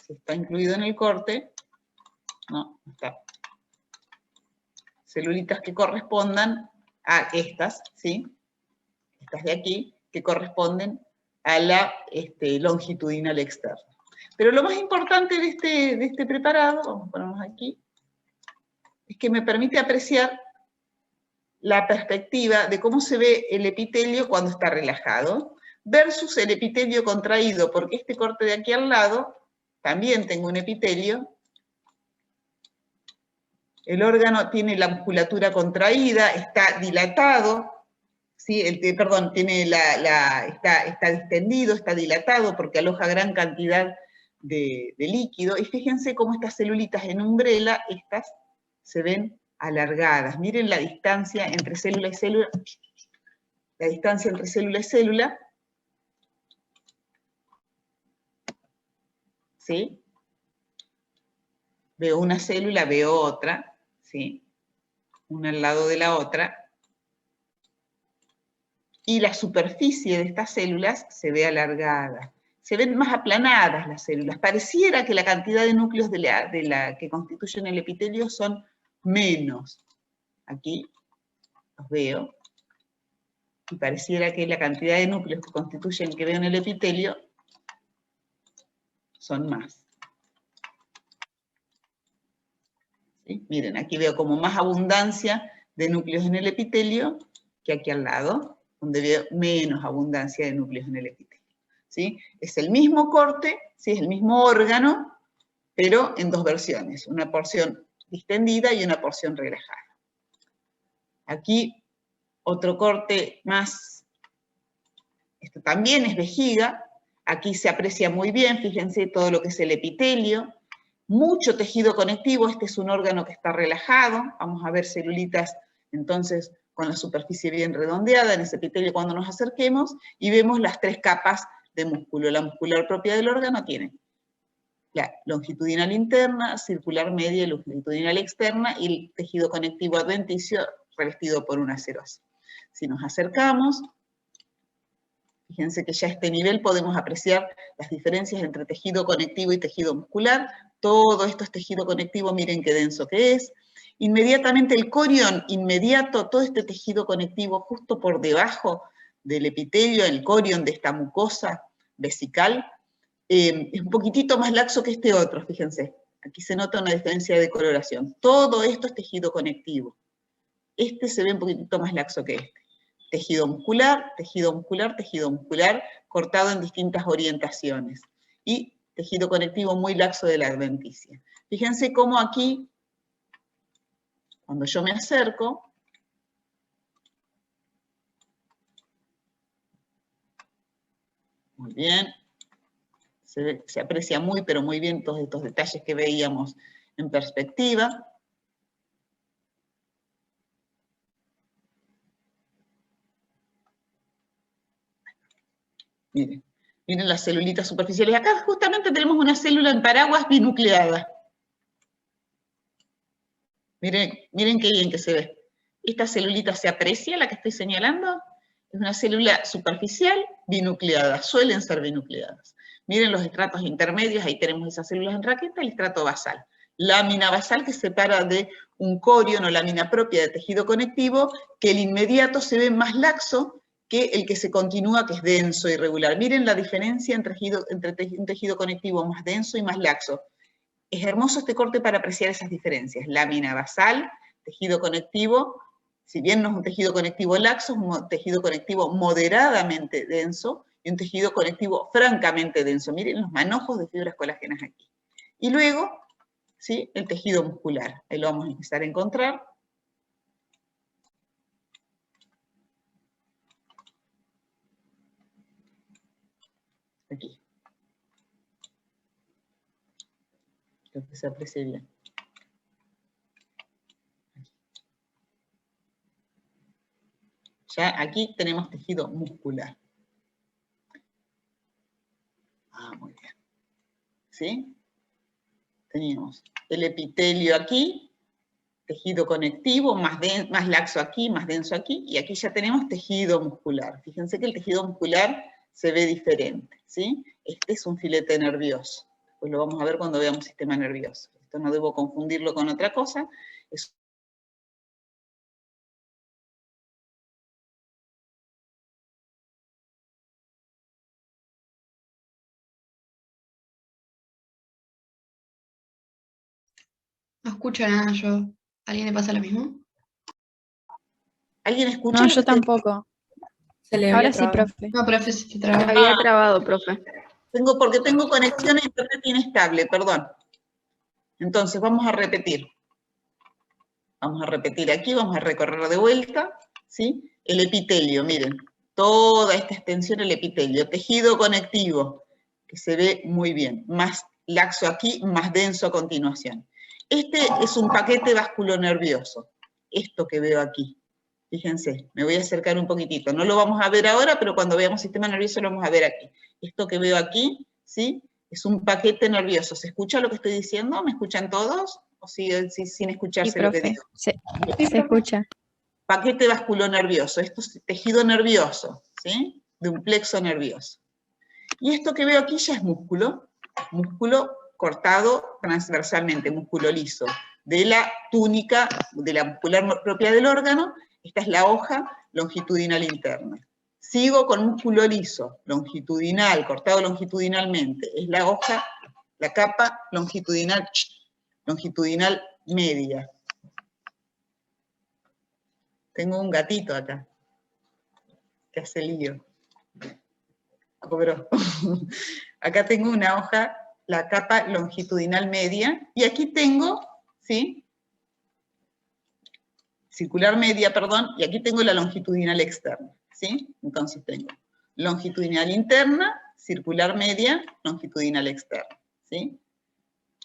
si está incluido en el corte, no está, celulitas que correspondan a estas, ¿sí? Estas de aquí, que corresponden a la longitudinal externa. Pero lo más importante de este preparado, vamos a ponernos aquí, es que me permite apreciar la perspectiva de cómo se ve el epitelio cuando está relajado, versus el epitelio contraído, porque este corte de aquí al lado, también tengo un epitelio, el órgano tiene la musculatura contraída, está dilatado, ¿sí? Tiene está distendido, está dilatado porque aloja gran cantidad de líquido, y fíjense cómo estas celulitas en umbrela, estas se ven alargadas. Miren la distancia entre célula y célula, la distancia entre célula y célula, ¿sí? Veo una célula, veo otra, ¿sí? Una al lado de la otra, y la superficie de estas células se ve alargada. Se ven más aplanadas las células. Pareciera que la cantidad de núcleos de la que constituyen el epitelio son menos. Aquí los veo. Y pareciera que la cantidad de núcleos que constituyen, que veo en el epitelio, son más. ¿Sí? Miren, aquí veo como más abundancia de núcleos en el epitelio que aquí al lado, donde veo menos abundancia de núcleos en el epitelio. ¿Sí? Es el mismo corte, ¿sí? Es el mismo órgano, pero en dos versiones, una porción distendida y una porción relajada. Aquí otro corte más, esto también es vejiga, aquí se aprecia muy bien, fíjense todo lo que es el epitelio, mucho tejido conectivo, este es un órgano que está relajado, vamos a ver celulitas entonces con la superficie bien redondeada en ese epitelio cuando nos acerquemos, y vemos las tres capas de músculo. La muscular propia del órgano tiene la longitudinal interna, circular media y longitudinal externa, y el tejido conectivo adventicio revestido por una cerosa. Si nos acercamos, fíjense que ya a este nivel podemos apreciar las diferencias entre tejido conectivo y tejido muscular. Todo esto es tejido conectivo, miren qué denso que es. Inmediatamente el corión, inmediato, todo este tejido conectivo justo por debajo del epitelio, el corión de esta mucosa vesical, es un poquitito más laxo que este otro, fíjense. Aquí se nota una diferencia de coloración. Todo esto es tejido conectivo. Este se ve un poquitito más laxo que este. Tejido muscular, tejido muscular, tejido muscular, cortado en distintas orientaciones. Y tejido conectivo muy laxo de la adventicia. Fíjense cómo aquí, cuando yo me acerco, muy bien, se aprecia muy, pero muy bien todos estos detalles que veíamos en perspectiva. Miren, miren las celulitas superficiales. Acá justamente tenemos una célula en paraguas binucleada. Miren, miren qué bien que se ve. Esta celulita se aprecia, la que estoy señalando. Es una célula superficial binucleada, suelen ser binucleadas. Miren los estratos intermedios, ahí tenemos esas células en raqueta, el estrato basal. Lámina basal que separa de un corión o lámina propia de tejido conectivo, que el inmediato se ve más laxo que el que se continúa, que es denso, irregular. Miren la diferencia entre un tejido conectivo más denso y más laxo. Es hermoso este corte para apreciar esas diferencias. Lámina basal, tejido conectivo, si bien no es un tejido conectivo laxo, es un tejido conectivo moderadamente denso y un tejido conectivo francamente denso. Miren los manojos de fibras colágenas aquí. Y luego, ¿sí? El tejido muscular. Ahí lo vamos a empezar a encontrar. Aquí. Creo que se aprecia bien. Ya aquí tenemos tejido muscular. Muy bien. ¿Sí? Teníamos el epitelio aquí, tejido conectivo, más laxo aquí, más denso aquí, y aquí ya tenemos tejido muscular. Fíjense que el tejido muscular se ve diferente, ¿sí? Este es un filete nervioso. Pues lo vamos a ver cuando veamos sistema nervioso. Esto no debo confundirlo con otra cosa. No escucho nada yo. ¿Alguien le pasa lo mismo? ¿Alguien escucha? No, lo que yo estoy- tampoco. Se le Ahora había sí, trabado. profe. No, profe, se te traba. Había trabado, profe. Porque tengo conexión a internet inestable, perdón. Entonces, vamos a repetir. Vamos a repetir aquí, vamos a recorrer de vuelta, ¿sí? El epitelio, miren, toda esta extensión del epitelio, tejido conectivo, que se ve muy bien, más laxo aquí, más denso a continuación. Este es un paquete vasculonervioso, esto que veo aquí. Fíjense, me voy a acercar un poquitito, no lo vamos a ver ahora, pero cuando veamos sistema nervioso lo vamos a ver aquí. Esto que veo aquí, ¿sí? Es un paquete nervioso. ¿Se escucha lo que estoy diciendo? ¿Me escuchan todos? ¿O sin escucharse Sí, lo que profe. digo? Se escucha. Paquete vasculonervioso, esto es tejido nervioso, ¿sí? De un plexo nervioso. Y esto que veo aquí ya es músculo cortado transversalmente, músculo liso, de la túnica, de la muscular propia del órgano. Esta es la hoja longitudinal interna. Sigo con músculo liso, longitudinal, cortado longitudinalmente. Es la hoja, la capa longitudinal media. Tengo un gatito acá, que hace lío. Cobró. Acá tengo una hoja, la capa longitudinal media, y aquí tengo, ¿sí? Circular media, perdón, y aquí tengo la longitudinal externa, ¿sí? Entonces tengo longitudinal interna, circular media, longitudinal externa, ¿sí?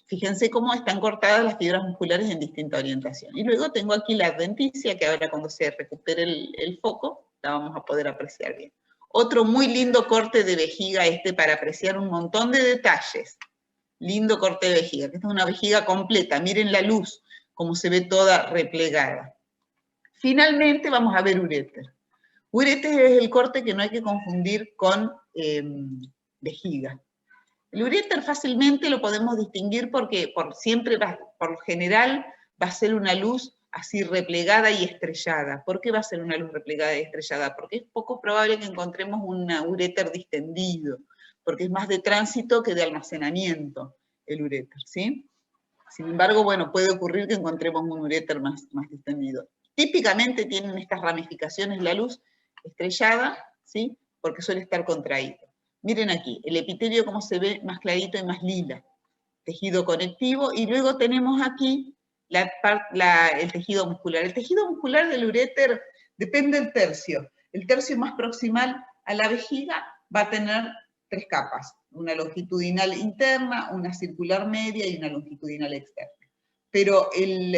Fíjense cómo están cortadas las fibras musculares en distinta orientación. Y luego tengo aquí la adventicia, que ahora cuando se recupere el foco, la vamos a poder apreciar bien. Otro muy lindo corte de vejiga para apreciar un montón de detalles. Lindo corte de vejiga, que esta es una vejiga completa. Miren la luz, cómo se ve toda replegada. Finalmente vamos a ver uréter. Uréter es el corte que no hay que confundir con vejiga. El uréter fácilmente lo podemos distinguir porque por lo general va a ser una luz así replegada y estrellada. ¿Por qué va a ser una luz replegada y estrellada? Porque es poco probable que encontremos un uréter distendido, porque es más de tránsito que de almacenamiento el uréter, ¿sí? Sin embargo, bueno, puede ocurrir que encontremos un uréter más distendido. Típicamente tienen estas ramificaciones la luz estrellada, ¿sí? Porque suele estar contraído. Miren aquí, el epitelio como se ve más clarito y más lila. Tejido conectivo, y luego tenemos aquí el tejido muscular. El tejido muscular del uréter depende del tercio. El tercio más proximal a la vejiga va a tener 3 capas. Una longitudinal interna, una circular media y una longitudinal externa. Pero en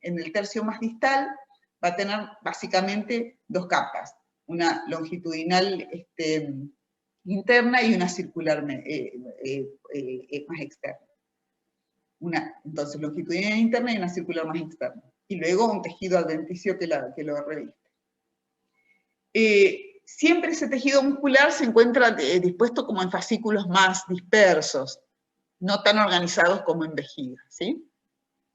el tercio más distal va a tener básicamente 2 capas. Una longitudinal interna y una circular más externa. Entonces, longitudinal interna y una circular más externa. Y luego un tejido adventicio que lo reviste. Siempre ese tejido muscular se encuentra dispuesto como en fascículos más dispersos, no tan organizados como en vejiga, ¿sí?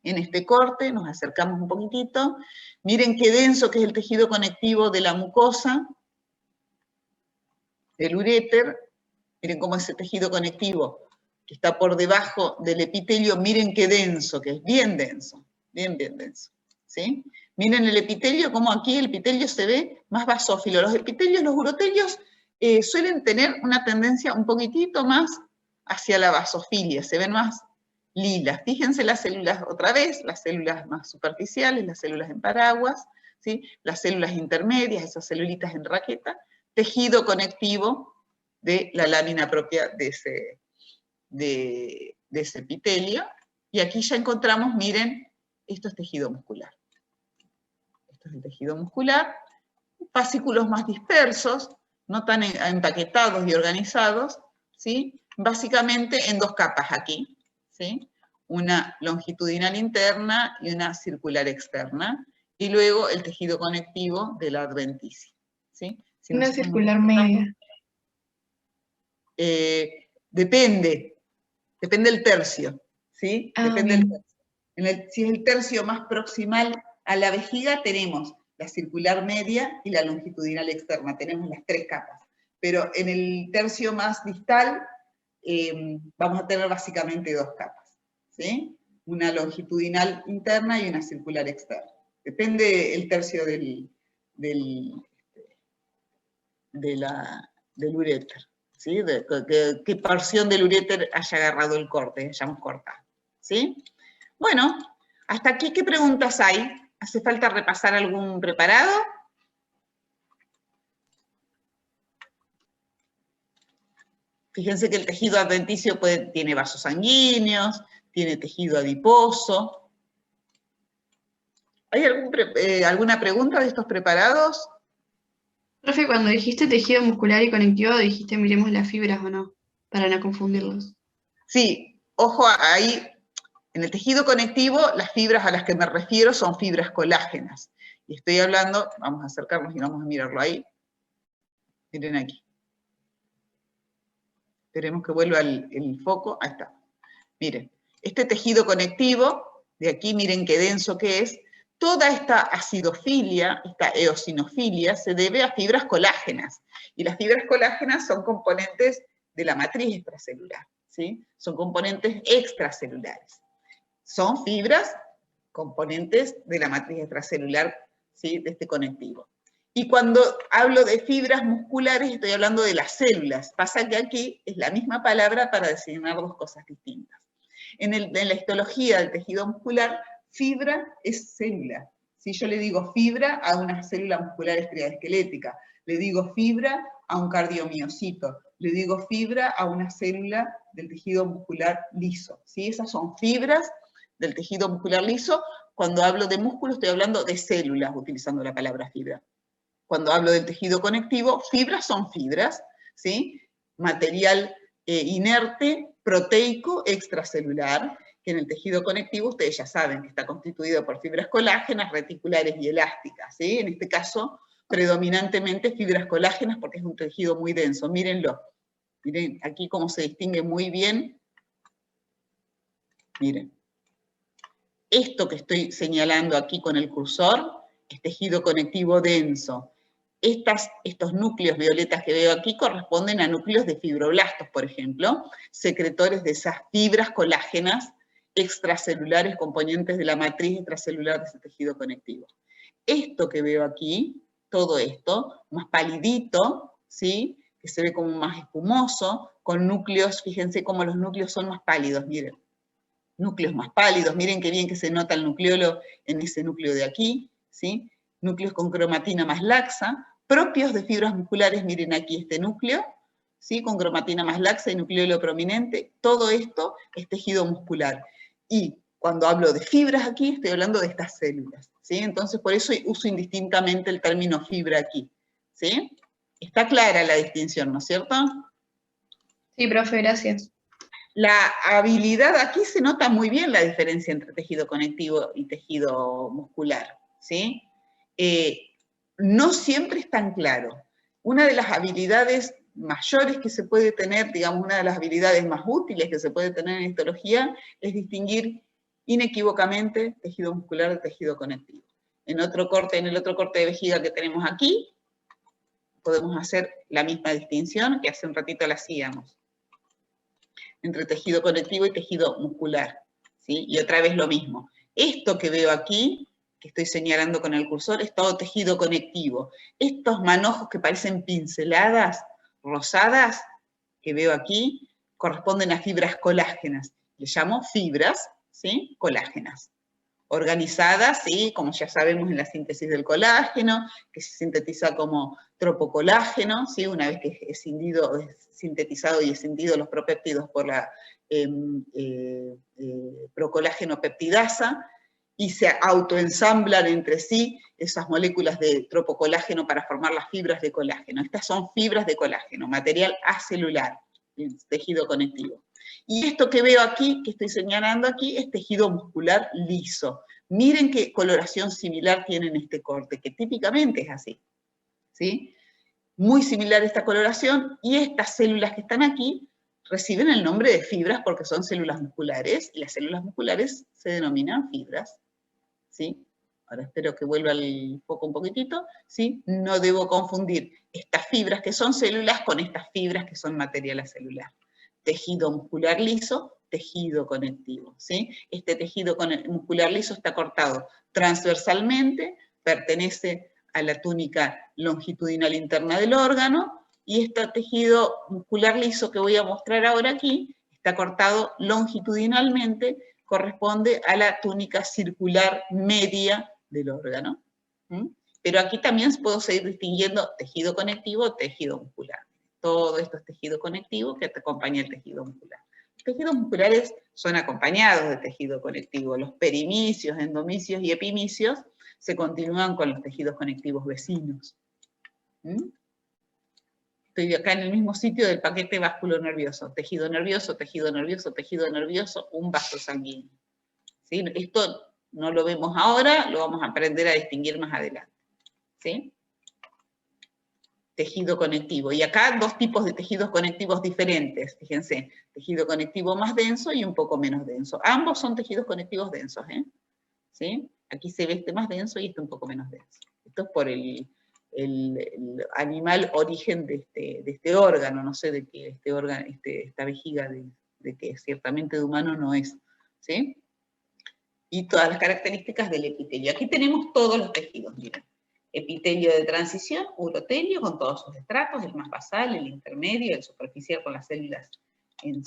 En este corte nos acercamos un poquitito. Miren qué denso que es el tejido conectivo de la mucosa, del uréter. Miren cómo ese tejido conectivo que está por debajo del epitelio, miren qué denso, que es bien denso, bien denso, ¿sí? Miren el epitelio, como aquí el epitelio se ve más basófilo. Los epitelios, los urotelios, suelen tener una tendencia un poquitito más hacia la basofilia, se ven más lilas. Fíjense las células otra vez, las células más superficiales, las células en paraguas, ¿sí? Las células intermedias, esas celulitas en raqueta, tejido conectivo de la lámina propia de ese epitelio. Y aquí ya encontramos, miren, esto es tejido muscular. Esto es el tejido muscular, fascículos más dispersos, no tan empaquetados y organizados, ¿sí? Básicamente en dos capas aquí, ¿sí? Una longitudinal interna y una circular externa, y luego el tejido conectivo de la adventicia, ¿sí? Si Una nosotros circular nos fijamos, media. depende del tercio, ¿sí? Ah, Depende del bien. tercio. Si es el tercio más proximal a la vejiga, tenemos la circular media y la longitudinal externa, tenemos las tres capas. Pero en el tercio más distal vamos a tener básicamente dos capas, ¿sí? Una longitudinal interna y una circular externa. Depende el tercio del uréter, ¿sí? Qué porción del uréter haya agarrado el corte, hayamos cortado, ¿sí? Bueno, hasta aquí, ¿qué preguntas hay? ¿Hace falta repasar algún preparado? Fíjense que el tejido adventicio tiene vasos sanguíneos, tiene tejido adiposo. ¿Hay alguna pregunta de estos preparados? Profe, cuando dijiste tejido muscular y conectivo, dijiste miremos las fibras o no, para no confundirlos. Sí, ojo ahí, en el tejido conectivo, las fibras a las que me refiero son fibras colágenas. Y estoy hablando, vamos a acercarnos y vamos a mirarlo ahí. Miren aquí. Esperemos que vuelva el foco, ahí está. Miren, este tejido conectivo, de aquí miren qué denso que es, toda esta acidofilia, esta eosinofilia, se debe a fibras colágenas. Y las fibras colágenas son componentes de la matriz extracelular, ¿sí? Son componentes extracelulares. Son fibras, componentes de la matriz extracelular, ¿sí? De este conectivo. Y cuando hablo de fibras musculares, estoy hablando de las células. Pasa que aquí es la misma palabra para designar dos cosas distintas. En la histología del tejido muscular, fibra es célula. Si yo le digo fibra a una célula muscular estriada-esquelética, le digo fibra a un cardiomiocito, le digo fibra a una célula del tejido muscular liso. ¿Sí? Esas son fibras del tejido muscular liso. Cuando hablo de músculo estoy hablando de células, utilizando la palabra fibra. Cuando hablo del tejido conectivo, fibras son fibras, ¿sí? Material inerte, proteico, extracelular, que en el tejido conectivo ustedes ya saben que está constituido por fibras colágenas, reticulares y elásticas, ¿sí? En este caso, predominantemente fibras colágenas porque es un tejido muy denso. Mírenlo. Miren aquí cómo se distingue muy bien. Miren. Esto que estoy señalando aquí con el cursor es tejido conectivo denso. Estos núcleos violetas que veo aquí corresponden a núcleos de fibroblastos, por ejemplo, secretores de esas fibras colágenas extracelulares, componentes de la matriz extracelular de ese tejido conectivo. Esto que veo aquí, todo esto, más palidito, ¿sí? Que se ve como más espumoso, con núcleos, fíjense cómo los núcleos son más pálidos, miren. Núcleos más pálidos, miren qué bien que se nota el nucleolo en ese núcleo de aquí, ¿sí? Núcleos con cromatina más laxa, propios de fibras musculares, miren aquí este núcleo, ¿sí? Con cromatina más laxa y nucleolo prominente, todo esto es tejido muscular. Y cuando hablo de fibras aquí, estoy hablando de estas células, ¿sí? Entonces por eso uso indistintamente el término fibra aquí, ¿sí? Está clara la distinción, ¿no es cierto? Sí, profe, gracias. La habilidad, aquí se nota muy bien la diferencia entre tejido conectivo y tejido muscular, ¿sí? No siempre es tan claro. Una de las habilidades mayores que se puede tener, digamos, una de las habilidades más útiles que se puede tener en histología es distinguir inequívocamente tejido muscular de tejido conectivo. En el otro corte de vejiga que tenemos aquí, podemos hacer la misma distinción que hace un ratito la hacíamos, entre tejido conectivo y tejido muscular, ¿sí? Y otra vez lo mismo. Esto que veo aquí, que estoy señalando con el cursor, es todo tejido conectivo. Estos manojos que parecen pinceladas rosadas, que veo aquí, corresponden a fibras colágenas. Les llamo fibras, ¿sí? Colágenas. Organizadas, ¿sí? Como ya sabemos en la síntesis del colágeno, que se sintetiza como tropocolágeno, ¿sí? Una vez que es sintetizado y escindido los propéptidos por la procolágeno peptidasa, y se autoensamblan entre sí esas moléculas de tropocolágeno para formar las fibras de colágeno. Estas son fibras de colágeno, material acelular, el tejido conectivo. Y esto que veo aquí, que estoy señalando aquí, es tejido muscular liso. Miren qué coloración similar tiene en este corte, que típicamente es así, ¿sí? Muy similar esta coloración, y estas células que están aquí reciben el nombre de fibras porque son células musculares, y las células musculares se denominan fibras, ¿sí? Ahora espero que vuelva el foco un poquitito, ¿sí? No debo confundir estas fibras que son células con estas fibras que son material celular. Tejido muscular liso, tejido conectivo, ¿sí? Este tejido muscular liso está cortado transversalmente, pertenece a la túnica longitudinal interna del órgano, y este tejido muscular liso que voy a mostrar ahora aquí, está cortado longitudinalmente, corresponde a la túnica circular media del órgano. Pero aquí también puedo seguir distinguiendo tejido conectivo, tejido muscular. Todo esto es tejido conectivo que te acompaña el tejido muscular. Los tejidos musculares son acompañados de tejido conectivo. Los perimicios, endomicios y epimicios se continúan con los tejidos conectivos vecinos. Estoy acá en el mismo sitio del paquete vasculonervioso. Tejido nervioso, tejido nervioso, tejido nervioso, un vaso sanguíneo. ¿Sí? Esto no lo vemos ahora, lo vamos a aprender a distinguir más adelante. ¿Sí? Tejido conectivo. Y acá dos tipos de tejidos conectivos diferentes. Fíjense, tejido conectivo más denso y un poco menos denso. Ambos son tejidos conectivos densos. ¿Sí? Aquí se ve este más denso y este un poco menos denso. Esto es por el animal origen de este órgano, no sé de qué este órgano, esta vejiga de que ciertamente de humano no es. ¿Sí? Y todas las características del epitelio. Aquí tenemos todos los tejidos, miren. Epitelio de transición, urotelio, con todos sus estratos, el más basal, el intermedio, el superficial con las células en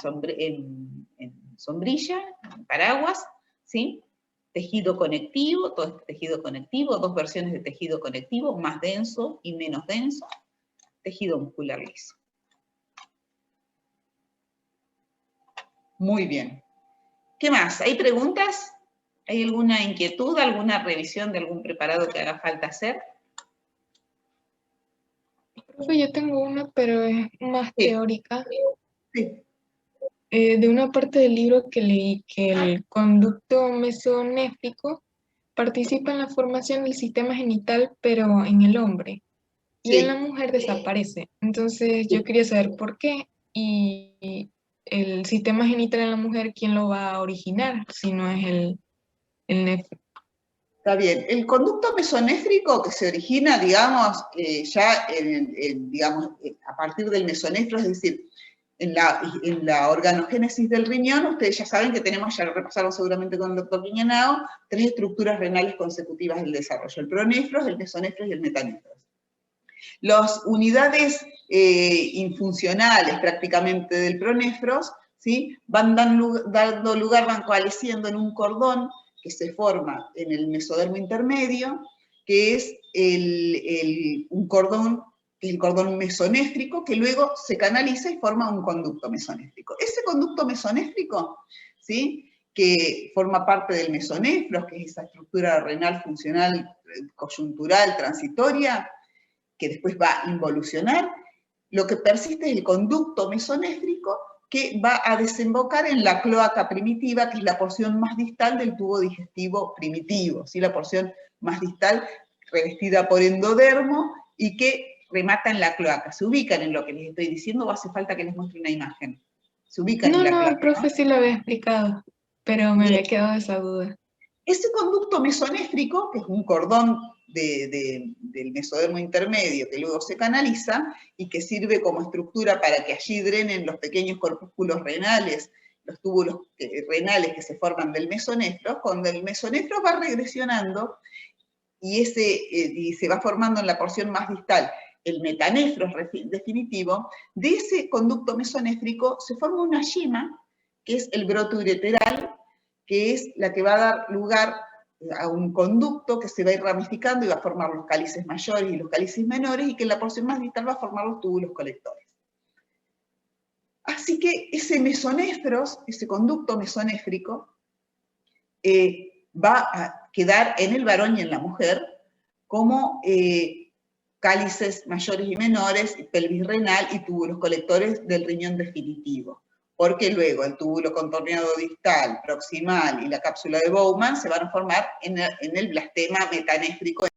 sombrilla, en paraguas, ¿sí? Tejido conectivo, todo este tejido conectivo, dos versiones de tejido conectivo, más denso y menos denso, tejido muscular liso. Muy bien. ¿Qué más? ¿Hay preguntas? ¿Hay alguna inquietud, alguna revisión de algún preparado que haga falta hacer? Profe, yo tengo una, pero es más teórica. Sí. De una parte del libro que leí, que el conducto mesonéfrico participa en la formación del sistema genital, pero en el hombre. Y en la mujer desaparece. Entonces yo quería saber por qué. Y el sistema genital en la mujer, ¿quién lo va a originar? Si no es el néfrico. Está bien. El conducto mesonéfrico que se origina, digamos, ya digamos, a partir del mesonefro, es decir, en la organogénesis del riñón, ustedes ya saben que tenemos, ya lo repasaron seguramente con el doctor Piñanao, 3 estructuras renales consecutivas del desarrollo: el pronefros, el mesonefros y el metanefros. Las unidades infuncionales prácticamente del pronefros, ¿sí? Van dando lugar, van coalesciendo en un cordón que se forma en el mesodermo intermedio, que es un cordón, que es el cordón mesonéfrico, que luego se canaliza y forma un conducto mesonéfrico. Ese conducto mesonéfrico, ¿sí?, que forma parte del mesonefros, que es esa estructura renal funcional coyuntural transitoria, que después va a involucionar, lo que persiste es el conducto mesonéfrico, que va a desembocar en la cloaca primitiva, que es la porción más distal del tubo digestivo primitivo, ¿sí? La porción más distal revestida por endodermo y que remata en la cloaca. ¿Se ubican en lo que les estoy diciendo o hace falta que les muestre una imagen? ¿Se ubican en la cloaca? No, el profe sí lo había explicado, pero me había quedado esa duda. Ese conducto mesonéfrico, que es un cordón del mesodermo intermedio que luego se canaliza y que sirve como estructura para que allí drenen los pequeños corpúsculos renales, los túbulos renales que se forman del mesonefro, cuando el mesonefro va regresionando y se va formando en la porción más distal el metanefro definitivo, de ese conducto mesonéfrico se forma una yema, que es el brote ureteral, que es la que va a dar lugar a un conducto que se va a ir ramificando y va a formar los cálices mayores y los cálices menores, y que en la porción más distal va a formar los túbulos colectores. Así que ese mesonefros, ese conducto mesonéfrico, va a quedar en el varón y en la mujer como cálices mayores y menores, pelvis renal y túbulos colectores del riñón definitivo. Porque luego el túbulo contorneado distal, proximal y la cápsula de Bowman se van a formar en el blastema metanéfrico